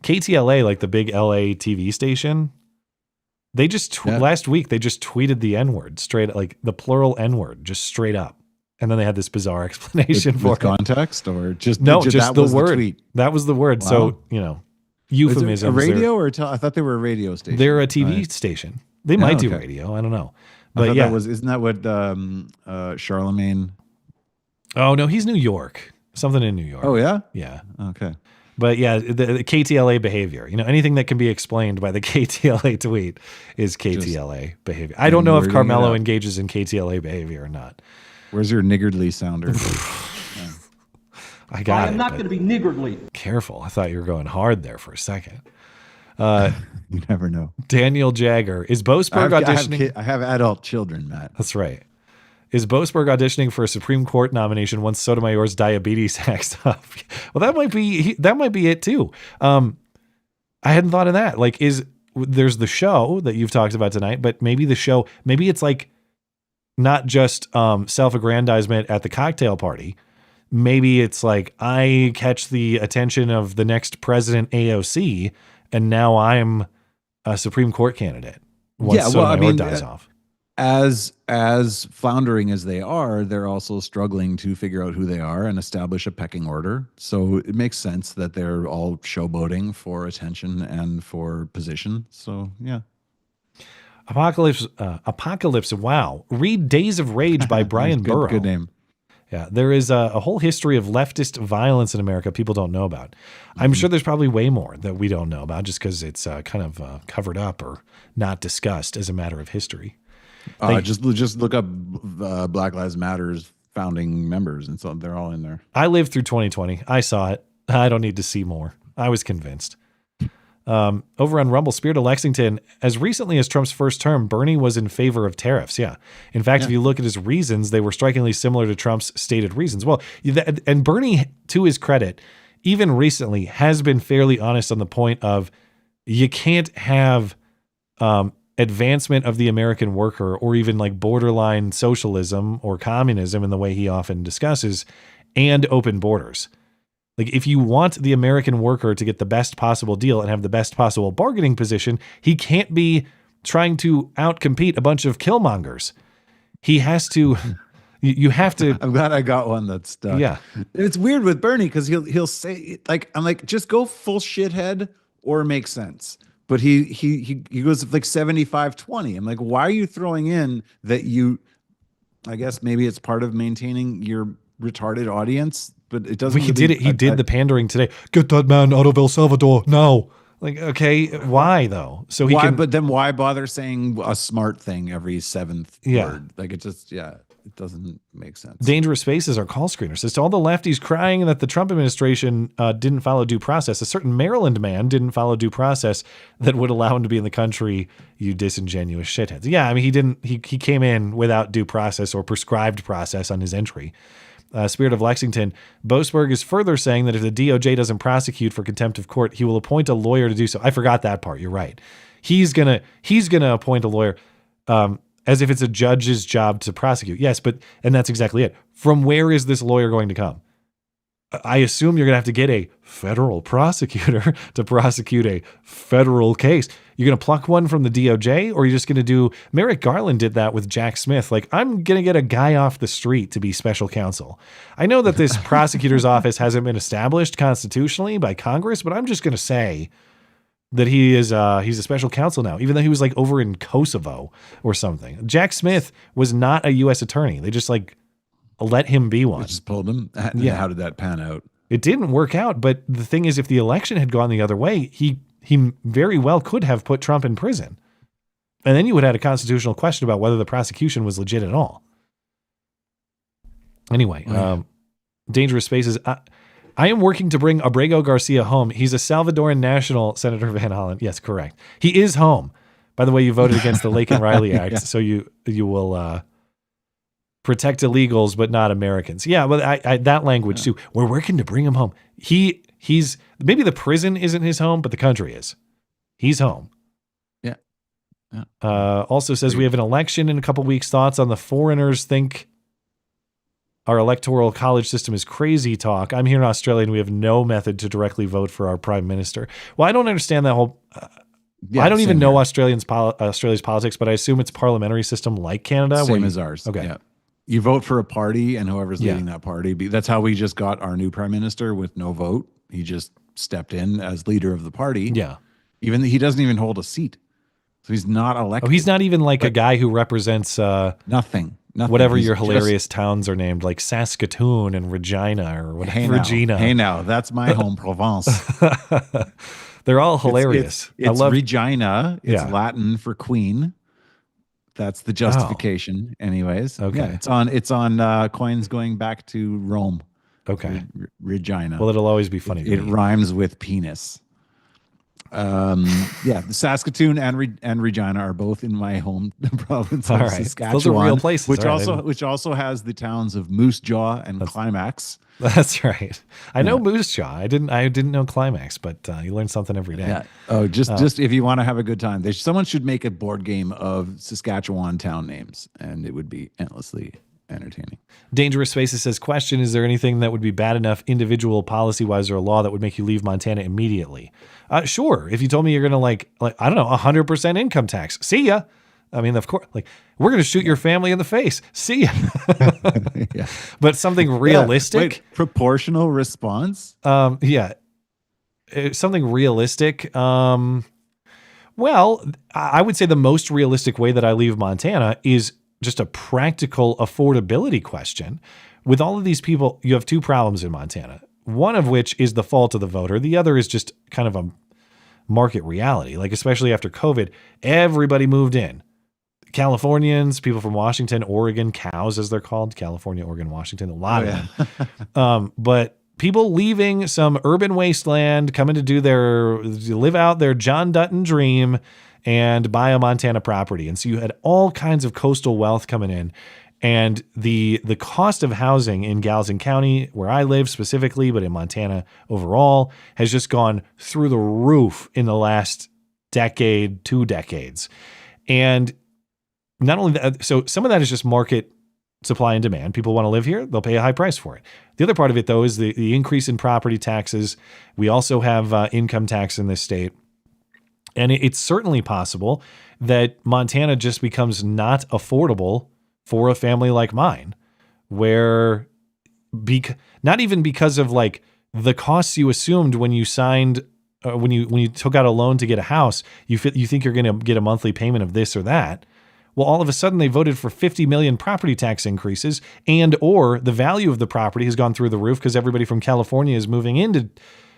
KTLA, like the big LA TV station, they just last week they just tweeted the N-word straight, like the plural N-word, just straight up. And then they had this bizarre explanation for with context or just just the word. Tweet. That was the word. Wow. So, euphemism. A radio or I thought they were a radio station. They're a TV station. They might do radio. I don't know. But yeah, isn't that what Charlemagne? Oh no, he's New York. Something in New York. Oh yeah, yeah. Okay. But yeah, the KTLA behavior. Anything that can be explained by the KTLA tweet is KTLA behavior. I don't know if Karmelo engages in KTLA behavior or not. Where's your niggardly sounder? I got it. I am not going to be niggardly. Careful. I thought you were going hard there for a second. You never know. Daniel Jagger. Is Boasberg auditioning? I have adult children, Matt. That's right. Is Boasberg auditioning for a Supreme Court nomination once Sotomayor's diabetes acts up? Well, that might be it too. I hadn't thought of that. Like, there's the show that you've talked about tonight, but maybe it's like not just self-aggrandizement at the cocktail party. Maybe it's like I catch the attention of the next president AOC, and now I'm a Supreme Court candidate. Once Sotomayor dies off. As floundering as they are, they're also struggling to figure out who they are and establish a pecking order. So it makes sense that they're all showboating for attention and for position. So yeah. Apocalypse. Wow. Read Days of Rage by Brian Burrow. Good name. Yeah, there is a whole history of leftist violence in America people don't know about. I'm sure there's probably way more that we don't know about just because it's kind of covered up or not discussed as a matter of history. Just look up Black Lives Matter's founding members, and so they're all in there. I lived through 2020. I saw it. I don't need to see more. I was convinced. Over on Rumble, Spirit of Lexington, as recently as Trump's first term, Bernie was in favor of tariffs. Yeah. In fact, if you look at his reasons, they were strikingly similar to Trump's stated reasons. Well, and Bernie, to his credit, even recently has been fairly honest on the point of you can't have advancement of the American worker or even like borderline socialism or communism in the way he often discusses and open borders. Like, if you want the American worker to get the best possible deal and have the best possible bargaining position, he can't be trying to outcompete a bunch of killmongers. He has to, you have to. I'm glad I got one that's stuck. Yeah. It's weird with Bernie because he'll say, like, I'm like, just go full shithead or make sense. But he goes like 75-20. I'm like, why are you throwing in that I guess maybe it's part of maintaining your retarded audience, but it doesn't. He did the pandering today. Get that man out of El Salvador now. Like, okay, why though? So but then why bother saying a smart thing every seventh word? Like, it just, it doesn't make sense. Dangerous Spaces, our call screener, says to all the lefties crying that the Trump administration didn't follow due process, a certain Maryland man didn't follow due process that would allow him to be in the country, you disingenuous shitheads. Yeah, I mean, he came in without due process or prescribed process on his entry. Spirit of Lexington, Boasberg is further saying that if the DOJ doesn't prosecute for contempt of court, he will appoint a lawyer to do so. I forgot that part. You're right. He's gonna appoint a lawyer as if it's a judge's job to prosecute. Yes, and that's exactly it. From where is this lawyer going to come? I assume you're going to have to get a federal prosecutor to prosecute a federal case. You're going to pluck one from the DOJ, or you're just going to do, Merrick Garland did that with Jack Smith. Like, I'm going to get a guy off the street to be special counsel. I know that this prosecutor's office hasn't been established constitutionally by Congress, but I'm just going to say that he's a special counsel now, even though he was like over in Kosovo or something. Jack Smith was not a U.S. attorney. They just like let him be one. They just pulled him. Yeah. How did that pan out? It didn't work out, but the thing is, if the election had gone the other way, he very well could have put Trump in prison. And then you would have had a constitutional question about whether the prosecution was legit at all. Anyway, Dangerous Spaces. I am working to bring Abrego Garcia home. He's a Salvadoran national, Senator Van Hollen. Yes, correct. He is home. By the way, you voted against the Lake and Riley Act, so you will protect illegals but not Americans. Yeah, well, I that language too. We're working to bring him home. He's maybe the prison isn't his home, but the country is. He's home. Yeah. Also says we have an election in a couple weeks. Thoughts on the foreigners think our electoral college system is crazy talk. I'm here in Australia and we have no method to directly vote for our prime minister. Well, I don't understand that whole. I don't even know Australia's politics, but I assume it's a parliamentary system like Canada. Same as ours. Okay. Yeah. You vote for a party, and whoever's leading that party. That's how we just got our new prime minister with no vote. He just stepped in as leader of the party. Yeah. Even he doesn't even hold a seat, so he's not elected. Oh, he's not even like a guy who represents nothing. Whatever your hilarious towns are named, like Saskatoon and Regina or whatever. Hey Regina. Hey now, that's my home province. They're all hilarious. It's Regina. It's Latin for queen. That's the justification, anyways. Okay. Yeah, it's on coins going back to Rome. Okay. Regina. Well, it'll always be funny. It rhymes with penis. The Saskatoon and Regina are both in my home province of Saskatchewan. Those are real places. Which also has the towns of Moose Jaw and Climax. That's right. I know Moose Jaw. I didn't know Climax, but you learn something every day. Yeah. Oh, just if you want to have a good time, someone should make a board game of Saskatchewan town names, and it would be endlessly entertaining. Dangerous Spaces says, question, is there anything that would be bad enough individual policy-wise or a law that would make you leave Montana immediately? Sure. If you told me you're going to like, I don't know, 100% income tax. See ya. I mean, of course, like, we're going to shoot your family in the face. See ya. Yeah. But something realistic. Proportional response. Something realistic. Well, I would say the most realistic way that I leave Montana is just a practical affordability question. With all of these people, you have two problems in Montana. One of which is the fault of the voter. The other is just kind of a market reality. Like, especially after COVID, everybody moved in. Californians, people from Washington, Oregon, cows as they're called, California, Oregon, Washington, a lot of them. But people leaving some urban wasteland, coming to live out their John Dutton dream and buy a Montana property. And so you had all kinds of coastal wealth coming in. And the cost of housing in Galveston County, where I live specifically, but in Montana overall, has just gone through the roof in the last decade, 2 decades. And not only that, so some of that is just market supply and demand. People want to live here, they'll pay a high price for it. The other part of it, though, is the increase in property taxes. We also have income tax in this state. And it's certainly possible that Montana just becomes not affordable for a family like mine, where not even because of like the costs you assumed when you signed, when you took out a loan to get a house, you think you're going to get a monthly payment of this or that. Well, all of a sudden they voted for 50 million property tax increases, and or the value of the property has gone through the roof because everybody from California is moving in to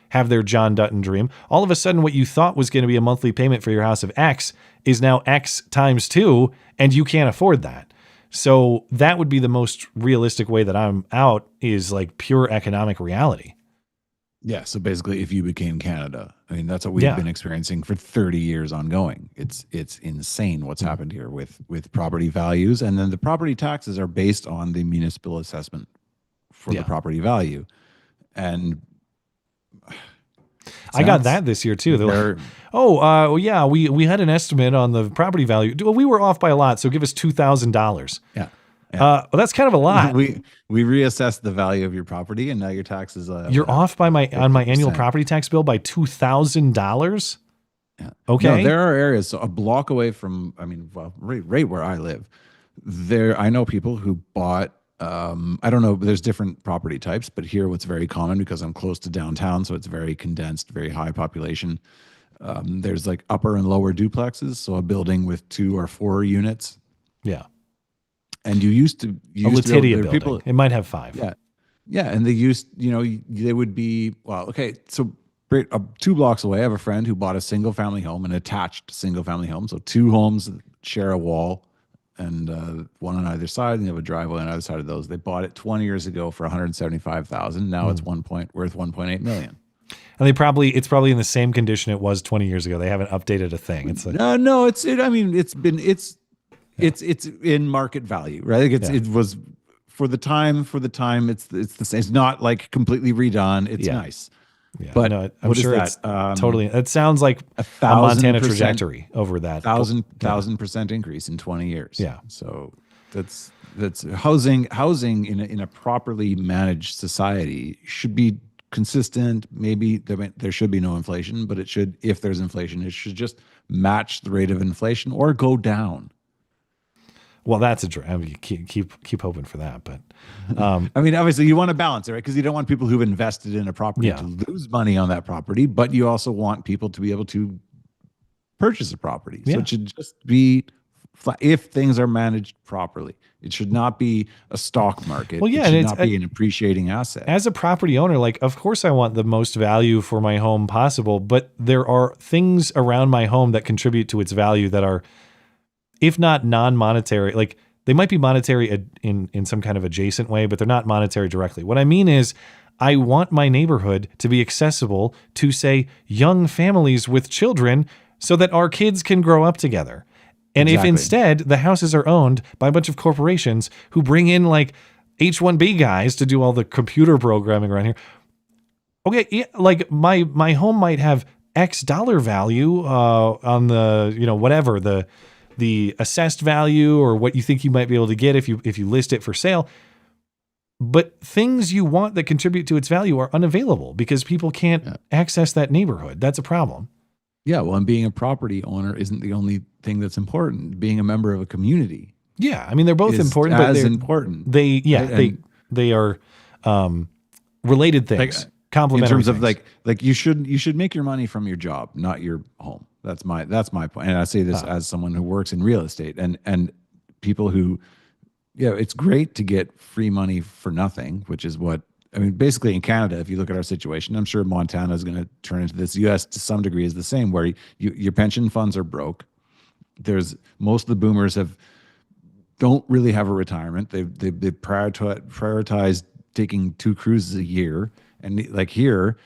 have their John Dutton dream. All of a sudden what you thought was going to be a monthly payment for your house of X is now X times 2, and you can't afford that. So that would be the most realistic way that I'm out, is like pure economic reality. Yeah. So basically, if you became Canada, I mean, that's what we've been experiencing for 30 years ongoing. It's insane what's happened here with property values. And then the property taxes are based on the municipal assessment for the property value. And I got that this year too. They're like, we had an estimate on the property value. Well, we were off by a lot, so give us $2,000. Yeah. Well, that's kind of a lot. We reassessed the value of your property, and now your taxes. You're off by my annual property tax bill by $2,000. Yeah. Okay. No, there are areas, so a block away from, right where I live, I know people who bought, I don't know, there's different property types, but here what's very common, because I'm close to downtown, so it's very condensed, very high population. There's like upper and lower duplexes, so a building with 2 or 4 units. Yeah. And you used to a Letitia building. People, it might have 5. Yeah. Yeah. And they would be, so 2 blocks away, I have a friend who bought a single family home, an attached single family home. So 2 homes share a wall and one on either side, and you have a driveway on either side of those. They bought it 20 years ago for $175,000. Now it's worth $1.8 million. And it's probably in the same condition it was 20 years ago. They haven't updated a thing. It's like, no, it's in market value, right? Like it was for the time. It's the same. It's not like completely redone. It's nice. Yeah, but no, I'm sure it's totally. It sounds like a 1,000% Montana trajectory over that 1,000% increase in 20 years. Yeah. So that's housing in a properly managed society should be consistent. Maybe there should be no inflation, but it should. If there's inflation, it should just match the rate of inflation or go down. Well, that's a dream. I mean, keep hoping for that, but obviously you want to balance it, right? Because you don't want people who've invested in a property to lose money on that property, but you also want people to be able to purchase a property. So it should just be if things are managed properly. It should not be a stock market. Well, yeah, it should not be an appreciating asset. As a property owner, like, of course I want the most value for my home possible, but there are things around my home that contribute to its value that are, if not non-monetary, like they might be monetary in some kind of adjacent way, but they're not monetary directly. What I mean is I want my neighborhood to be accessible to, say, young families with children so that our kids can grow up together. And if instead the houses are owned by a bunch of corporations who bring in like H-1B guys to do all the computer programming around here, okay, yeah, like my home might have X dollar value on the, whatever, the assessed value or what you think you might be able to get if you list it for sale. But things you want that contribute to its value are unavailable because people can't access that neighborhood. That's a problem. Yeah, well, and being a property owner isn't the only thing that's important. Being a member of a community. Yeah, I mean they're both important, but they're important. They are related things. Complementary in terms things. of like you should make your money from your job, not your home. That's my point. And I say this as someone who works in real estate and people who, it's great to get free money for nothing, which is what, basically in Canada, if you look at our situation, I'm sure Montana is going to turn into this. US to some degree is the same, where your pension funds are broke. Most of the boomers don't really have a retirement. They prioritize taking 2 cruises a year. And like here,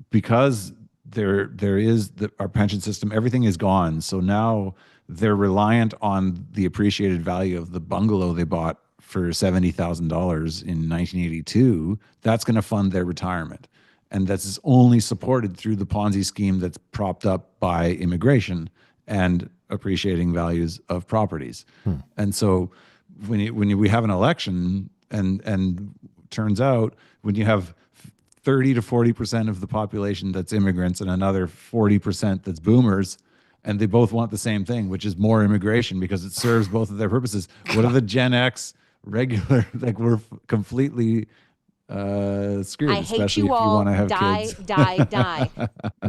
because there is our pension system, everything is gone. So now they're reliant on the appreciated value of the bungalow they bought for $70,000 in 1982. That's going to fund their retirement. And that's only supported through the Ponzi scheme that's propped up by immigration and appreciating values of properties. And so when we have an election and turns out when you have 30 to 40% of the population that's immigrants and another 40% that's boomers, and they both want the same thing, which is more immigration because it serves both of their purposes. What are the Gen X regular? Like we're completely screwed, I hate especially you if you all. want to have Die, kids. die.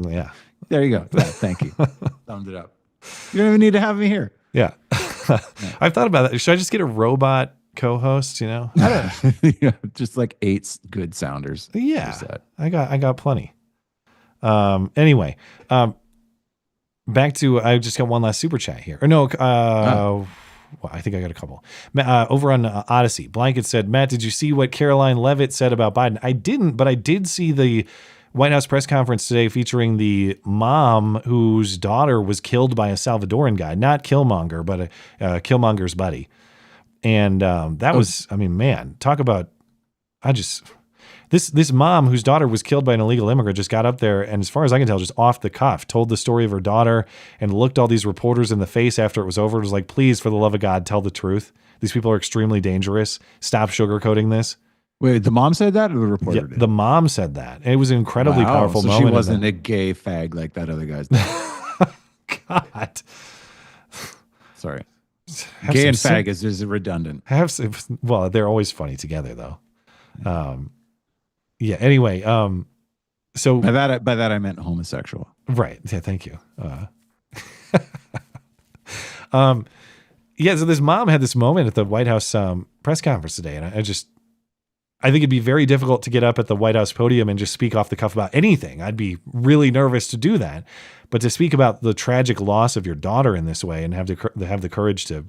Yeah. There you go. Yeah, thank you. Summed it up. You don't even need to have me here. Yeah. I've thought about that. Should I just get a robot co-host, I don't just like 8 good sounders. Yeah. I got plenty. Anyway, back to, I just got one last super chat here. Or no, well, I think I got a couple. Over on Odyssey, Blanket said, Matt, did you see what Caroline Leavitt said about Biden? I didn't, but I did see the White House press conference today featuring the mom whose daughter was killed by a Salvadoran guy, not Killmonger, but a Killmonger's buddy. And that was, man, talk about, this mom whose daughter was killed by an illegal immigrant just got up there and, as far as I can tell, just off the cuff, told the story of her daughter and looked all these reporters in the face after it was over. It was like, please, for the love of God, tell the truth. These people are extremely dangerous. Stop sugarcoating this. Wait, the mom said that, or the reporter did? The mom said that. It was an incredibly powerful so moment. She wasn't a gay fag like that other guy's. God. Sorry. Have Gay and some fag is redundant. Well, they're always funny together, though. Yeah. Anyway, so by that I meant homosexual. Right. Yeah. Thank you. Yeah. So this mom had this moment at the White House press conference today, and I think it'd be very difficult to get up at the White House podium and just speak off the cuff about anything. I'd be really nervous to do that. But to speak about the tragic loss of your daughter in this way and have the courage to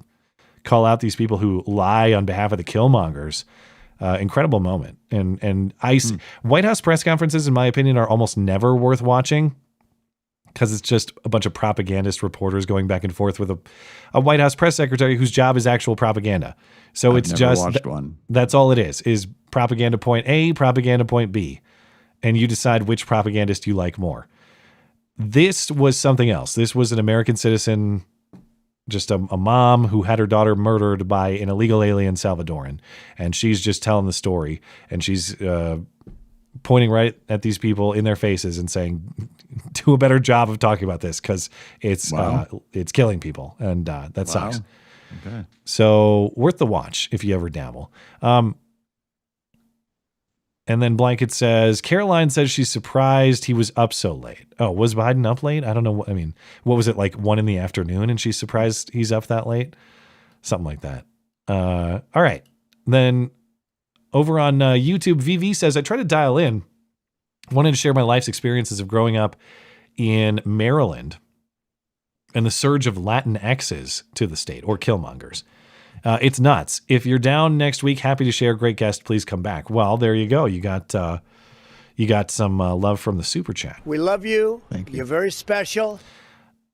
call out these people who lie on behalf of the Killmongers, incredible moment. And White House press conferences, in my opinion, are almost never worth watching because it's just a bunch of propagandist reporters going back and forth with a White House press secretary whose job is actual propaganda. So I've it's never just watched one. That's all it is propaganda point A, propaganda point B, and you decide which propagandist you like more. This was something else. This was an American citizen, just a mom who had her daughter murdered by an illegal alien Salvadoran, and she's just telling the story, and she's pointing right at these people in their faces and saying, "Do a better job of talking about this because it's killing people," and that sucks. Okay. So worth the watch if you ever dabble. And then Blanket says, Caroline says she's surprised he was up so late. Oh, was Biden up late? I don't know. What was it, like 1 PM and she's surprised he's up that late? Something like that. All right. Then over on YouTube, VV says, I tried to dial in. Wanted to share my life's experiences of growing up in Maryland and the surge of Latinx's to the state, or Killmongers. It's nuts. If you're down next week, happy to share. Great guest. Please come back. Well, there you go. You got some love from the super chat. We love you. Thank you. You're very special.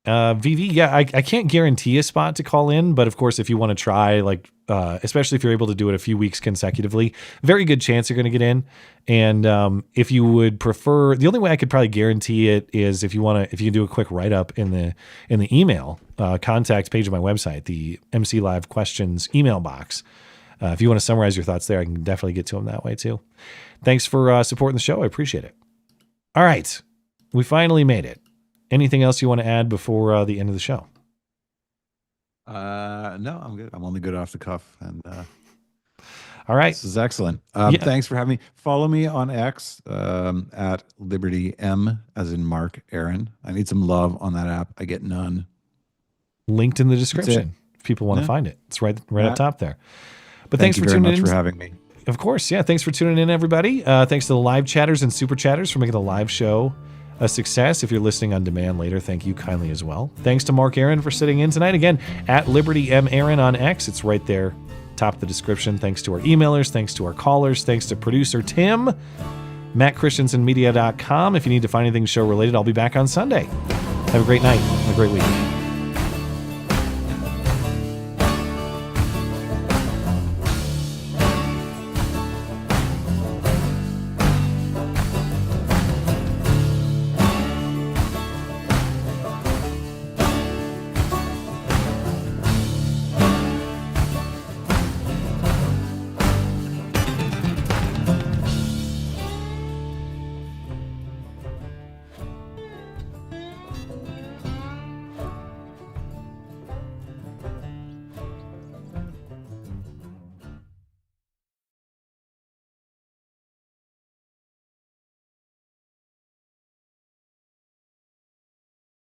VV, yeah, I can't guarantee a spot to call in, but of course, if you want to try, especially if you're able to do it a few weeks consecutively, very good chance you're going to get in. And if you would prefer, the only way I could probably guarantee it is if you can do a quick write up in the email contact page of my website, the MC Live questions email box. If you want to summarize your thoughts there, I can definitely get to them that way too. Thanks for supporting the show. I appreciate it. All right, we finally made it. Anything else you want to add before the end of the show? No, I'm good. I'm only good off the cuff. And all right, this is excellent. Thanks for having me. Follow me on X at Liberty M, as in Mark Aaron. I need some love on that app. I get none. Linked in the description if people want to find it. It's right up top there. But thanks for tuning in. Thank you very much for having me. Of course, yeah. Thanks for tuning in, everybody. Thanks to the live chatters and super chatters for making the live show a success. If you're listening on demand later, thank you kindly as well. Thanks to Mark Aaron for sitting in tonight. Again, at Liberty M Aaron on X. It's right there, top of the description. Thanks to our emailers. Thanks to our callers. Thanks to producer Tim. MattChristiansenMedia.com. If you need to find anything show related, I'll be back on Sunday. Have a great night and a great week.